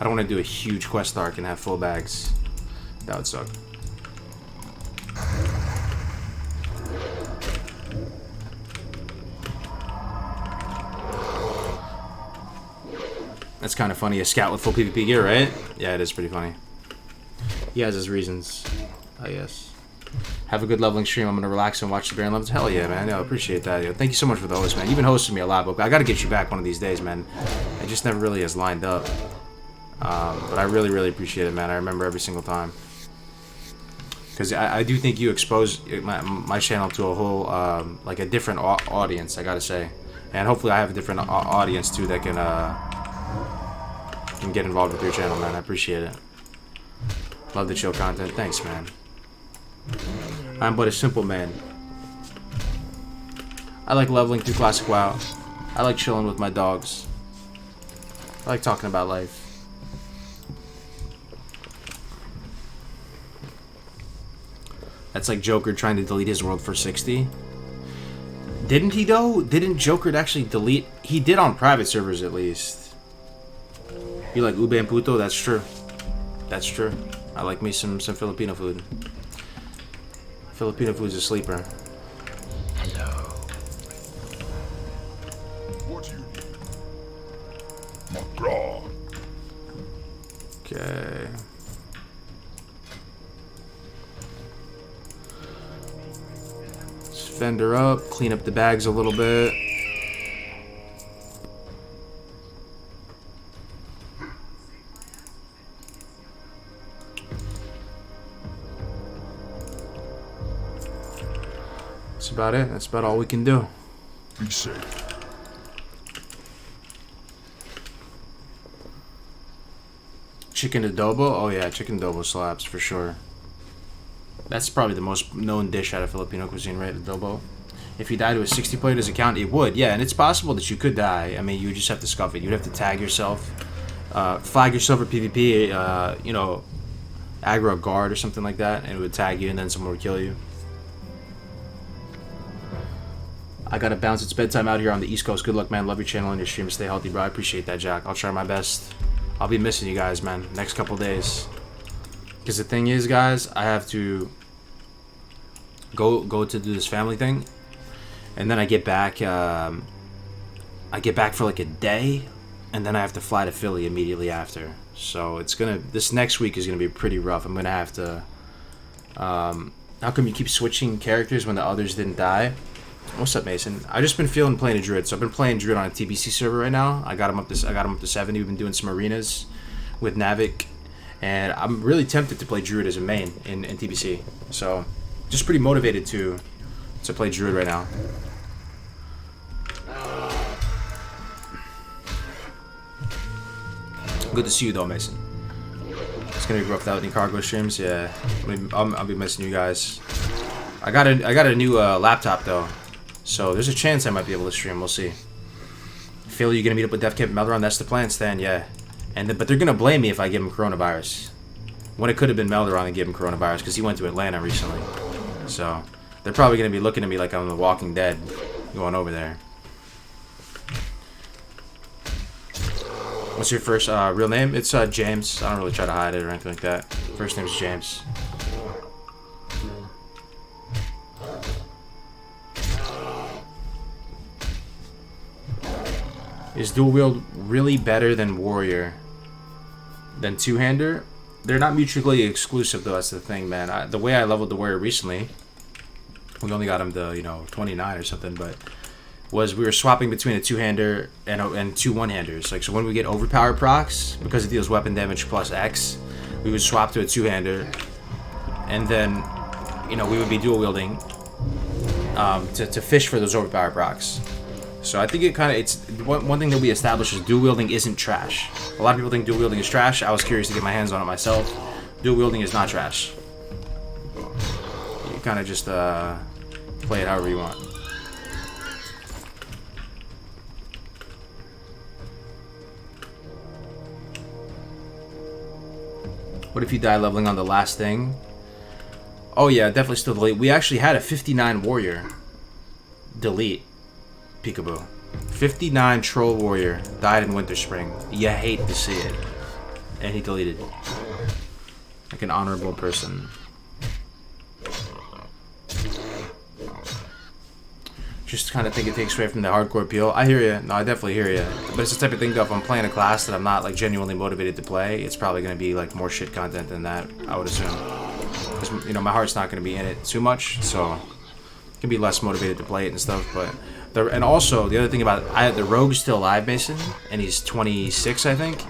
I don't want to do a huge quest arc and have full bags. That would suck. That's kind of funny. A scout with full PvP gear, right? Yeah, it is pretty funny. He has his reasons, I guess. Have a good leveling stream. I'm going to relax and watch the Baron levels. Hell yeah, man. I appreciate that. Yo, thank you so much for the host, man. You've been hosting me a lot, but I got to get you back one of these days, man. It just never really has lined up. But I really, really appreciate it, man. I remember every single time. Because I do think you expose my channel to a whole, like a different audience, I got to say. And hopefully I have a different audience, too, that can get involved with your channel, man. I appreciate it. Love the chill content. Thanks, man. I'm but a simple man. I like leveling through Classic WoW. I like chilling with my dogs. I like talking about life. That's like Joker trying to delete his world for 60. Didn't he, though? Didn't Joker actually delete? He did on private servers, at least. You like ube and puto? That's true. That's true. I like me some Filipino food. Filipino food's a sleeper. What do you need? McGraw. Okay. Let's fend her up, clean up the bags a little bit. That's about it. That's about all we can do. Be safe. Chicken adobo? Oh yeah, chicken adobo slaps for sure. That's probably the most known dish out of Filipino cuisine, right? Adobo. If you die to a 60 player, does it count? It would, yeah, and it's possible that you could die. I mean, you would just have to scuff it. You'd have to tag yourself, flag yourself for PvP, you know, aggro a guard or something like that, and it would tag you, and then someone would kill you. I gotta bounce. It's bedtime out here on the East Coast. Good luck, man. Love your channel and your stream. Stay healthy, bro. I appreciate that, Jack. I'll try my best. I'll be missing you guys, man, next couple days. Because the thing is, guys, I have to go to do this family thing, and then I get back. I get back for like a day, and then I have to fly to Philly immediately after. So it's gonna. This next week is gonna be pretty rough. I'm gonna have to. How come you keep switching characters when the others didn't die? What's up, Mason? I've just been feeling playing a Druid, so I've been playing Druid on a TBC server right now. I got him up to 70. We've been doing some arenas with Navik, and I'm really tempted to play Druid as a main in TBC. So, just pretty motivated to play Druid right now. Good to see you though, Mason. It's gonna be rough without any cargo streams. Yeah, I'll be missing you guys. I got a new laptop though. So there's a chance I might be able to stream. We'll see. Phil, you gonna meet up with Def Camp Melderon? That's the plan, Stan. Yeah, but they're gonna blame me if I give him coronavirus. When it could have been Melderon and give him coronavirus because he went to Atlanta recently. So they're probably gonna be looking at me like I'm The Walking Dead, going over there. What's your first real name? It's James. I don't really try to hide it or anything like that. First name's James. Is dual wield really better than warrior? Than two-hander? They're not mutually exclusive though, that's the thing, man. The way I leveled the warrior recently, we only got him to, you know, 29 or something, but was we were swapping between a two-hander and two one-handers. Like, so when we get overpowered procs, because it deals weapon damage plus X, we would swap to a two-hander, and then, you know, we would be dual wielding to fish for those overpowered procs. So I think it's one thing that we established is dual wielding isn't trash. A lot of people think dual wielding is trash. I was curious to get my hands on it myself. Dual wielding is not trash. You kind of just play it however you want. What if you die leveling on the last thing? Oh yeah, definitely still delete. We actually had a 59 warrior delete. Peekaboo. 59 troll warrior died in Winter Spring. You hate to see it. And he deleted. Like an honorable person. Just kind of think it takes away from the hardcore appeal. I hear you. No, I definitely hear you. But it's the type of thing that if I'm playing a class that I'm not like genuinely motivated to play, it's probably going to be like more shit content than that, I would assume. Because, you know, my heart's not going to be in it too much, so I can be less motivated to play it and stuff, but... And also, the other thing about it, the rogue's still alive, Mason, and he's 26, I think.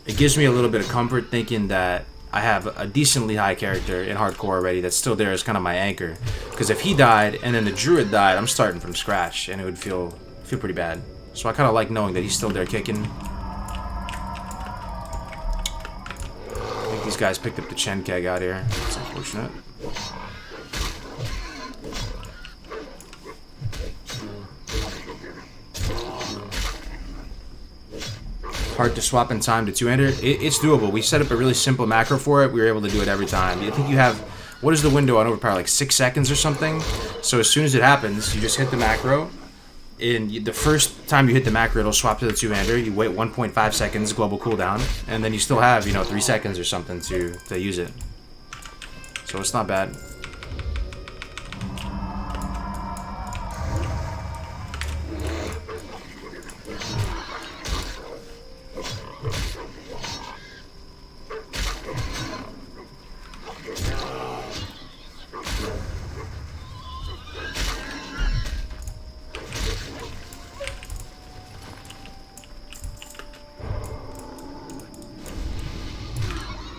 It gives me a little bit of comfort thinking that I have a decently high character in hardcore already that's still there as kind of my anchor. Because if he died and then the druid died, I'm starting from scratch, and it would feel pretty bad. So I kind of like knowing that he's still there kicking. I think these guys picked up the Chen keg out here. It's unfortunate. Hard to swap in time to two-hander. It's doable. We set up a really simple macro for it. We were able to do it every time. I think you have, what is the window on overpower, like 6 seconds or something? So as soon as it happens, you just hit the macro. And the first time you hit the macro, it'll swap to the two-hander. You wait 1.5 seconds, global cooldown, and then you still have, you know, 3 seconds or something to use it. So it's not bad.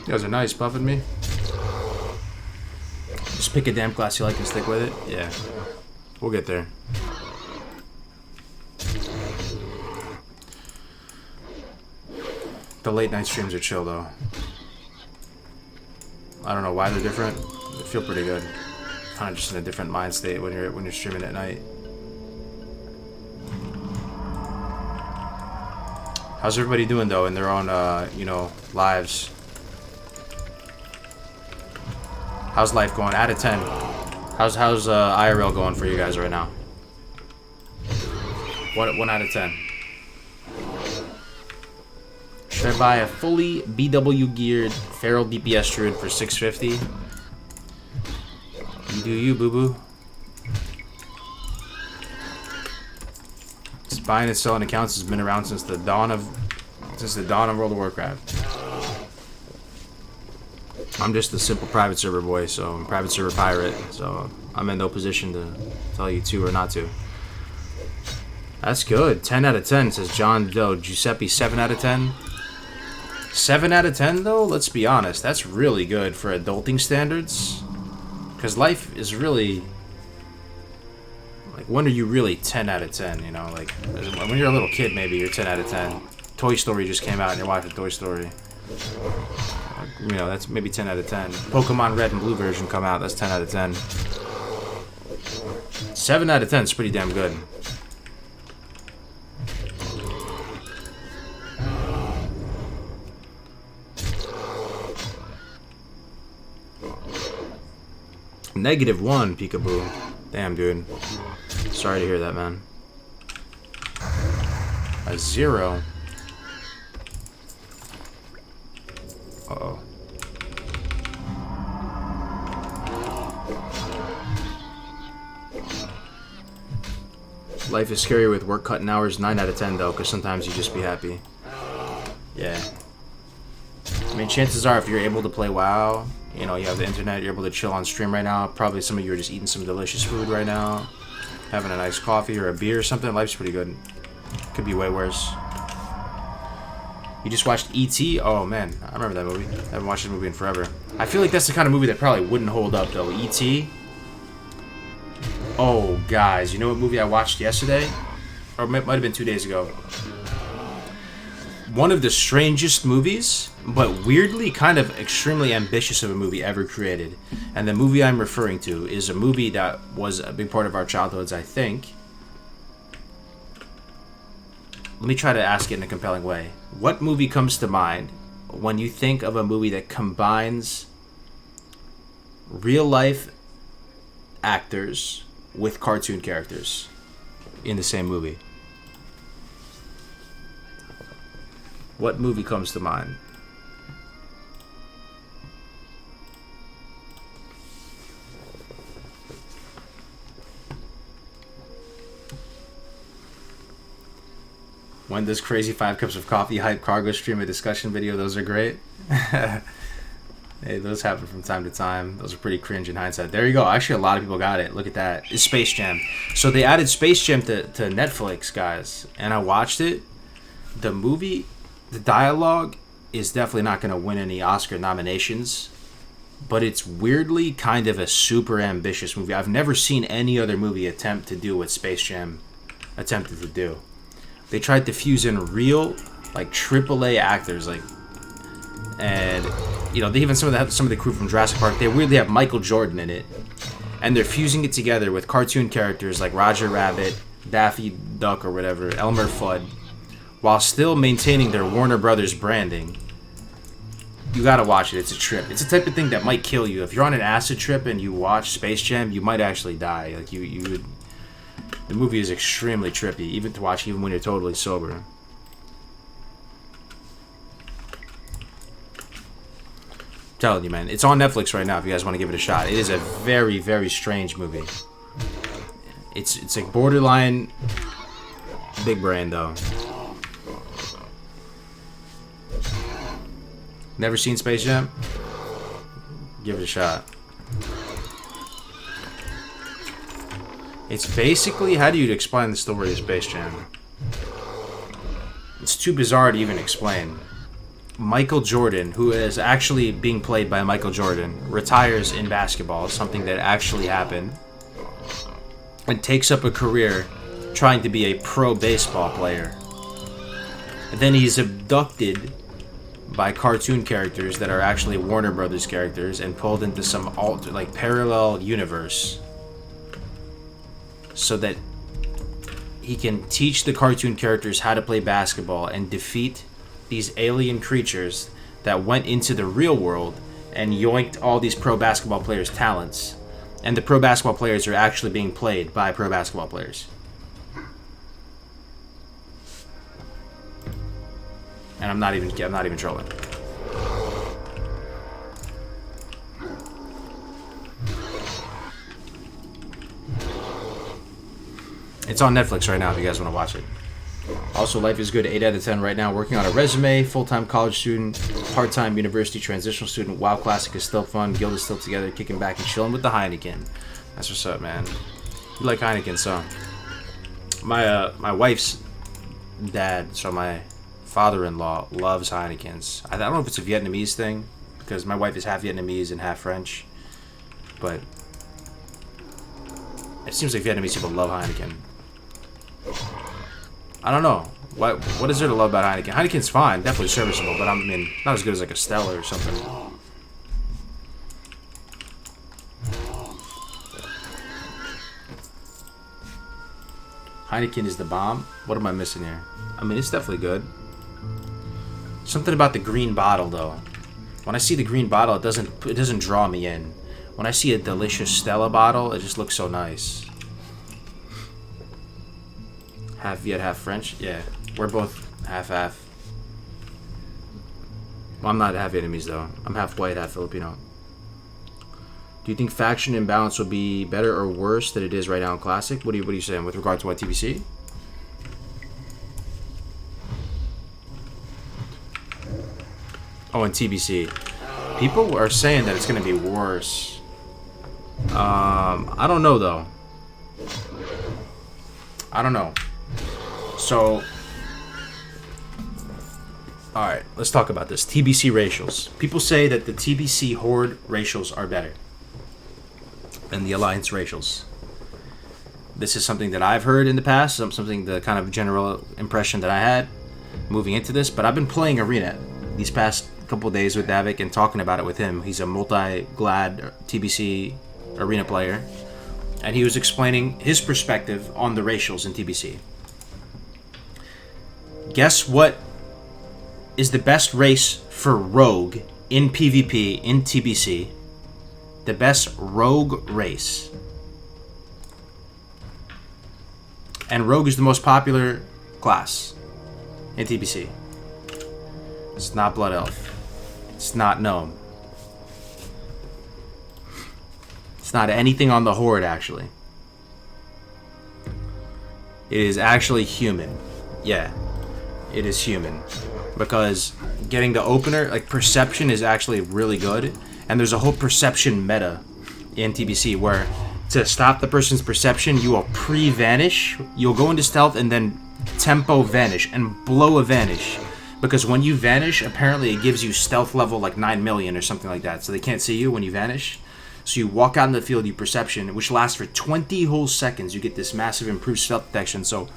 You guys are nice, buffing me. Just pick a damn class you like and stick with it. Yeah. We'll get there. The late night streams are chill though. I don't know why they're different. They feel pretty good. Kind of just in a different mind state when you're streaming at night. How's everybody doing though in their own you know, lives? How's life going? Out of 10. How's IRL going for you guys right now? What 1 out of 10? Should I buy a fully BW geared feral DPS Druid for $650? You do you, boo boo. This buying and selling accounts has been around since the dawn of World of Warcraft. I'm just a simple private server boy, so I'm a private server pirate, so I'm in no position to tell you to or not to. That's good. 10 out of 10 says John Doe. Giuseppe, 7 out of 10. 7 out of 10 though, let's be honest, that's really good for adulting standards. Because life is really, like, when are you really 10 out of 10, you know? Like, when you're a little kid, maybe you're 10 out of 10. Toy Story just came out and you're watching Toy Story. You know, that's maybe 10 out of 10. Pokemon Red and Blue version come out, that's 10 out of 10. 7 out of 10 is pretty damn good. -1, peekaboo. Damn, dude. Sorry to hear that, man. A 0. Uh-oh. Life is scary with work cutting hours. 9 out of 10, though, because sometimes you just be happy. Yeah. I mean, chances are, if you're able to play WoW, you know, you have the internet, you're able to chill on stream right now. Probably some of you are just eating some delicious food right now. Having a nice coffee or a beer or something. Life's pretty good. Could be way worse. You just watched E.T.? Oh, man. I remember that movie. I haven't watched the movie in forever. I feel like that's the kind of movie that probably wouldn't hold up, though. E.T.? Oh, guys. You know what movie I watched yesterday? Or it might have been 2 days ago. One of the strangest movies, but weirdly kind of extremely ambitious of a movie ever created. And the movie I'm referring to is a movie that was a big part of our childhoods, I think. Let me try to ask it in a compelling way. What movie comes to mind when you think of a movie that combines real-life actors with cartoon characters in the same movie? What movie comes to mind? When does Crazy 5 Cups of Coffee hype cargo stream a discussion video? Those are great. Hey, those happen from time to time. Those are pretty cringe in hindsight. There you go. Actually, a lot of people got it. Look at that. It's Space Jam. So they added Space Jam to Netflix, guys. And I watched it. The movie, the dialogue is definitely not going to win any Oscar nominations. But it's weirdly kind of a super ambitious movie. I've never seen any other movie attempt to do what Space Jam attempted to do. They tried to fuse in real, like, AAA actors, like, and, you know, they even some of the crew from Jurassic Park, they weirdly have Michael Jordan in it, and they're fusing it together with cartoon characters like Roger Rabbit, Daffy Duck or whatever, Elmer Fudd, while still maintaining their Warner Brothers branding. You gotta watch it. It's a trip. It's the type of thing that might kill you. If you're on an acid trip and you watch Space Jam, you might actually die. Like, you would. The movie is extremely trippy, even to watch, even when you're totally sober. I'm telling you, man, it's on Netflix right now. If you guys want to give it a shot, it is a very, very strange movie. It's like borderline big brain though. Never seen Space Jam? Give it a shot. It's basically, how do you explain the story of Space Jam? It's too bizarre to even explain. Michael Jordan, who is actually being played by Michael Jordan, retires in basketball, something that actually happened, and takes up a career trying to be a pro baseball player. And then he's abducted by cartoon characters that are actually Warner Brothers characters and pulled into some parallel universe so that he can teach the cartoon characters how to play basketball and defeat these alien creatures that went into the real world and yoinked all these pro basketball players' talents. And the pro basketball players are actually being played by pro basketball players. And I'm not even trolling. It's on Netflix right now if you guys want to watch it. Also, life is good. 8 out of 10 right now. Working on a resume. Full-time college student. Part-time university transitional student. WoW Classic is still fun. Guild is still together. Kicking back and chilling with the Heineken. That's what's up, man. You like Heineken, so. My wife's dad, so my father-in-law, loves Heinekens. I don't know if it's a Vietnamese thing, because my wife is half Vietnamese and half French. But it seems like Vietnamese people love Heineken. I don't know. What is there to love about Heineken? Heineken's fine, definitely serviceable, but I mean, not as good as like a Stella or something. Heineken is the bomb? What am I missing here? I mean, it's definitely good. Something about the green bottle, though. When I see the green bottle, it doesn't draw me in. When I see a delicious Stella bottle, it just looks so nice. Half Viet, half French? Yeah, we're both half-half. Well, I'm not half Vietnamese, though. I'm half white, half Filipino. Do you think faction imbalance will be better or worse than it is right now in Classic? What are you saying with regard to what, TBC? Oh, in TBC. People are saying that it's going to be worse. I don't know, though. I don't know. So, alright, let's talk about this. TBC racials. People say that the TBC Horde racials are better than the Alliance racials. This is something that I've heard in the past, something the kind of general impression that I had moving into this, but I've been playing Arena these past couple days with Davik and talking about it with him. He's a multi-glad TBC Arena player, and he was explaining his perspective on the racials in TBC. Guess what is the best race for Rogue in PvP in TBC? The best Rogue race. And Rogue is the most popular class in TBC. It's not Blood Elf. It's not Gnome. It's not anything on the Horde, actually. It is actually human. Yeah. It is human. Because getting the opener, like, perception is actually really good. And there's a whole perception meta in TBC where to stop the person's perception, you will pre-vanish. You'll go into stealth and then tempo vanish and blow a vanish. Because when you vanish, apparently it gives you stealth level like 9 million or something like that. So they can't see you when you vanish. So you walk out in the field, you perception, which lasts for 20 whole seconds. You get this massive improved stealth detection. So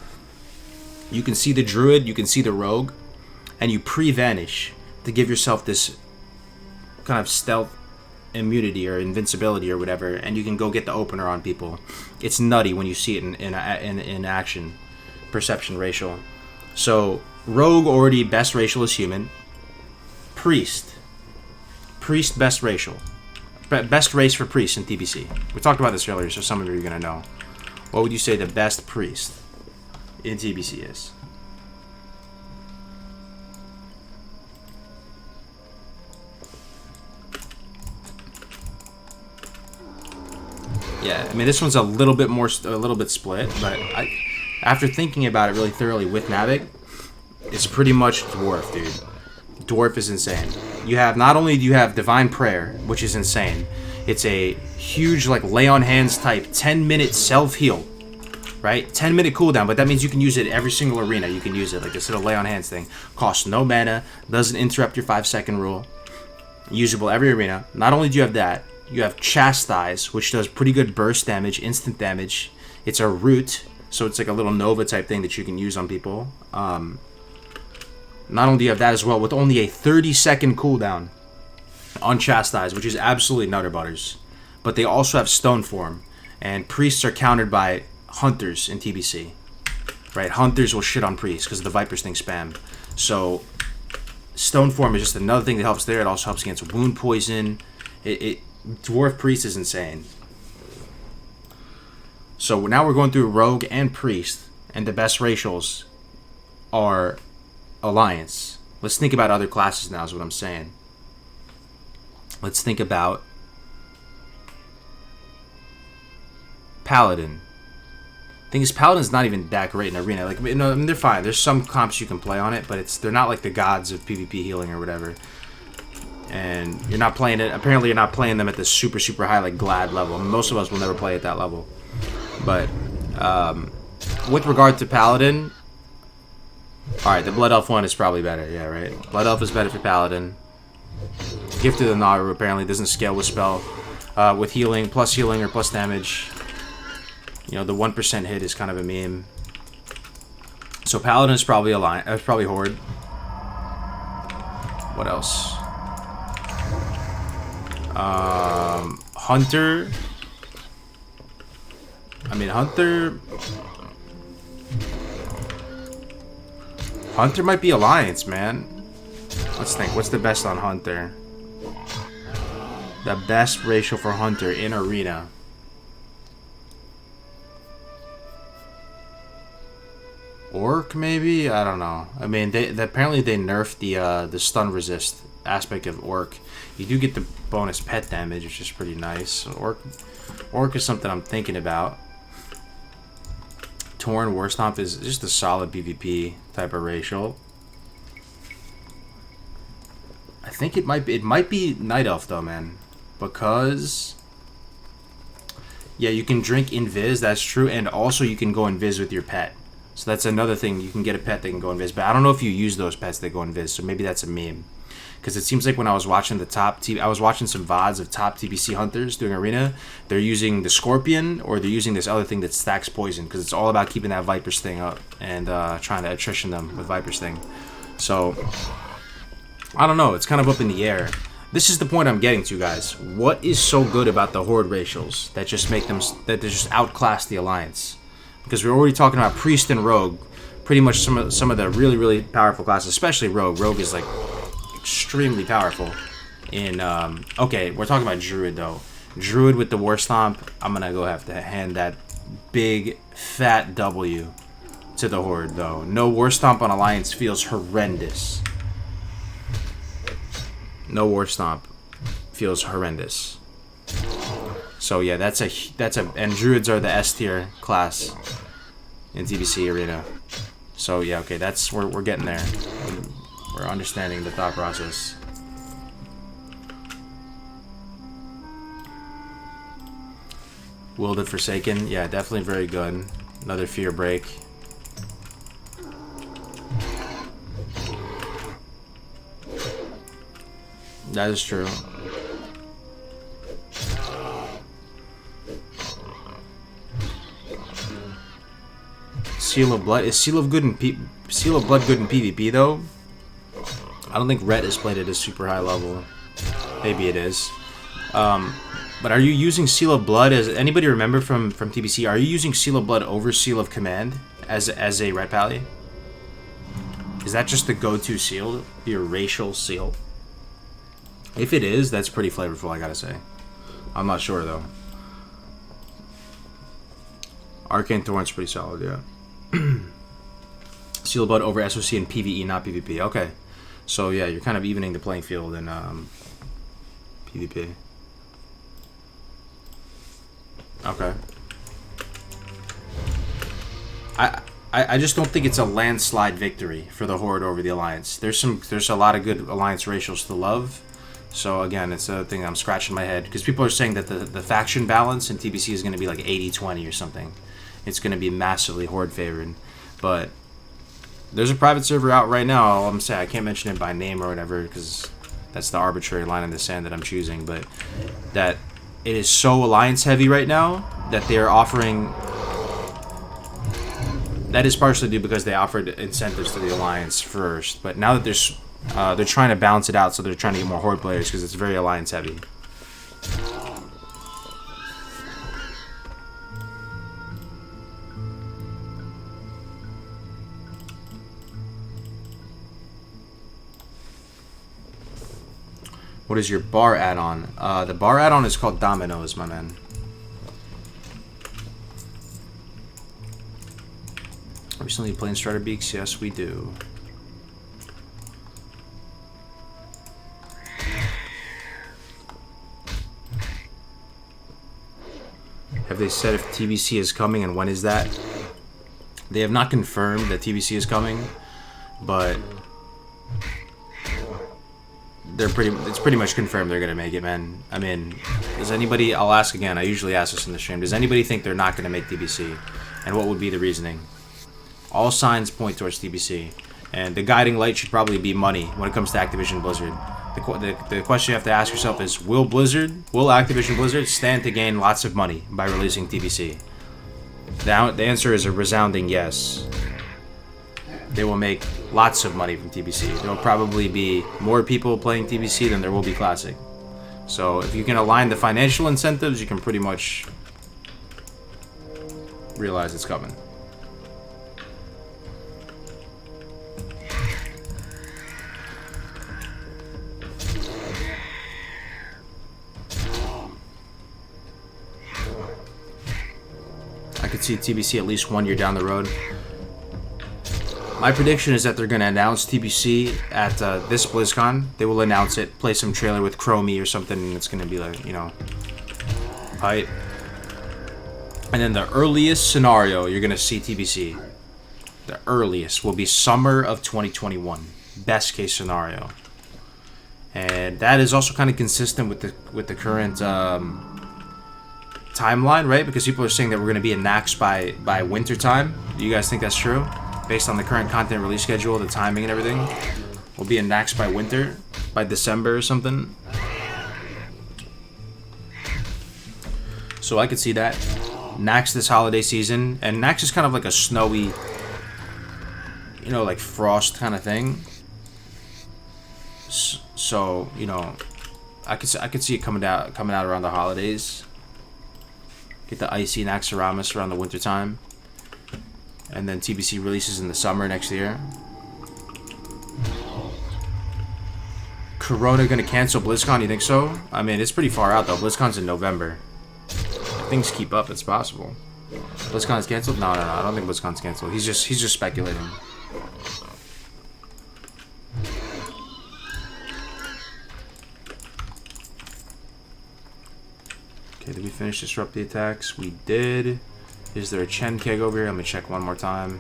you can see the Druid, you can see the Rogue, and you pre-vanish to give yourself this kind of stealth immunity or invincibility or whatever, and you can go get the opener on people. It's nutty when you see it in action. Perception racial. So Rogue already best racial is human. Priest best racial. Best race for priest in TBC. We talked about this earlier, so some of you are gonna know. What would you say the best priest in TBC is? Yeah, I mean this one's a little bit split, but after thinking about it really thoroughly with Navik, it's pretty much Dwarf, dude. Dwarf is insane. You have, not only do you have Divine Prayer, which is insane, it's a huge like lay on hands type 10-minute self-heal right? 10-minute cooldown, but that means you can use it every single arena. You can use it like this little lay on hands thing. Costs no mana, doesn't interrupt your 5-second rule. Usable every arena. Not only do you have that, you have Chastise, which does pretty good burst damage, instant damage. It's a root, so it's like a little Nova type thing that you can use on people. Not only do you have that as well, with only a 30-second cooldown on Chastise, which is absolutely nutter butters. But they also have Stone Form, and priests are countered by hunters in TBC. Right? Hunters will shit on priests because the Viper's thing spam. So Stone Form is just another thing that helps there. It also helps against wound poison. Dwarf Priest is insane. So now we're going through Rogue and Priest, and the best racials are Alliance. Let's think about other classes now is what I'm saying. Let's think about Paladin. Thing is, Paladin's not even that great in Arena. Like, you know, I mean, they're fine. There's some comps you can play on it, but they're not like the gods of PvP healing or whatever. And you're not playing it. Apparently, you're not playing them at the super, super high, like Glad level. I mean, most of us will never play at that level. But with regard to Paladin, all right, the Blood Elf one is probably better. Yeah, right. Blood Elf is better for Paladin. Gift of the Naru apparently doesn't scale with spell, with healing or plus damage. You know, the 1% hit is kind of a meme. So Paladin is probably probably Horde. What else? Hunter. I mean, Hunter might be Alliance, man. Let's think. What's the best on Hunter? The best ratio for Hunter in Arena. Orc, maybe? I don't know. I mean, apparently they nerfed the stun resist aspect of Orc. You do get the bonus pet damage, which is pretty nice. Orc is something I'm thinking about. Tauren Warstomp is just a solid PvP type of racial. I think it might be Night Elf though, man, because yeah, you can drink Invis. That's true, and also you can go Invis with your pet. So that's another thing. You can get a pet that can go Invis, but I don't know if you use those pets that go Invis. So maybe that's a meme. Because it seems like when I was watching I was watching some VODs of top TBC hunters doing Arena, they're using the Scorpion or they're using this other thing that stacks poison, because it's all about keeping that Viper's thing up and trying to attrition them with Viper's thing. So I don't know, it's kind of up in the air. This is the point I'm getting to, guys. What is so good about the Horde racials that just make them, that they just outclass the Alliance? Because we're already talking about Priest and Rogue, pretty much some of the really, really powerful classes, especially Rogue. Rogue is like extremely powerful in okay, we're talking about Druid though. Druid with the War Stomp, I'm gonna go have to hand that big fat W to the Horde though. No War Stomp on Alliance feels horrendous. No War Stomp feels horrendous. So yeah, that's a and Druids are the S tier class in TBC Arena. So yeah, okay, that's we're getting there. We're understanding the thought process. Wielded Forsaken, yeah, definitely very good. Another fear break. That is true. Seal of Blood, is Seal of Blood good in PvP though? I don't think Rhett is played at a super high level. Maybe it is. But are you using Seal of Blood as anybody remember from TBC? Are you using Seal of Blood over Seal of Command as a Red Pally? Is that just the go-to seal, your racial seal? If it is, that's pretty flavorful, I gotta say. I'm not sure though. Arcane Thorn's pretty solid, yeah. Seal of Blood over SOC and PvE, not PvP. Okay. So yeah, you're kind of evening the playing field in PvP. Okay. I just don't think it's a landslide victory for the Horde over the Alliance. There's a lot of good Alliance racials to love. So again, it's a thing I'm scratching my head because people are saying that the faction balance in TBC is going to be like 80-20 or something. it's going to be massively horde favored. But there's a private server out right now. All I'm saying, I can't mention it by name or whatever because that's the arbitrary line in the sand that I'm choosing. But that it is so alliance heavy right now that they are offering. That is partially due because they offered incentives to the alliance first. But now that they're trying to balance it out, so they're trying to get more horde players because it's very alliance heavy. What is your bar add-on? The bar add-on is called Dominoes, my man. Recently playing Starter Beaks? Yes, we do. Have they said if TBC is coming and when is that? They have not confirmed that TBC is coming, but it's pretty much confirmed they're gonna make it, man. I mean, does anybody, I'll ask again, I usually ask this in the stream, does anybody think they're not gonna make TBC? And what would be the reasoning? All signs point towards TBC, and the guiding light should probably be money when it comes to Activision Blizzard. The question you have to ask yourself is, will Activision Blizzard stand to gain lots of money by releasing TBC? The answer is a resounding yes. They will make lots of money from TBC. There will probably be more people playing TBC than there will be Classic. So if you can align the financial incentives, you can pretty much realize it's coming. I could see TBC at least 1 year down the road. My prediction is that they're going to announce TBC at this BlizzCon. They will announce it, play some trailer with Chromie or something, and it's going to be like, you know, hype. And then the earliest scenario you're going to see TBC, the earliest, will be summer of 2021. Best case scenario. And that is also kind of consistent with the current timeline, right? Because people are saying that we're going to be in Nax by winter time. Do you guys think that's true? Based on the current content release schedule, the timing and everything, we'll be in Nax by winter, by December or something. So I could see that. Nax this holiday season, and Nax is kind of like a snowy, you know, like frost kind of thing. So you know, I could see it coming out around the holidays. Get the icy Naxxramas around the winter time. And then TBC releases in the summer next year. Corona gonna cancel BlizzCon? You think so? I mean, it's pretty far out though. BlizzCon's in November. If things keep up, it's possible. BlizzCon's canceled? No. I don't think BlizzCon's canceled. He's just speculating. Okay, did we finish Disrupt the Attacks? We did. Is there a Chen keg over here? Let me check one more time.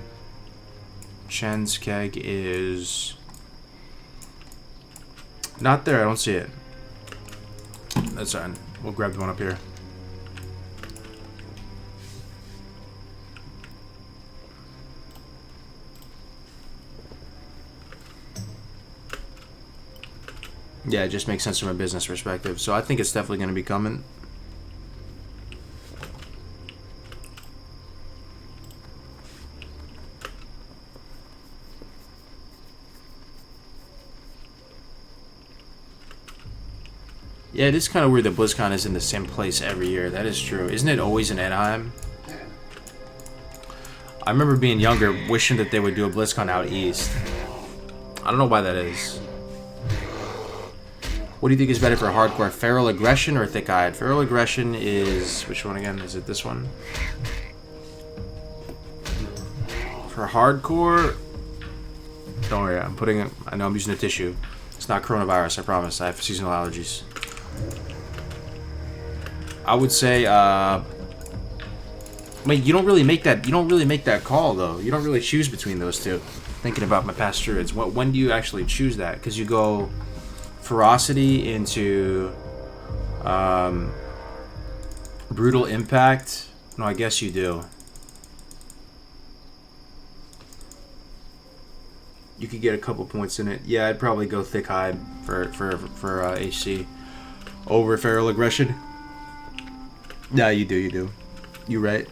Chen's keg is not there. I don't see it. That's fine. We'll grab the one up here. Yeah, it just makes sense from a business perspective. So I think it's definitely going to be coming. Yeah, it is kind of weird that BlizzCon is in the same place every year. That is true. Isn't it always in Anaheim? I remember being younger, wishing that they would do a BlizzCon out east. I don't know why that is. What do you think is better for hardcore? Feral Aggression or Thick-Eyed? Feral Aggression is... which one again? Is it this one? For hardcore... Don't worry, I'm putting it... I know I'm using a tissue. It's not coronavirus, I promise. I have seasonal allergies. I would say, I mean, you don't really make that call though. You don't really choose between those two. Thinking about my past druids, when do you actually choose that? Because you go ferocity into brutal impact. No, I guess you do. You could get a couple points in it. Yeah, I'd probably go thick hide for HC over feral aggression. Yeah, you do. You right.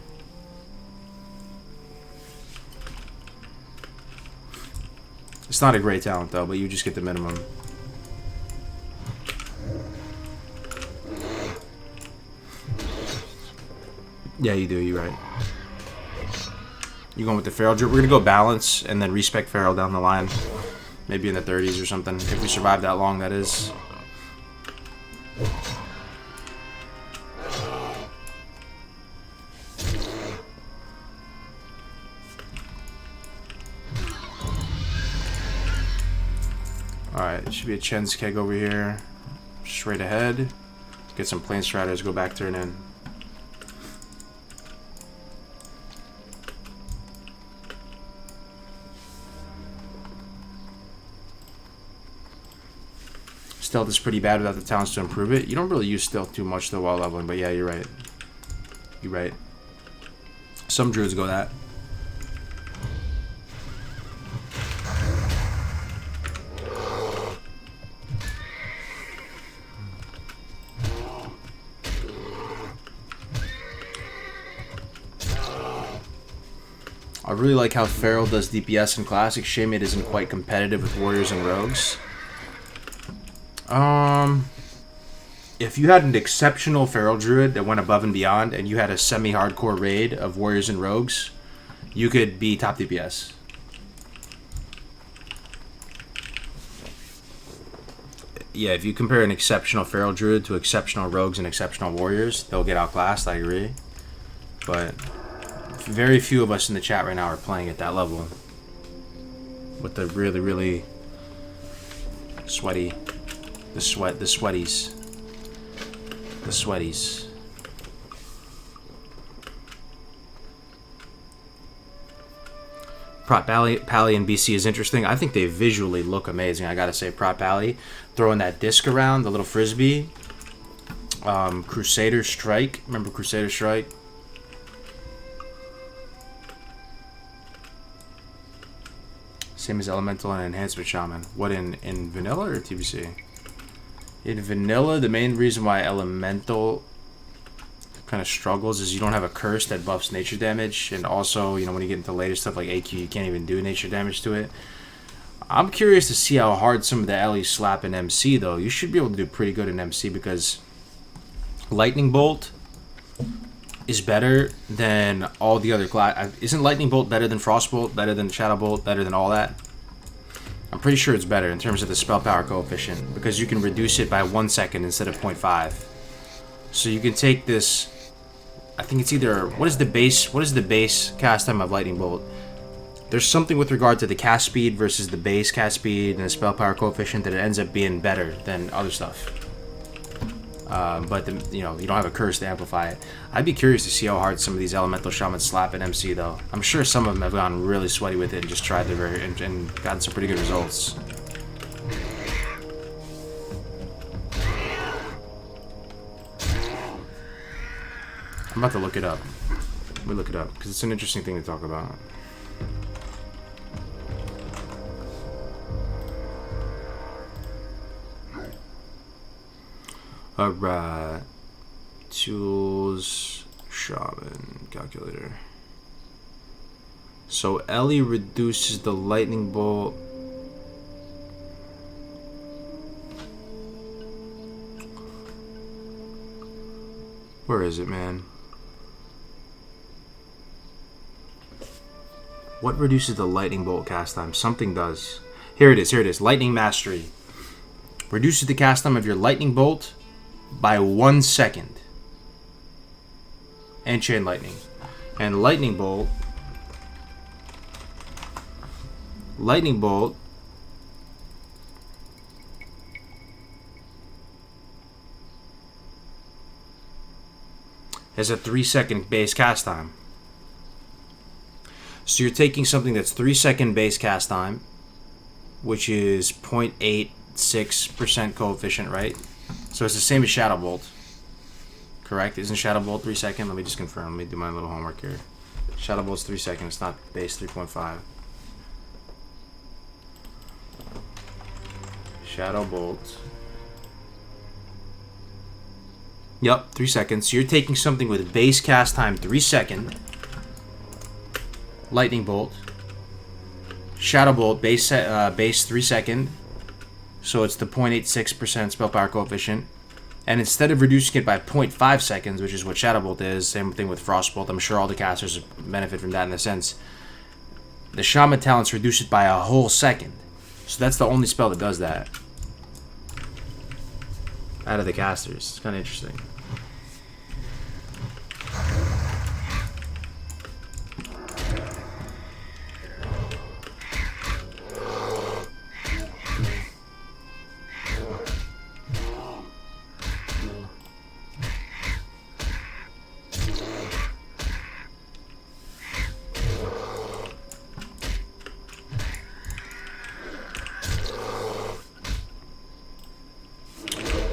It's not a great talent though, but you just get the minimum. Yeah, you do. You're right. You going with the feral Druid? We're gonna go balance and then respec feral down the line, maybe in the 30s or something. If we survive that long, that is. Alright, it should be a Chen's keg over here. Straight ahead. Get some plane striders, go back turn in. Stealth is pretty bad without the talents to improve it. You don't really use stealth too much though while leveling, but yeah, you're right. You're right. Some druids go that. I really like how Feral does DPS in Classic. Shame it isn't quite competitive with Warriors and Rogues. If you had an exceptional Feral Druid that went above and beyond, and you had a semi-hardcore raid of Warriors and Rogues, you could be top DPS. Yeah, if you compare an exceptional Feral Druid to exceptional Rogues and exceptional Warriors, they'll get outclassed, I agree. But very few of us in the chat right now are playing at that level. With the really, really sweaty... The sweaties. The sweaties. Prot Pally and BC is interesting. I think they visually look amazing. I gotta say, Prot Pally throwing that disc around, the little frisbee. Crusader Strike. Remember Crusader Strike? Same as Elemental and Enhancement Shaman. What, in vanilla or TBC? In vanilla, the main reason why Elemental kind of struggles is you don't have a curse that buffs nature damage, and also, you know, when you get into later stuff like AQ, you can't even do nature damage to it. I'm curious to see how hard some of the Ellies slap in MC, though. You should be able to do pretty good in MC because Lightning Bolt is better than all the other class. Isn't Lightning Bolt better than Frostbolt, better than Shadow Bolt, better than all that? I'm pretty sure it's better in terms of the spell power coefficient because you can reduce it by 1 second instead of 0.5. So you can take this. I think it's either what is the base cast time of Lightning Bolt? There's something with regard to the cast speed versus the base cast speed and the spell power coefficient that it ends up being better than other stuff. But you know, you don't have a curse to amplify it. I'd be curious to see how hard some of these Elemental Shamans slap at MC though. I'm sure some of them have gone really sweaty with it and just tried their and gotten some pretty good results. I'm about to look it up. Let me look it up because it's an interesting thing to talk about. Alright. Tools. Shaman. Calculator. So Ellie reduces the lightning bolt. Where is it, man? What reduces the lightning bolt cast time? Something does. Here it is. Here it is. Lightning Mastery. Reduces the cast time of your lightning bolt by 1 second. And chain lightning. And lightning bolt has a 3-second base cast time. So you're taking something that's 3-second base cast time, which is 0.86% coefficient, right? So it's the same as Shadow Bolt. Correct? Isn't Shadow Bolt 3 second? Let me just confirm. Let me do my little homework here. Shadow Bolt's 3 seconds. It's not base 3.5. Shadow Bolt. Yup, 3 seconds. So you're taking something with base cast time 3 seconds. Lightning Bolt. Shadow Bolt, base 3 second. So it's the 0.86% spell power coefficient. And instead of reducing it by 0.5 seconds, which is what Shadow Bolt is, same thing with Frostbolt. I'm sure all the casters benefit from that in a sense. The Shaman talents reduce it by a whole second. So that's the only spell that does that. Out of the casters. It's kind of interesting.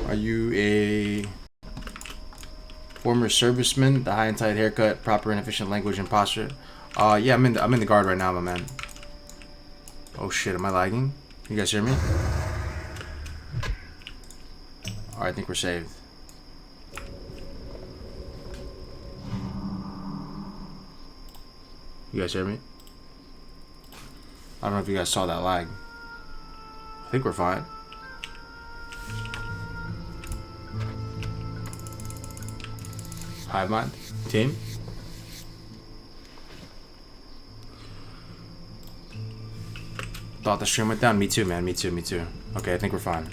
Are you a former serviceman? The high and tight haircut, proper and efficient language and posture. Yeah, I'm in the guard right now, my man. Oh shit, am I lagging? You guys hear me? Alright, I think we're saved. You guys hear me? I don't know if you guys saw that lag. I think we're fine. Hive mind? Team? Thought the stream went down? Me too, man. Me too, me too. Okay, I think we're fine.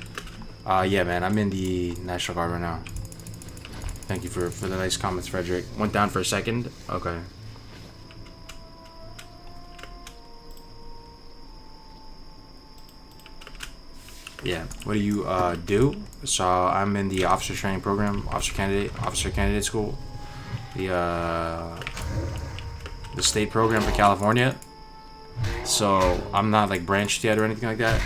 Yeah, man. I'm in the National Guard right now. Thank you for the nice comments, Frederick. Went down for a second? Okay. Yeah. What do you do? So I'm in the officer training program, officer candidate school. The state program for California. So I'm not like branched yet or anything like that.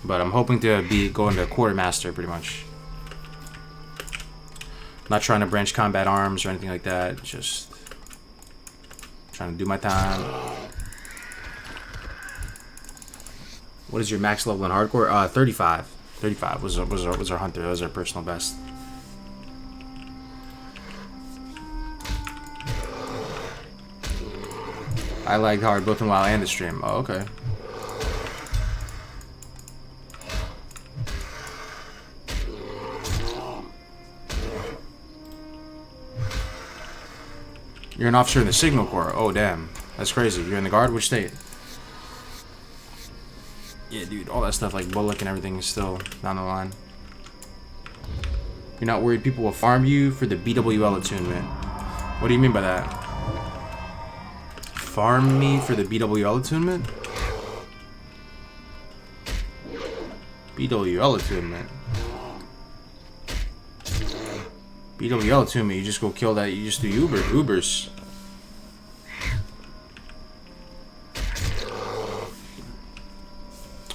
But I'm hoping to be going to quartermaster pretty much. Not trying to branch combat arms or anything like that. Just trying to do my time. What is your max level in hardcore? 35. 35 was our hunter. That was our personal best. I lagged hard both in WoW and the stream. Oh, okay. You're an officer in the Signal Corps. Oh, damn. That's crazy. You're in the Guard? Which state? Yeah, dude. All that stuff like Bullock and everything is still down the line. You're not worried people will farm you for the BWL attunement. What do you mean by that? Farm me for the BWL attunement? BWL attunement. BWL attunement, you just go kill that, you just do Ubers.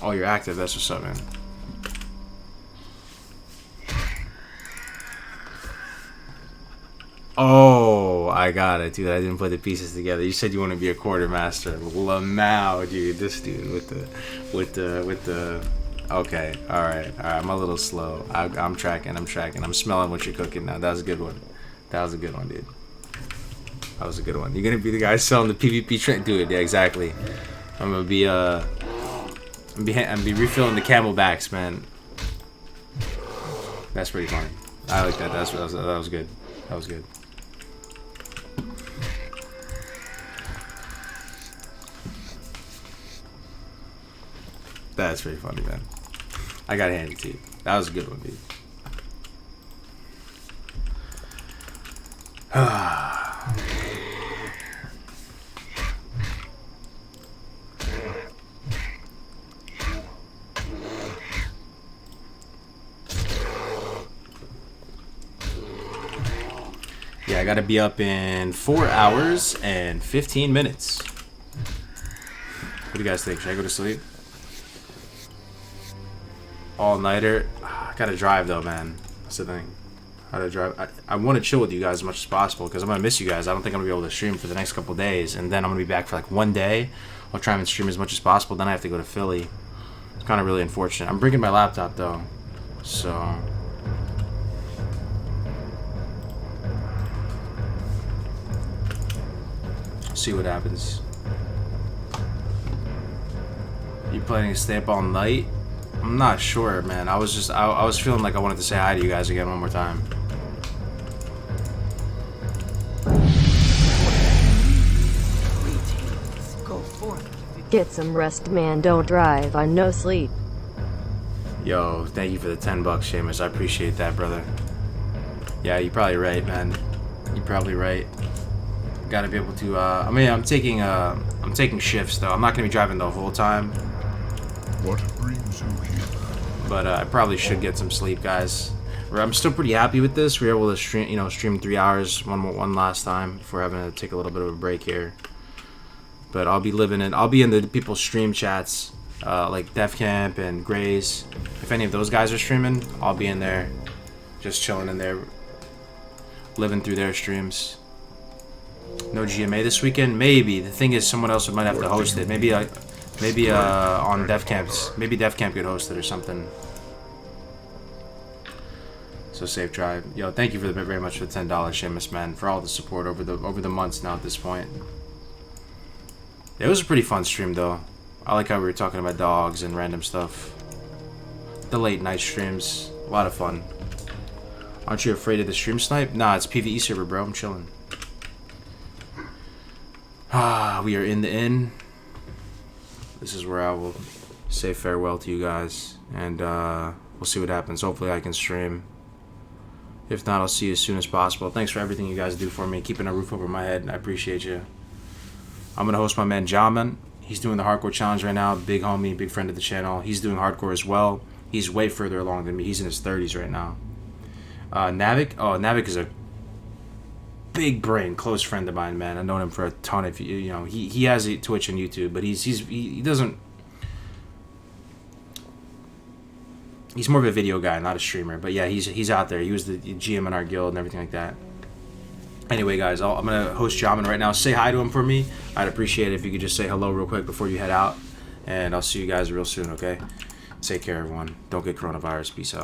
Oh, you're active, that's what's up, man. Oh, I got it, dude. I didn't put the pieces together. You said you want to be a quartermaster. Lamau, dude. This dude with the. Okay, all right. I'm a little slow. I'm tracking. I'm smelling what you're cooking now. That was a good one. That was a good one, dude. That was a good one. You're gonna be the guy selling the PvP train, dude. Yeah, exactly. I'm gonna be I'm be refilling the camelbacks, man. That's pretty funny. I like that. That was good. That was good. That's pretty funny, man. I gotta hand it to you. That was a good one, dude. Yeah, I gotta be up in 4 hours and 15 minutes. What do you guys think? Should I go to sleep? All-nighter. I gotta drive though, man. That's the thing. I gotta drive. I want to chill with you guys as much as possible because I'm gonna miss you guys. I don't think I'm gonna be able to stream for the next couple days, and then I'm gonna be back for like 1 day. I'll try and stream as much as possible. Then I have to go to Philly. Kind of really unfortunate. I'm bringing my laptop though, so. See what happens. You planning to stay up all night? I'm not sure, man. I was feeling like I wanted to say hi to you guys again one more time. Greetings. Go forth. Get some rest, man. Don't drive on no sleep. Yo, thank you for the 10 bucks, Seamus. I appreciate that, brother. Yeah, you're probably right, man. You're probably right. Gotta be able to, I mean, I'm taking shifts, though. I'm not gonna be driving the whole time. What brings you here? But I probably should get some sleep, guys. I'm still pretty happy with this. We were able to stream 3 hours one last time before having to take a little bit of a break here. But I'll be in the people's stream chats, like Def Camp and Grays. If any of those guys are streaming, I'll be in there, just chilling in there, living through their streams. No GMA this weekend? Maybe. The thing is, someone else might have to host it. Maybe on Def Camps. Maybe Def Camp could host it or something. So safe drive. Yo, thank you very much for the $10, Seamus, man, for all the support over the months now at this point. It was a pretty fun stream though. I like how we were talking about dogs and random stuff. The late night streams, a lot of fun. Aren't you afraid of the stream snipe? Nah, it's PvE server, bro. I'm chilling. Ah, we are in the inn. This is where I will say farewell to you guys, and we'll see what happens. Hopefully I can stream. If not, I'll see you as soon as possible. Thanks for everything you guys do for me, keeping a roof over my head. I appreciate you. I'm gonna host my man Jamin. He's doing the hardcore challenge right now. Big homie, big friend of the channel. He's doing hardcore as well. He's way further along than me. He's in his 30s right now. Navik. Oh, Navik is a big brain, close friend of mine, man. I've known him for a ton of, you know, he has a Twitch and YouTube, but he doesn't. He's more of a video guy, not a streamer. But yeah, he's out there. He was the GM in our guild and everything like that. Anyway, guys, I'm gonna host Jamin right now. Say hi to him for me. I'd appreciate it if you could just say hello real quick before you head out, and I'll see you guys real soon. Okay? Take care, everyone. Don't get coronavirus. Peace out.